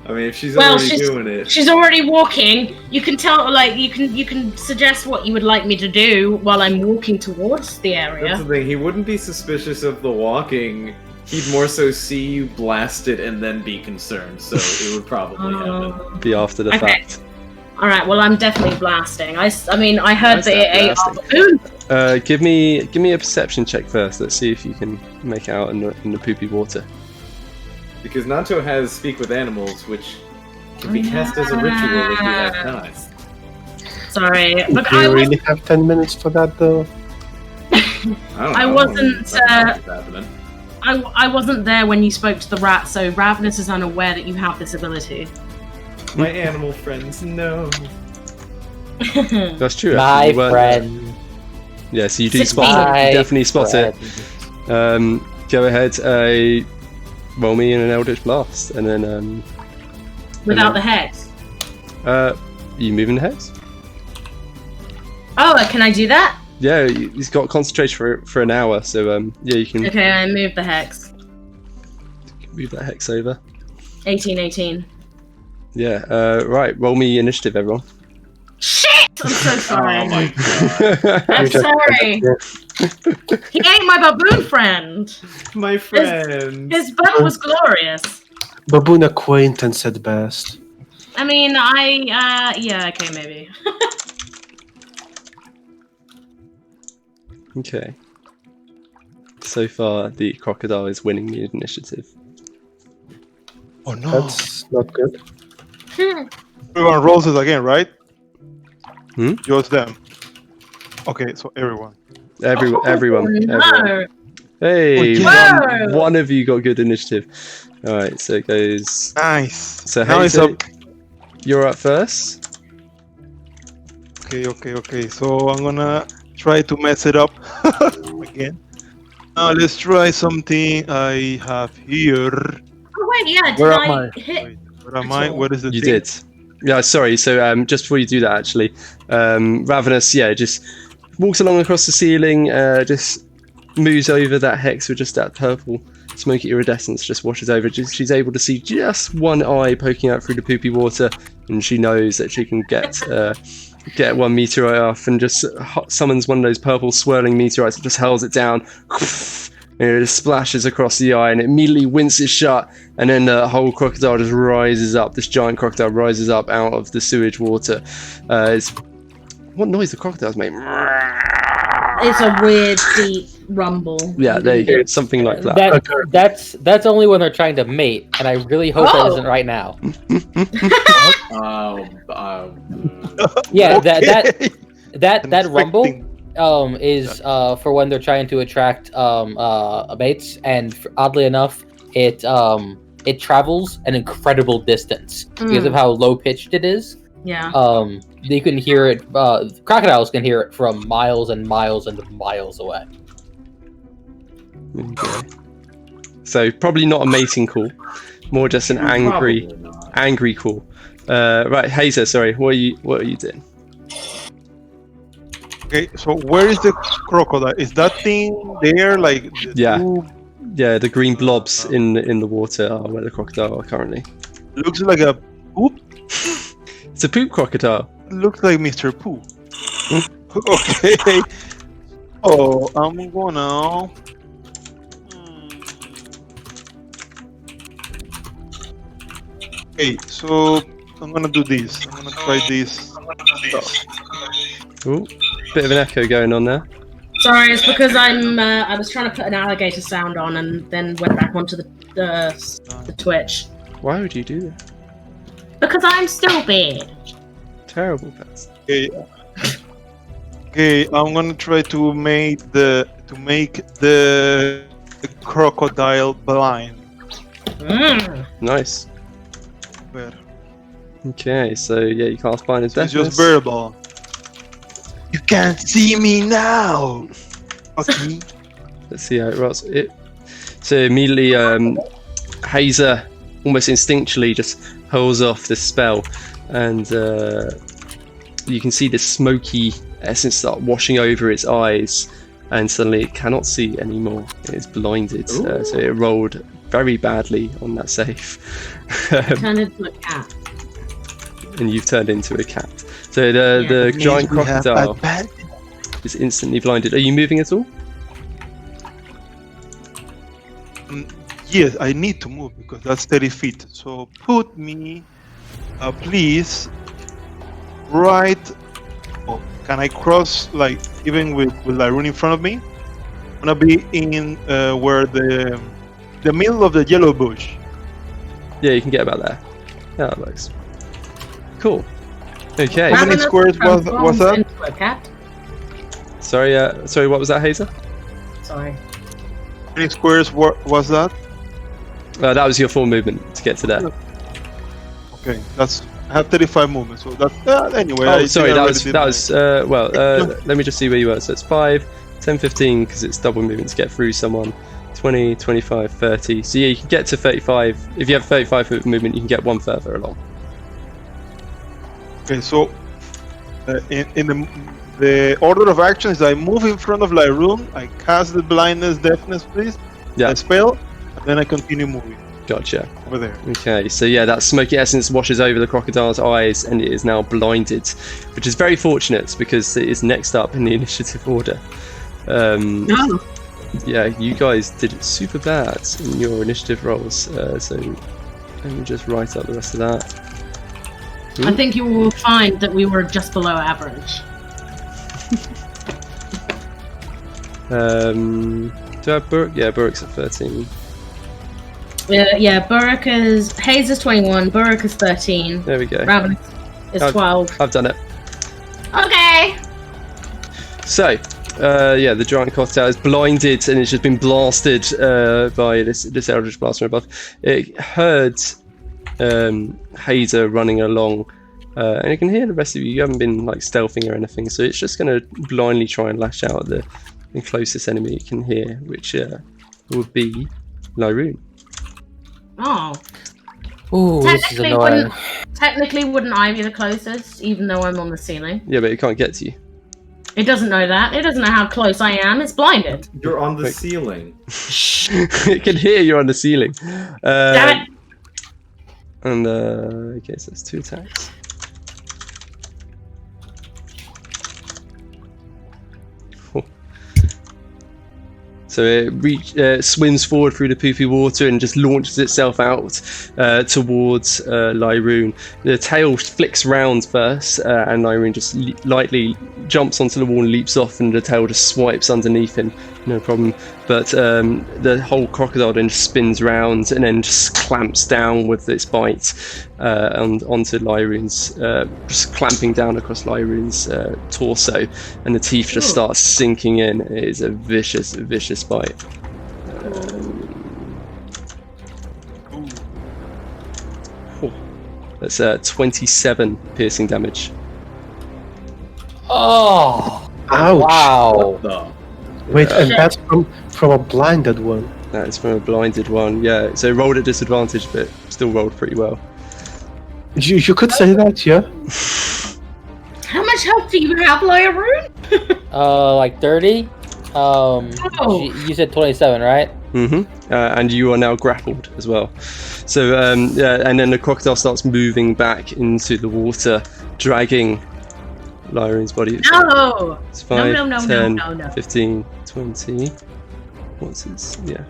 I mean, if she's already doing it. She's already walking. You can tell, like, you can suggest what you would like me to do while I'm walking towards the area. That's the thing. He wouldn't be suspicious of the walking. He'd more so see you blast it and then be concerned. So it would probably happen. Be after the fact. All right. Well, I'm definitely blasting. I mean, I heard that it ate our baboon. Give me a perception check first. Let's see if you can make it out in the poopy water. Because Nanto has Speak with Animals, which can be cast as a ritual if you have time. Sorry, Do but you really have 10 minutes for that, though? I wasn't. I wasn't there when you spoke to the rat, so Ravenous is unaware that you have this ability. My animal friends know. That's true. My actually, you weren't there. friend. Yeah, so you do 16. spot it. You definitely spot friend. it. Go ahead. Roll me in an Eldritch Blast, and then Without the hex. You moving the hex? Oh, can I do that? Yeah, he's got concentration for an hour, so yeah, you can Okay, I moved the hex. move that hex over. 18. Yeah, right. Roll me initiative, everyone. Shit! I'm so sorry. Oh my god. I'm sorry. He ate my baboon friend. My friend. His butt was glorious. Baboon acquaintance at best. I mean, yeah, okay, maybe. Okay. So far, the crocodile is winning the initiative. Oh no. That's not good. Everyone rolls it again, right? Hmm? Just them. Okay, so everyone. Everyone. No. Hey, Whoa! one of you got good initiative. All right, so it goes. Nice. So Now it's Hazel, up. you're up first. Okay. So I'm gonna try to mess it up again. Now let's try something I have here. Oh wait, yeah. Did Where am I I? hit? Wait, where am I? What is the You thing? did. Yeah, sorry. So just before you do that, actually, Ravenous, just walks along across the ceiling, just moves over that hex with just that purple smoky iridescence, just washes over. She's able to see just one eye poking out through the poopy water, and she knows that she can get one meteorite off, and just summons one of those purple swirling meteorites and just hurls it down. And it just splashes across the eye and it immediately winces shut, and then the whole crocodile just rises up. This giant crocodile rises up out of the sewage water. What noise the crocodile's made? It's a weird, deep rumble. Yeah, there you go. Something like that. That's only when they're trying to mate, and I really hope that isn't right now. Yeah, Okay. that rumble Expecting- is for when they're trying to attract mates, and oddly enough, it travels an incredible distance because of how low pitched it is. Yeah. You can hear it. Crocodiles can hear it from miles and miles and miles away. Okay. So probably not a mating call, more just an angry call. Right, Hazer, sorry, what are you doing? Okay, so where is the crocodile? Is that thing there? Like the Yeah. two- Yeah, the green blobs in the water are where the crocodile are currently. looks like a poop. It's a poop crocodile. Looks like Mr. Pooh. Okay. Oh, I'm gonna. Okay, so I'm gonna do this. I'm gonna try this stuff. Ooh, bit of an echo going on there. Sorry, it's because I was trying to put an alligator sound on and then went back onto the Twitch. Why would you do that? Because I'm stupid. Terrible person. Okay, I'm gonna try to make the crocodile blind. Nice. Where? Okay, so yeah, you cast Blind as It's Deafness. just verbal. You can't see me now. Okay. Let's see how it rolls. So immediately, Hazer almost instinctually just hurls off this spell, and you can see this smoky essence start washing over its eyes, and suddenly it cannot see anymore. It is blinded. So it rolled very badly on that save. Turned into a cat. And you've turned into a cat. So the giant crocodile Bad. is instantly blinded. Are you moving at all? Yes, I need to move because that's 30 feet. So put me, please, right. Oh, can I cross like even with Lyroon in front of me? I'm gonna be in where the middle of the yellow bush. Yeah, you can get about there. Yeah, that works. Cool. Okay. How many squares was that? Into a cat. Sorry, what was that, Hazer? Sorry. How many squares was that? That was your full movement to get to there. Okay, I have 35 movements, so that's anyway. Oh, I sorry, think I that already was did let me just see where you were. So it's 5, 10, 15 because it's double movement to get through someone. 20, 25, 30. So yeah, you can get to 35. If you have 35 foot movement, you can get one further along. Okay, so in the order of actions, I move in front of Lyroon, I cast the blindness, deafness, please. Yeah. I spell, and then I continue moving Gotcha. over there. Okay, so yeah, that smoky essence washes over the crocodile's eyes and it is now blinded, which is very fortunate because it is next up in the initiative order. No. Yeah, you guys did it super bad in your initiative rolls, so let me just write up the rest of that. I think you will find that we were just below average. Do I have Burke? Yeah, Burke's at 13. Yeah, Burke is... Hayes is 21, Burke is 13, There we go. Raven is 12. I've done it. Okay! So, yeah, the giant crocodile is blinded and it's just been blasted by this eldritch blast from above. It heard Hazer running along, and you can hear the rest of you. You haven't been like stealthing or anything, so it's just going to blindly try and lash out at the closest enemy it can hear, which would be Lyroon. Oh. Ooh, this is annoying. Technically, wouldn't I be the closest, even though I'm on the ceiling? Yeah, but it can't get to you. It doesn't know that. It doesn't know how close I am. It's blinded. You're on the Wait. ceiling. It can hear you on the ceiling. Damn it! And okay, so it's 2 attacks. Oh. So it swims forward through the poopy water and just launches itself out towards Lyroon. The tail flicks round first, and Lyroon just lightly jumps onto the wall and leaps off, and the tail just swipes underneath him, no problem. But the whole crocodile then just spins round and then just clamps down with its bite onto Lyroon's, just clamping down across Lyroon's torso, and the teeth just start sinking in. It is a vicious, vicious bite. That's 27 piercing damage. Oh! Ouch! Wow! The Wait, and that's from a blinded one. That is from a blinded one, yeah. So it rolled at disadvantage, but still rolled pretty well. You could say that, yeah. How much health do you have, Lyroon? Like 30? You said 27, right? Mm-hmm. And you are now grappled as well. So, yeah, and then the crocodile starts moving back into the water, dragging Lyroon's body. No! It's 5, No, 10, no. 15, 20. What's its, yeah.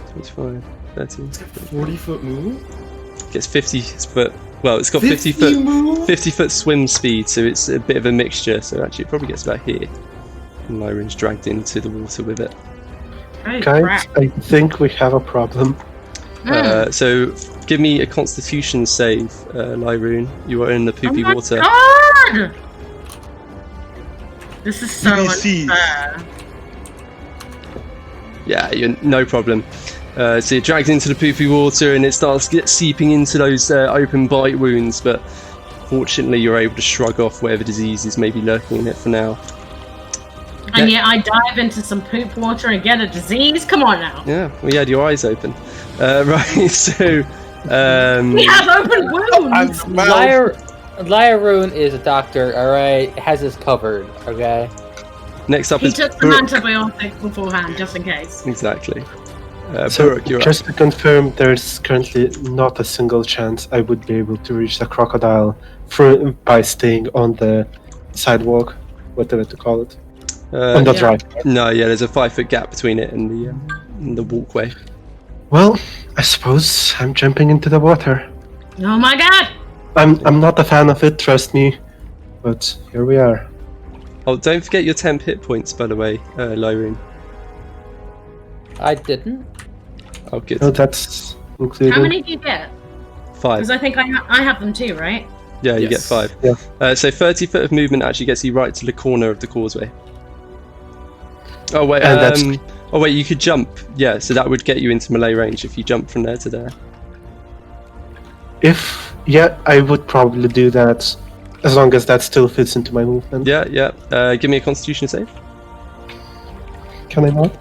25, 30. 40-foot move? Gets 50 foot. Well, it's got 50 move? 50 foot swim speed, so it's a bit of a mixture. So actually, it probably gets about here. And Lyron's dragged into the water with it. Oh, Guys, crap. I think we have a problem. So give me a Constitution save, Lyroon. You are in the poopy water. God! This is so BBC. unfair. Yeah, no problem. So you're dragged into the poopy water and it starts seeping into those open bite wounds, but fortunately you're able to shrug off whatever diseases may be lurking in it for now. And yet I dive into some poop water and get a disease? Come on now. Yeah, well, you had your eyes open. Right, so... We have open wounds! Lyroon is a doctor, alright? Has us covered, okay? Next up He is took some Burke. antibiotics beforehand, just in case. Exactly. So, Burke, you're up. just to confirm, there's currently not a single chance I would be able to reach the crocodile by staying on the sidewalk, whatever to call it. On the Yeah. drive. No, yeah, there's a 5-foot gap between it and the walkway. Well, I suppose I'm jumping into the water. Oh my god! I'm not a fan of it, trust me, but here we are. Oh, don't forget your temp hit points, by the way, Lyroon. I didn't. Oh, good. No, that's including. How many do you get? 5. Because I think I have them too, right? Yeah, you get Yes. 5. Yeah. So 30 foot of movement actually gets you right to the corner of the causeway. Oh wait, And that's- oh wait, you could jump. Yeah, so that would get you into melee range if you jump from there to there. Yeah, I would probably do that, as long as that still fits into my movement. Yeah, yeah. Give me a Constitution save. Can I not?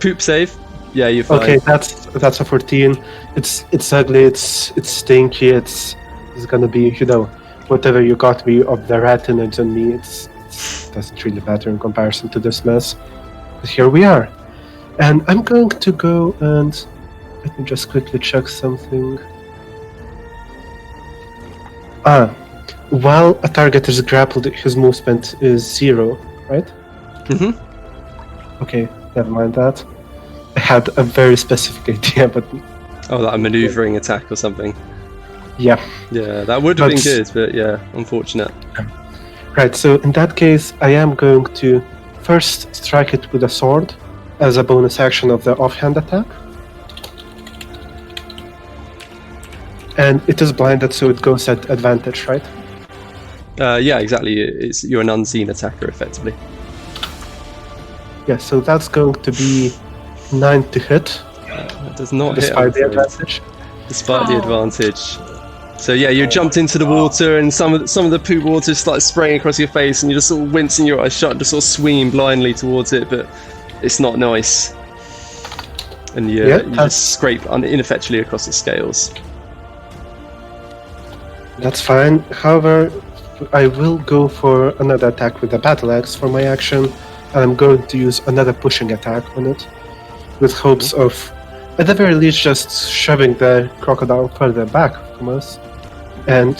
Poop save. Yeah, you're fine. Okay, that's a 14. It's ugly. It's stinky. It's gonna be, whatever you got me of the retinoids on me. It doesn't really matter in comparison to this mess. But here we are, and I'm going to go and let me just quickly check something. While a target is grappled, his movement is 0, right? Mhm. Okay, never mind that. I had a very specific idea, but Oh, like a maneuvering attack or something. yeah. Yeah, that would have been But- good, but yeah, unfortunate. Right, so in that case, I am going to first strike it with a sword as a bonus action of the offhand attack. And it is blinded, so it goes at advantage, right? Yeah, exactly. You're an unseen attacker, effectively. Yeah, so that's going to be 9 to hit, That does not hit, despite I'm the afraid. advantage. Despite the Oh. advantage. So yeah, you jumped into the water, and some of the poop water started spraying across your face, and you're just sort of wincing your eyes shut, just sort of swinging blindly towards it, but it's not nice. And you just scrape ineffectually across the scales. That's fine. However, I will go for another attack with the battle axe for my action, and I'm going to use another pushing attack on it, with hopes of, at the very least, just shoving the crocodile further back from us. And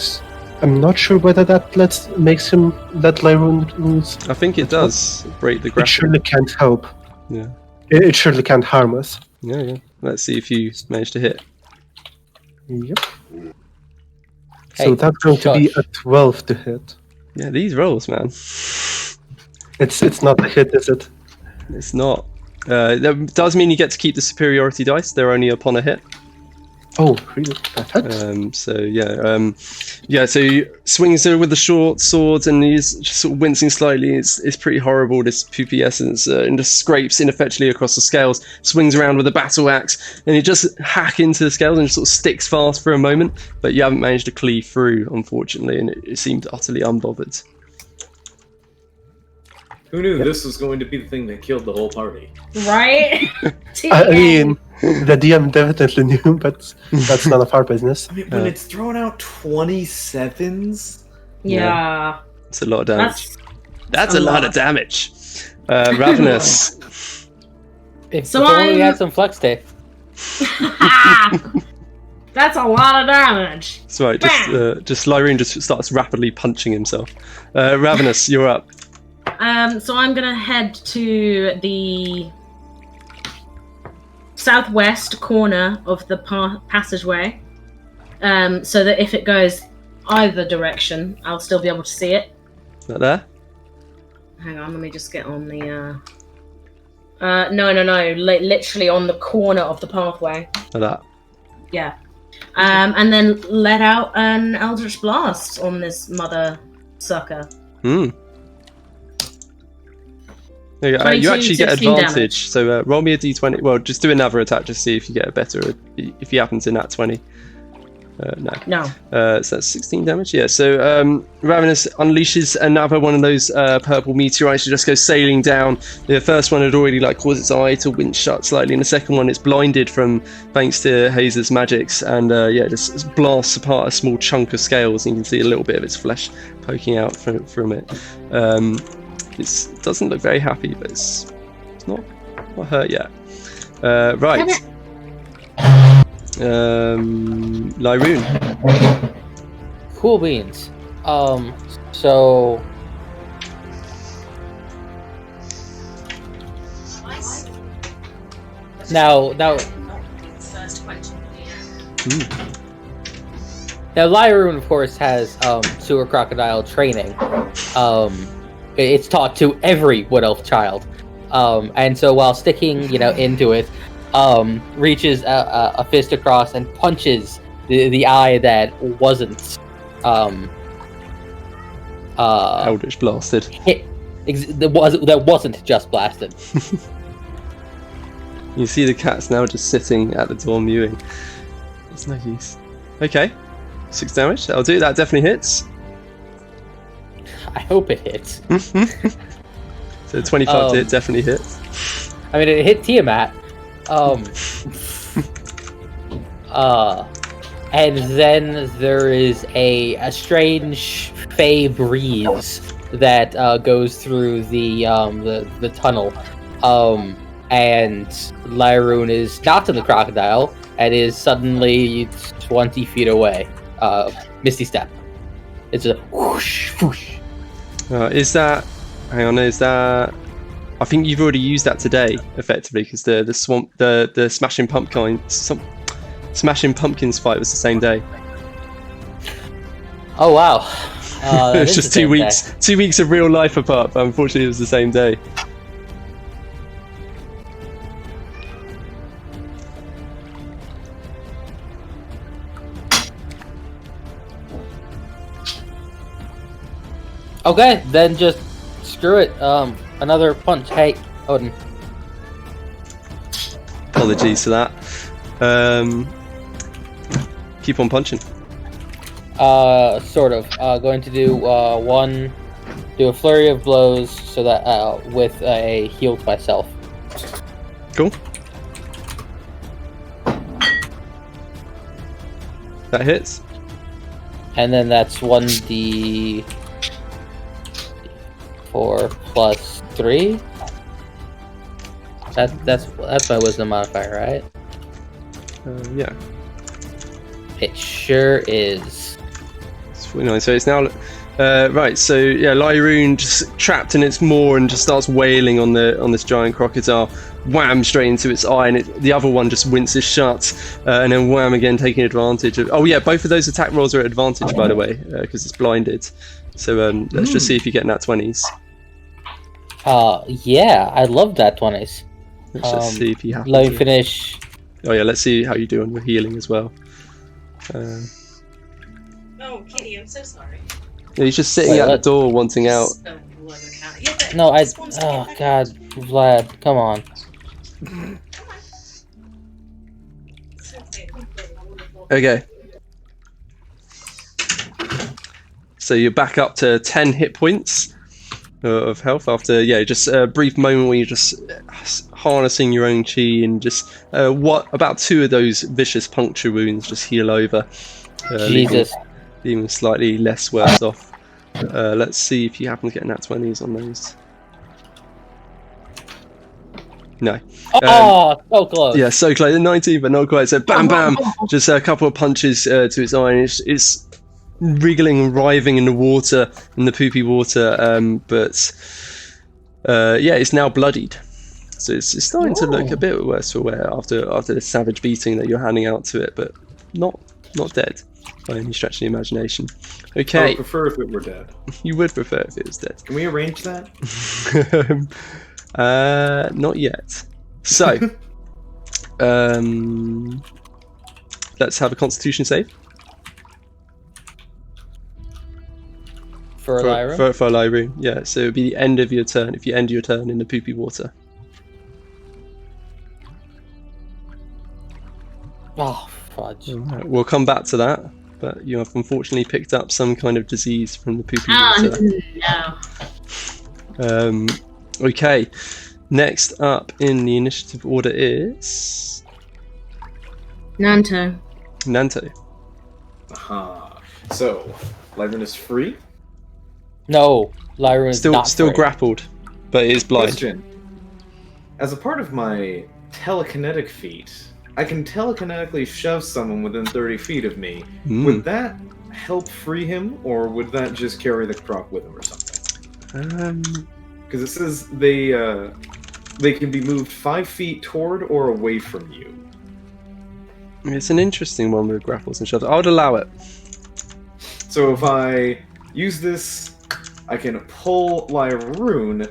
I'm not sure whether that makes him let Lyroon lose. I think it does break the It grapple. surely can't help. Yeah, It surely can't harm us. yeah. Let's see if you manage to hit. Yep. Hey, So that's going to be shush. a 12 to hit. Yeah, these rolls, man. It's not a hit, is it? It's not. That does mean you get to keep the superiority dice. They're only upon a hit. Oh, really? Perfect. So yeah. So he swings her with the short sword, and he's just sort of wincing slightly. It's pretty horrible. This poopy essence, and just scrapes ineffectually across the scales. Swings around with a battle axe, and you just hack into the scales, and it sort of sticks fast for a moment. But you haven't managed to cleave through, unfortunately, and it seemed utterly unbothered. Who knew this was going to be the thing that killed the whole party? Right? I mean, the DM definitely knew, but that's none of our business. I mean, when it's throwing out 27s? yeah. It's a lot of damage. That's That's a a lot lot. of damage. Ravenous. If So only we I'm- had some flex tape. That's a lot of damage. That's right. Just Lyroon just starts rapidly punching himself. Ravenous, you're up. So I'm gonna head to the southwest corner of the passageway, so that if it goes either direction, I'll still be able to see it. Is that there? Hang on, let me just get on the. No. Literally on the corner of the pathway. Like that. Yeah. And then let out an Eldritch Blast on this mother sucker. Hmm. There you go. 22, You actually get 16 advantage. damage. So roll me a d20. Well, just do another attack, just see if you get a better. If you happen to nat 20. No. So that's 16 damage. Yeah. So Ravenous unleashes another one of those purple meteorites. It just goes sailing down. The first one had already caused its eye to wince shut slightly, and the second one it's blinded thanks to Hazer's magics, and just blasts apart a small chunk of scales. And you can see a little bit of its flesh poking out from it. It doesn't look very happy, but it's not hurt yet. Right. Lyroon. Cool beans. So now Lyroon, of course, has sewer crocodile training. It's taught to every wood elf child, and so while sticking, into it, reaches a fist across and punches the eye that wasn't Eldritch blasted. hit. That wasn't just blasted. You see the cat's now just sitting at the door mewing. It's no use. Okay, 6 damage. That'll do. That definitely hits. I hope it hits. So 25 to hit definitely hits. I mean, it hit Tiamat. And then there is a strange fey breeze that goes through the tunnel. And Lyroon is not in the crocodile and is suddenly 20 feet away. Misty Step. It's a whoosh, whoosh. Is that? Hang on. Is that? I think you've already used that today, effectively, because the smashing pumpkins fight was the same day. Oh wow! It's just 2 weeks. 2 weeks of real life apart, but unfortunately, it was the same day. Okay, then just screw it. Another punch. Hey, Odin. Apologies for that. Keep on punching. Sort of. Going to do do a flurry of blows so that with a heal to myself. Cool. That hits. And then that's 1d4 plus 3. That's my wisdom modifier, right? Yeah. It sure is. It's 49. So it's now right. So yeah, Lyroon just trapped in its maw and just starts wailing on this giant crocodile. Wham! Straight into its eye, and the other one just winces shut, and then wham again, taking advantage of. Oh yeah, both of those attack rolls are at advantage, by the way, because it's blinded. So let's just see if you get nat 20s. Yeah, I love that 20s. Let's just see if you have. Let me finish. Oh yeah, let's see how you do on your healing as well. Oh, Kitty, I'm so sorry. Yeah, he's just sitting at the door, wanting out. No, oh God, Vlad, come on. Okay. So you're back up to 10 hit points of health after just a brief moment where you're just harnessing your own chi and just about 2 of those vicious puncture wounds just heal over. Jesus. Even slightly less worse off. Let's see if you happen to get nat 20s on those. No. So close. Yeah, so close. 19, but not quite. So bam, bam. Just a couple of punches to its eye, and it's wriggling and writhing in the water, in the poopy water. But it's now bloodied. So it's starting to look a bit worse for wear after the savage beating that you're handing out to it, but not dead. by any stretch of the imagination. I Okay, would prefer if it were dead. you would prefer if it was dead. Can we arrange that? Not yet. So, let's have a Constitution save For Lyra? for Lyra. Yeah, so it'll be the end of your turn if you end your turn in the poopy water. Oh, fudge. Alright, we'll come back to that, but you have unfortunately picked up some kind of disease from the poopy water. No. Okay, next up in the initiative order is Nanto. Nanto. Aha. So, Lyran is free. No, Lyra is Still not free. grappled, but it is blind. Question. As a part of my telekinetic feat, I can telekinetically shove someone within 30 feet of me. Would that help free him, or would that just carry the croc with him or something? Because it says they can be moved 5 feet toward or away from you. It's an interesting one with grapples and shoves. I would allow it. So if I use this, I can pull Lyroon,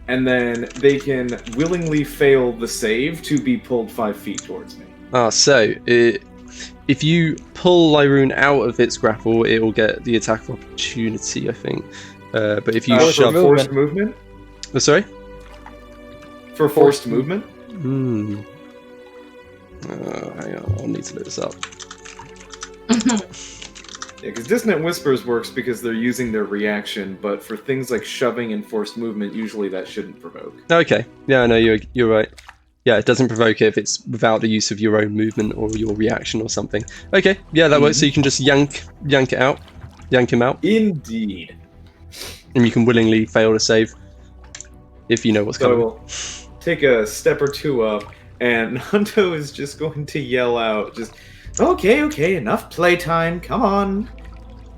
and then they can willingly fail the save to be pulled 5 feet towards me. So if you pull Lyroon out of its grapple, it will get the attack of opportunity, I think. But if you For shove... forced movement? Oh, sorry? For forced movement? Hang on, I'll need to look this up. Yeah, because Dissonant Whispers works because they're using their reaction, but for things like shoving and forced movement, usually that shouldn't provoke. Okay, yeah, no, you're right. Yeah, it doesn't provoke it if it's without the use of your own movement or your reaction or something. Okay, yeah, that works. So you can just yank him out, Indeed. and you can willingly fail to save if you know what's So I coming. will take a step or two up, and Nanto is just going to yell out, just, okay, enough playtime, come on.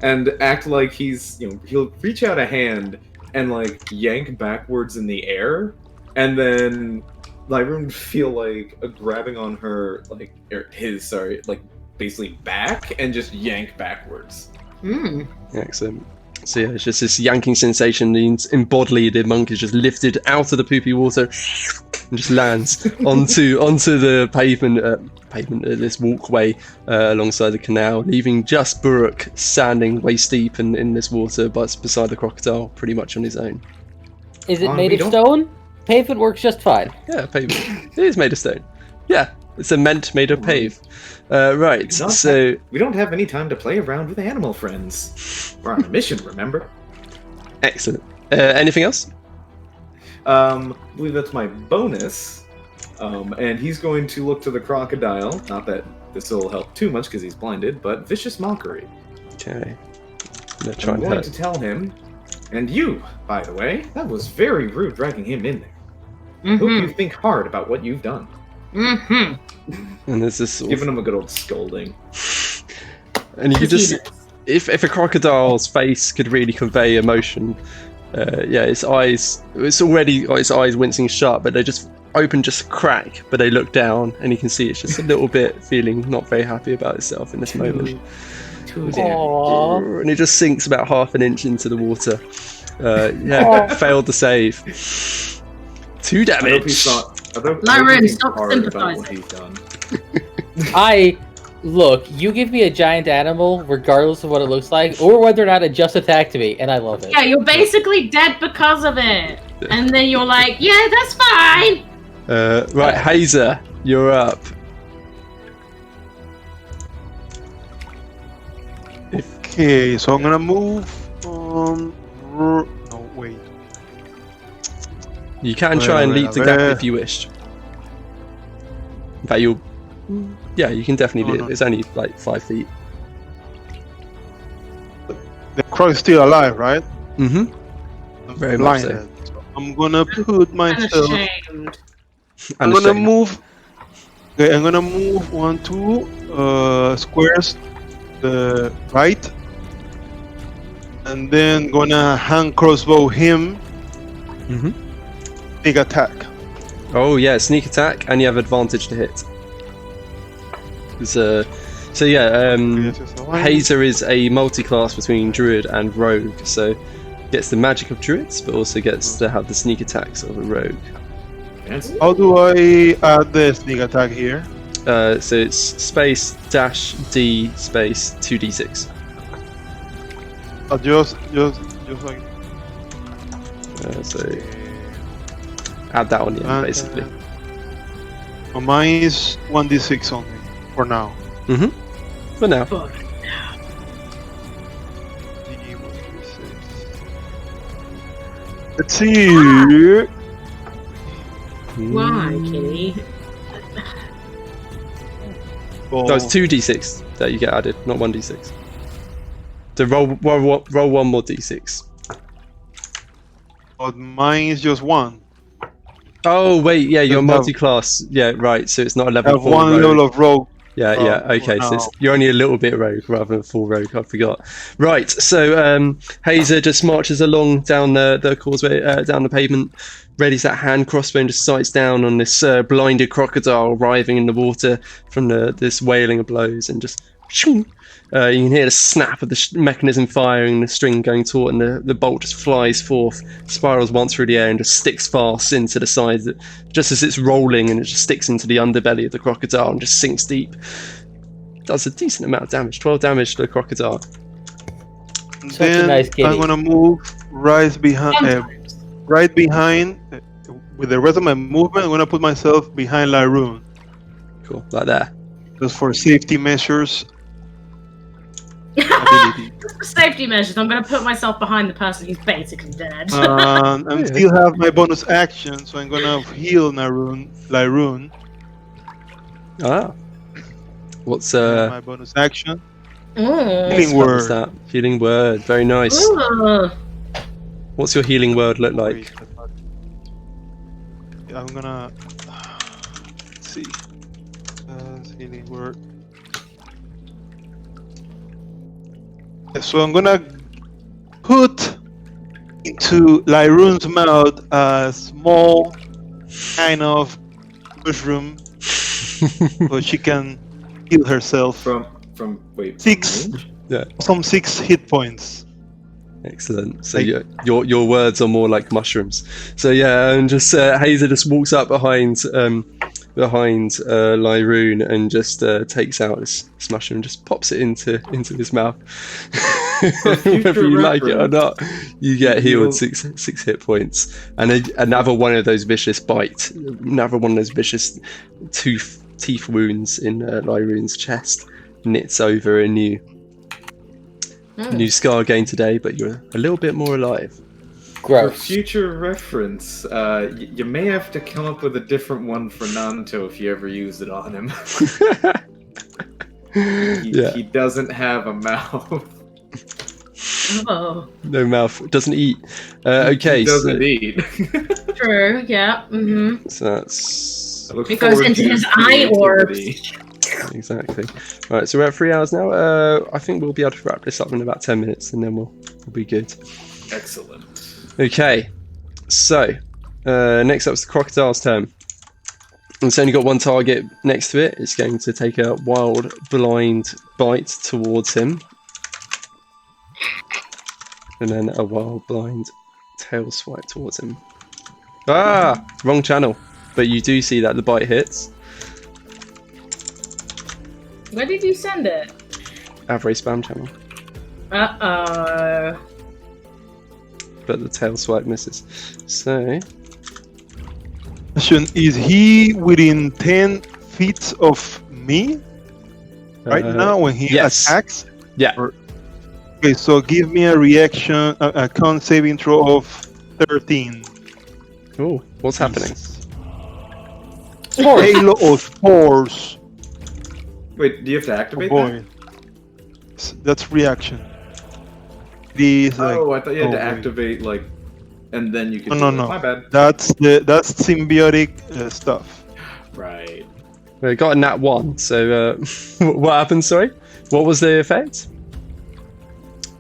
And act like he'll reach out a hand and, yank backwards in the air, and then Lyra would feel like a grabbing on her, basically back, and just yank backwards. Excellent. So yeah, it's just this yanking sensation. The embodied monk is just lifted out of the poopy water and just lands onto the pavement, this walkway alongside the canal, leaving just Buruk standing waist deep in this water, but beside the crocodile, pretty much on his own. Is it made of stone? Pavement works just fine. Yeah, pavement. It is made of stone. Yeah, it's cement made of pave. Right, so... We don't have any time to play around with animal friends. We're on a mission, remember? Excellent. Anything else? I believe that's my bonus. And he's going to look to the crocodile. Not that this will help too much because he's blinded, but Vicious Mockery. Okay. I'm going to tell him, and you, by the way, that was very rude dragging him in there. Hope you think hard about what you've done. And there's this giving him a good old scolding. And you could just, if a crocodile's face could really convey emotion, its eyes wincing shut, but they just open just a crack, but they look down and you can see it's just a little bit feeling not very happy about itself in this moment. And it just sinks about half an inch into the water. Failed to save. 2 damage. Lyra, stop sympathizing. Look, you give me a giant animal, regardless of what it looks like, or whether or not it just attacked me, and I love it. Yeah, you're basically dead because of it. And then you're like, yeah, that's fine. Right, Hazer, you're up. Okay, so I'm gonna move. No, wait. You can try and leap the gap if you wish. In fact, you can definitely do it. It's only like 5 feet. The croc is still alive, right? Mm-hmm. Very much so. So I'm gonna put myself. I'm Unashamed. gonna move. Okay, I'm gonna move 2 squares the right, and then gonna hand crossbow him. Big attack. Oh yeah, sneak attack, and you have advantage to hit. So yeah, Yes, so Hazer is a multi-class between druid and rogue, so gets the magic of druids, but also gets to have the sneak attacks of a rogue. Fancy. How do I add the sneak attack here? So it's space dash D space 2d6. Just like. So add that on the end, basically. Mine is 1d6 only for now. For now. Let's see. Why, Kitty? Oh, No, it's 2d6 that you get added, not 1d6. So roll one more d6. but mine is just one. Oh wait, yeah, you're There's no- multi-class. Yeah, right. So it's not a I level have 4 one rogue. level of rogue. Yeah, okay. So you're only a little bit rogue rather than full rogue. I forgot. Right. So Hazer just marches along down the causeway, down the pavement, readies that hand crossbow and just sights down on this blinded crocodile writhing in the water from this wailing of blows, and just. You can hear the snap of the mechanism firing, the string going taut, and the bolt just flies forth, spirals once through the air, and just sticks fast into the side. Just as it's rolling, and it just sticks into the underbelly of the crocodile and just sinks deep. Does a decent amount of damage, 12 damage to the crocodile. And Such a then nice kitty. I'm gonna move right behind, with the rest of my movement. I'm gonna put myself behind Lyroon, Cool, like there. just for safety measures. Ability. For safety measures, I'm going to put myself behind the person who's basically dead. I still have my bonus action, so I'm gonna heal Lyroon. Ah. What's My bonus action. Mm. Healing what's word. that? Healing word. Very nice. Ooh. What's your healing word look like? Wait, I'm gonna let's see. Healing word. So I'm gonna put into Lyroon's mouth a small kind of mushroom so she can heal herself. From wait. 6. range? Yeah. Some 6 hit points. Excellent. So Like- your words are more like mushrooms. So yeah, and just Hazer just walks up behind Lyroon and just takes out this mushroom and just pops it into his mouth. Whether you like it or not, you get healed 6 hit points, and another one of those vicious bites, another one of those vicious teeth wounds in Lyroon's chest knits over a new scar gained today, but you're a little bit more alive. For Gross. future reference, you may have to come up with a different one for Nanto if you ever use it on him. He doesn't have a mouth. Oh, No mouth, doesn't eat. Okay, He doesn't eat. true, yeah. Mm-hmm. so that's I look It goes forward into to his creativity. eye orbs. exactly. Right, so we're at 3 hours now. I think we'll be able to wrap this up in about 10 minutes, and then we'll be good. Excellent. Okay, so next up is the crocodile's turn. It's only got one target next to it. It's going to take a wild blind bite towards him, and then a wild blind tail swipe towards him. Ah, wrong channel. But you do see that the bite hits. Where did you send it? Avray spam channel, Uh-oh. but the tail swipe misses. So Question: is he within 10 feet of me right now when he yes. attacks? Yeah. Okay, so give me a reaction, a con saving throw of 13. Oh, what's happening? Halo of spores. Wait, do you have to Oh activate boy. That's reaction. It is that? like, Oh, I thought you had to wait. activate and then you could. No, do no, it. My no. bad. That's symbiotic stuff. Right. We got a nat 1. So what happened? Sorry, what was the effect?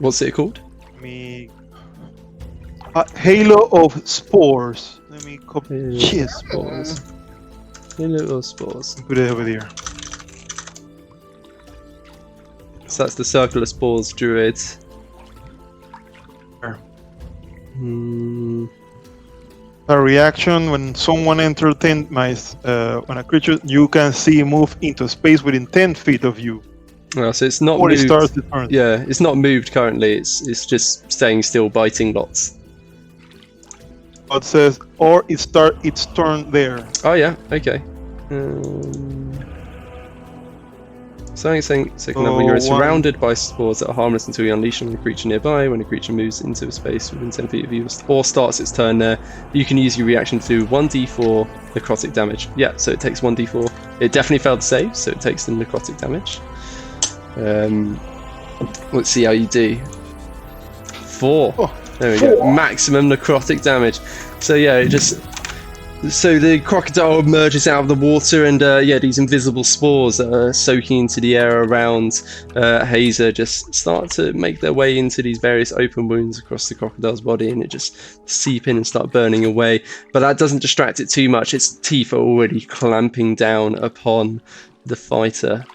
What's it called? Halo of spores. Let me copy. Halo of Jeez, spores. Halo of spores. put it over there. So that's the Circle of Spores Druid. A reaction when someone enters when a creature you can see move into space within 10 feet of you. Well, so it's not Or it moved. starts the turn. Yeah, it's not moved currently. It's just staying still, biting lots. It says, or it start its turn there. Oh yeah, okay. Second level, you're surrounded by spores that are harmless until you unleash them on a creature nearby. When a creature moves into a space within 10 feet of you or starts its turn there, you can use your reaction to do 1d4 necrotic damage. Yeah, so it takes 1d4. It definitely failed to save, so it takes the necrotic damage. Let's see how you do. 4. There we go. Maximum necrotic damage. So yeah, so the crocodile emerges out of the water, and these invisible spores that are soaking into the air around Hazer just start to make their way into these various open wounds across the crocodile's body, and it just seep in and start burning away. But that doesn't distract it too much. Its teeth are already clamping down upon the fighter.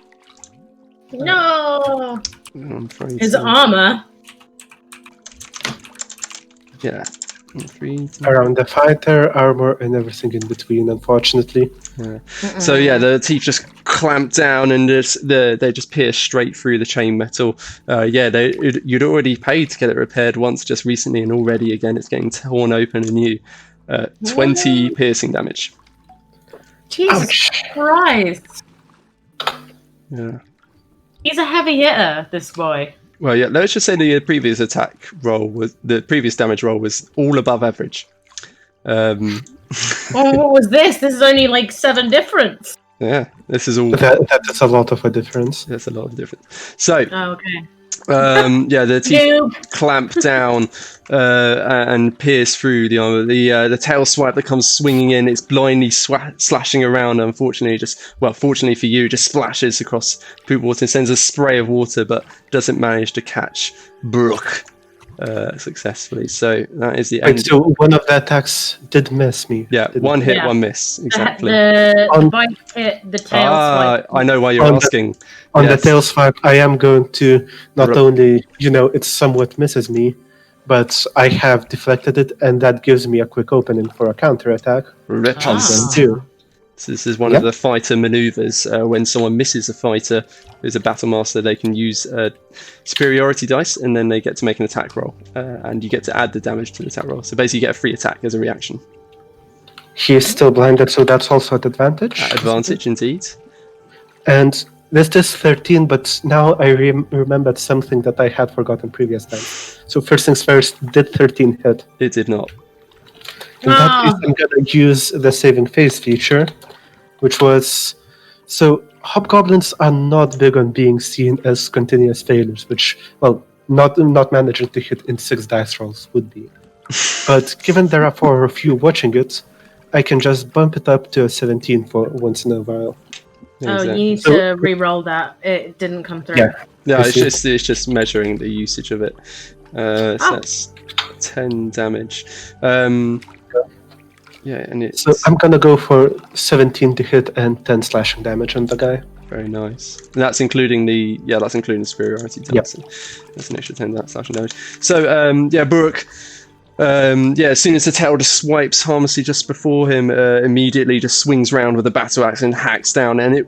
No! I'm afraid His so. armor. Yeah. Around the fighter, armor, and everything in between, unfortunately. Yeah. So yeah, the teeth just clamp down, and they just pierce straight through the chain metal. You'd already paid to get it repaired once just recently, and already again it's getting torn open anew. 20 piercing damage. Jesus Christ! Yeah. He's a heavy hitter, this boy. Well, yeah. Let's just say the previous damage roll was all above average. Well, what was this? This is only like 7 difference. Yeah, this is all. That's a lot of a difference. That's a lot of difference. So. Oh, okay. The teeth clamp down and pierce through the armor. The tail swipe that comes swinging in, it's blindly slashing around. Unfortunately, fortunately for you, just splashes across poop water and sends a spray of water, but doesn't manage to catch Brooke successfully. So that is the end. So one of the attacks did miss me. Yeah, one hit, one miss. Exactly. The bite hit, the tail swipe. I know why you're asking. On the tail swipe, I am going to not only, it somewhat misses me, but I have deflected it, and that gives me a quick opening for a counter attack. So this is one of the fighter maneuvers. When someone misses a fighter who's a battle master, they can use superiority dice, and then they get to make an attack roll, and you get to add the damage to the attack roll. So basically, you get a free attack as a reaction. He is still blinded, so that's also at advantage. At advantage, indeed. And this is 13, but now I remembered something that I had forgotten previous times. So first things first, did 13 hit? It did not. In that case, I'm going to use the saving phase feature, which was... So hobgoblins are not big on being seen as continuous failures, which, not managing to hit in 6 dice rolls would be. But given there are 4 of you watching it, I can just bump it up to a 17 for once in a while. Yeah, you need to re-roll that. It didn't come through. Yeah, it's just measuring the usage of it. So that's 10 damage. And it's... So I'm gonna go for 17 to hit and 10 slashing damage on the guy. Very nice. And that's including the superiority dice. Yep. That's an extra 10 slashing damage. So Brooke. As soon as the tail just swipes harmlessly just before him, immediately just swings round with a battle axe and hacks down, and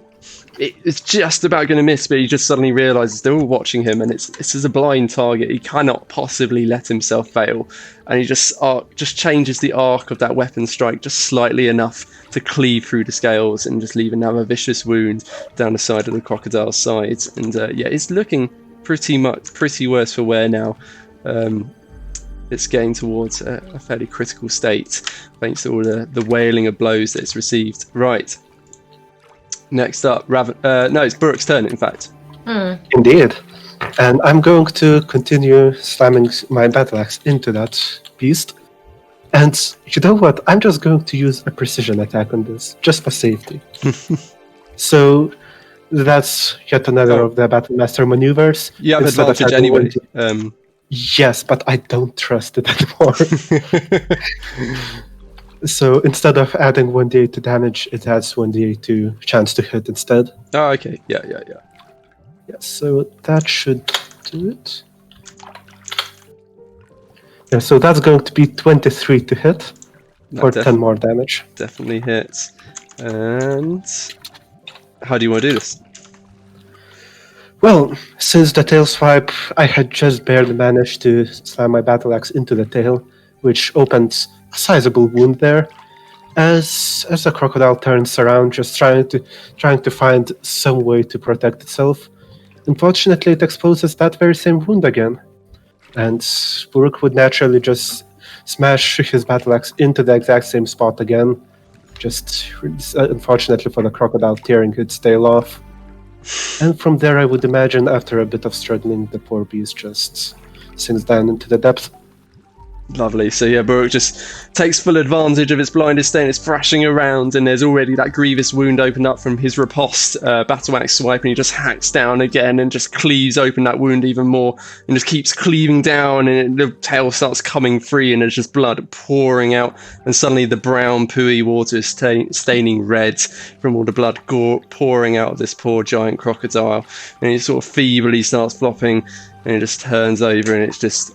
it's just about going to miss, but he just suddenly realizes they're all watching him, and it's as a blind target. He cannot possibly let himself fail, and he just changes the arc of that weapon strike just slightly enough to cleave through the scales and just leave another vicious wound down the side of the crocodile's sides. And it's looking pretty worse for wear now. It's getting towards a fairly critical state thanks to all the wailing of blows that it's received. Right. Next up, it's Brooke's turn, in fact. Indeed. And I'm going to continue slamming my battle axe into that beast. And you know what? I'm just going to use a precision attack on this, just for safety. So that's yet another of the Battle Master maneuvers. You have advantage anyway. Yes, but I don't trust it anymore. So instead of adding 1d8 to damage, it adds 1d8 to chance to hit instead. Oh, okay. Yeah. Yeah, so that should do it. Yeah, so that's going to be 23 to hit for 10 more damage. Definitely hits. And how do you want to do this? Well, since the tail swipe, I had just barely managed to slam my battle axe into the tail, which opens a sizable wound there. As the crocodile turns around, just trying to find some way to protect itself. Unfortunately, it exposes that very same wound again, and Buruk would naturally just smash his battle axe into the exact same spot again. Just unfortunately for the crocodile, tearing its tail off. And from there, I would imagine, after a bit of struggling, the poor beast just sinks down into the depths. Lovely. So yeah, Buruk just takes full advantage of its blinded state and it's thrashing around, and there's already that grievous wound opened up from his riposte battle axe swipe, and he just hacks down again and just cleaves open that wound even more and just keeps cleaving down, and the tail starts coming free and there's just blood pouring out, and suddenly the brown pooey water is staining red from all the blood pouring out of this poor giant crocodile, and he sort of feebly starts flopping and it just turns over and it's just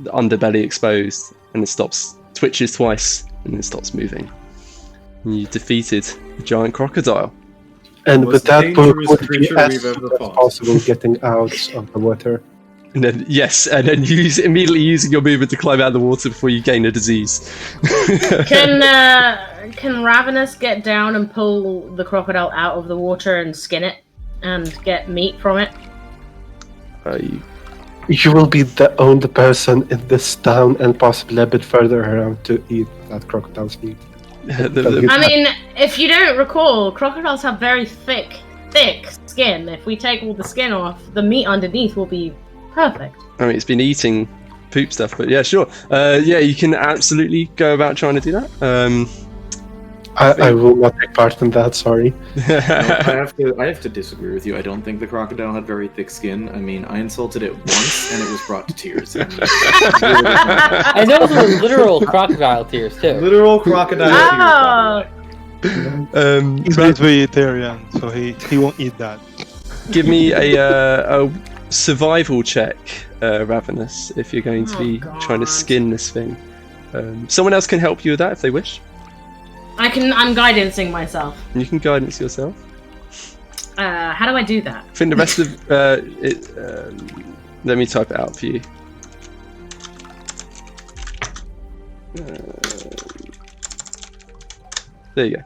the underbelly exposed, and it stops, twitches twice, and it stops moving. And you defeated the giant crocodile. And with that, Buruk would be creature as we've soon ever as fought. possible getting out of the water. And then immediately using your movement to climb out of the water before you gain a disease. Can Ravenous get down and pull the crocodile out of the water and skin it and get meat from it? You will be the only person in this town and possibly a bit further around to eat that crocodile's meat. I mean, if you don't recall, crocodiles have very thick skin. If we take all the skin off, the meat underneath will be perfect. I mean, it's been eating poop stuff, but yeah, sure. Yeah, you can absolutely go about trying to do that. I will not take part in that, sorry. No, I have to disagree with you. I don't think the crocodile had very thick skin. I mean, I insulted it once and it was brought to tears. I mean, And those were literal crocodile tears too. literal crocodile Oh. tears. He's not vegetarian, so he won't eat that. Give me a survival check, Ravenous, if you're going to be trying to God. skin this thing. Someone else can help you with that if they wish. I'm guidancing myself. And you can guidance yourself. How do I do that? I think the rest of let me type it out for you. There you go.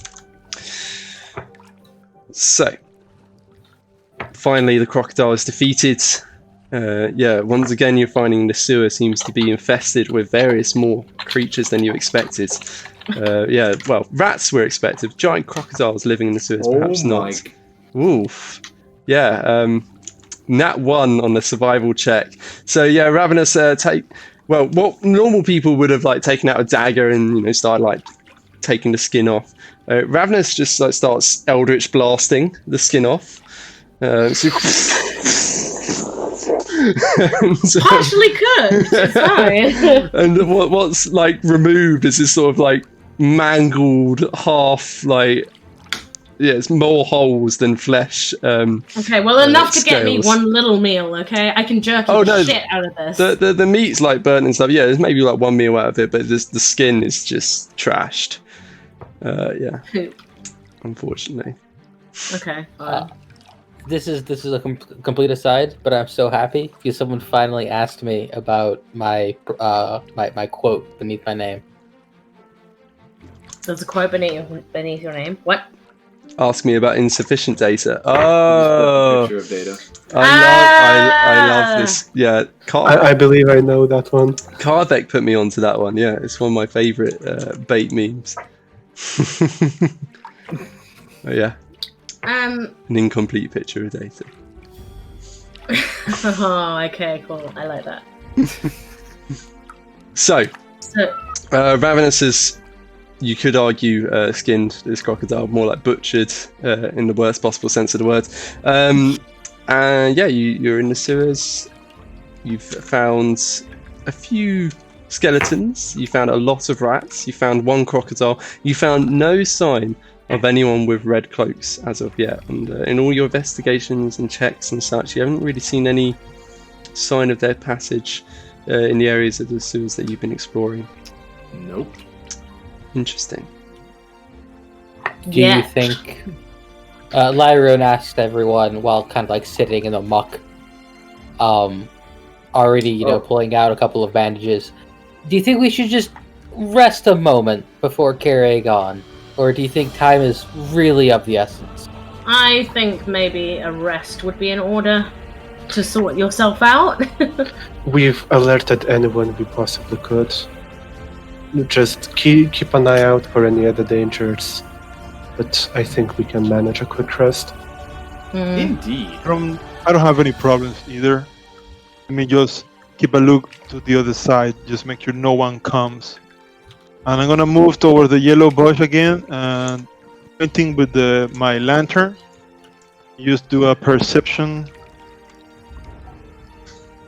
So, finally, the crocodile is defeated. Yeah, once again, you're finding the sewer seems to be infested with various more creatures than you expected. Yeah, well, rats were expected. Giant crocodiles living in the sewers, perhaps not. Oof. Yeah, nat 1 on the survival check. So yeah, Ravenous what normal people would have like taken out a dagger and started like taking the skin off. Ravenous just like starts eldritch blasting the skin off. Partially cooked. It's fine. And what's like removed is this sort of like mangled half it's more holes than flesh. Okay, well enough to get me scales. one little meal. Okay, I can jerky the shit out of this. The meat's like burnt and stuff. Yeah, there's maybe like one meal out of it, but the skin is just trashed. Yeah, Poop. unfortunately. Okay. This is a complete aside, but I'm so happy because someone finally asked me about my my quote beneath my name. There's a quote beneath your name. What? Ask me about insufficient data. Oh, Picture of data. I love this. Yeah, I believe I know that one. Kardec put me onto that one. Yeah, it's one of my favourite bait memes. Oh, yeah, an incomplete picture of data. Oh, okay, cool. I like that. So, So, Ravenous is, you could argue, skinned this crocodile, more like butchered in the worst possible sense of the word. And yeah, you're in the sewers. You've found a few skeletons. You found a lot of rats. You found one crocodile. You found no sign of anyone with red cloaks as of yet. And in all your investigations and checks and such, you haven't really seen any sign of their passage in the areas of the sewers that you've been exploring. Nope. Interesting. Do you think... Lyron asked everyone while kind of like sitting in the muck, already, pulling out a couple of bandages. Do you think we should just rest a moment before carrying on? Or do you think time is really of the essence? I think maybe a rest would be in order to sort yourself out. We've alerted anyone we possibly could. Just keep an eye out for any other dangers. But I think we can manage a quick rest. Indeed. I don't have any problems either. Let me just keep a look to the other side. Just make sure no one comes. And I'm gonna move toward the yellow bush again and pointing with my lantern. Just do a perception.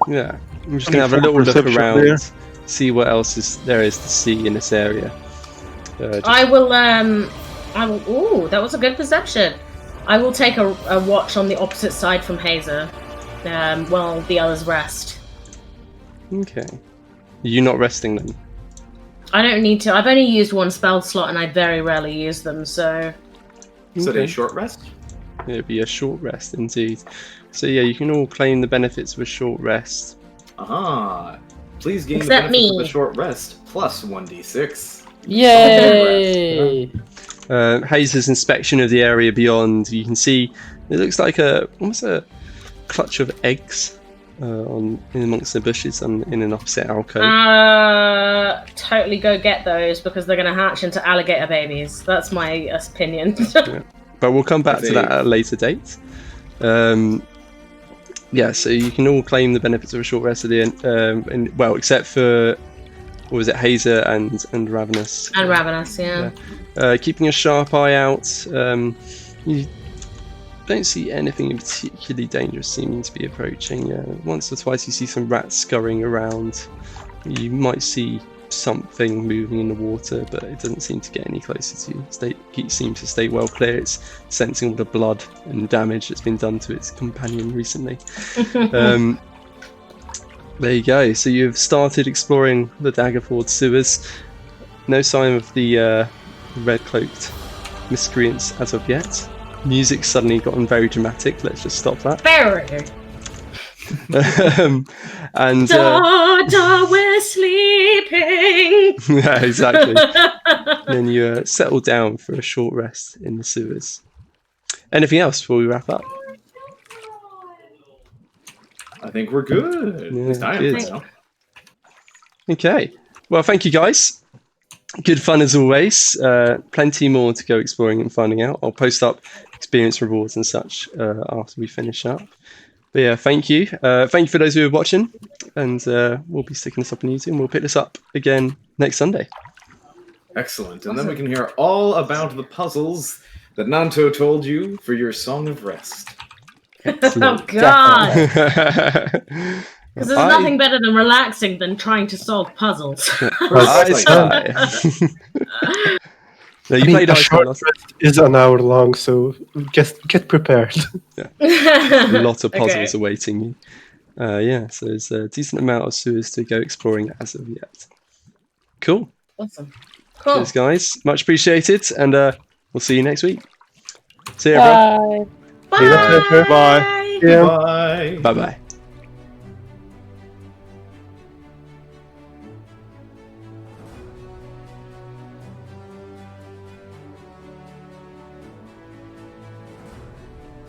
Yeah, I'm just gonna have a little look around, there. See what else there is to see in this area. I will. Ooh, that was a good perception. I will take a watch on the opposite side from Hazer, while the others rest. Okay. You're not resting then? I don't need to. I've only used one spell slot, and I very rarely use them. So. Is it a short rest? It'll be a short rest indeed. So yeah, you can all claim the benefits of a short rest. Please gain Except the benefits me. of a short rest plus 1d6. Yay! Hazer's inspection of the area beyond, you can see it looks like almost a clutch of eggs in amongst the bushes in an opposite alcove. Totally go get those because they're going to hatch into alligator babies. That's my opinion. Yeah. But we'll come back to that at a later date. Yeah, so you can all claim the benefits of a short rest at the end. Well, except for, what was it, Hazer and Ravenous. And Ravenous, yeah. Keeping a sharp eye out. You don't see anything particularly dangerous seeming to be approaching. Once or twice you see some rats scurrying around. You might see something moving in the water, but it doesn't seem to get any closer to you. It seems to stay well clear. It's sensing all the blood and damage that's been done to its companion recently. There you go. So you've started exploring the Daggerford sewers. No sign of the red-cloaked miscreants as of yet. Music's suddenly gotten very dramatic. Let's just stop that. Very. And Dada, we're sleeping. yeah, exactly. Then you settle down for a short rest in the sewers. Anything else before we wrap up? I think we're good. Yeah, It's time. good. Okay. Well, thank you guys. Good fun as always. Plenty more to go exploring and finding out. I'll post up experience rewards and such after we finish up. But yeah, thank you. Thank you for those who are watching. And we'll be sticking this up on YouTube and we'll pick this up again next Sunday. Excellent. And then we can hear all about the puzzles that Nanto told you for your Song of Rest. Oh, God. Because there's nothing better than relaxing than trying to solve puzzles. No, you played a short rest is an hour long, so get prepared. Yeah. A lot of puzzles awaiting you. Yeah, so there's a decent amount of sewers to go exploring as of yet. Cool. Awesome. Cool. Cheers, guys. Much appreciated, and we'll see you next week. See you, everyone. Bye. Bye. Bye. Bye-bye.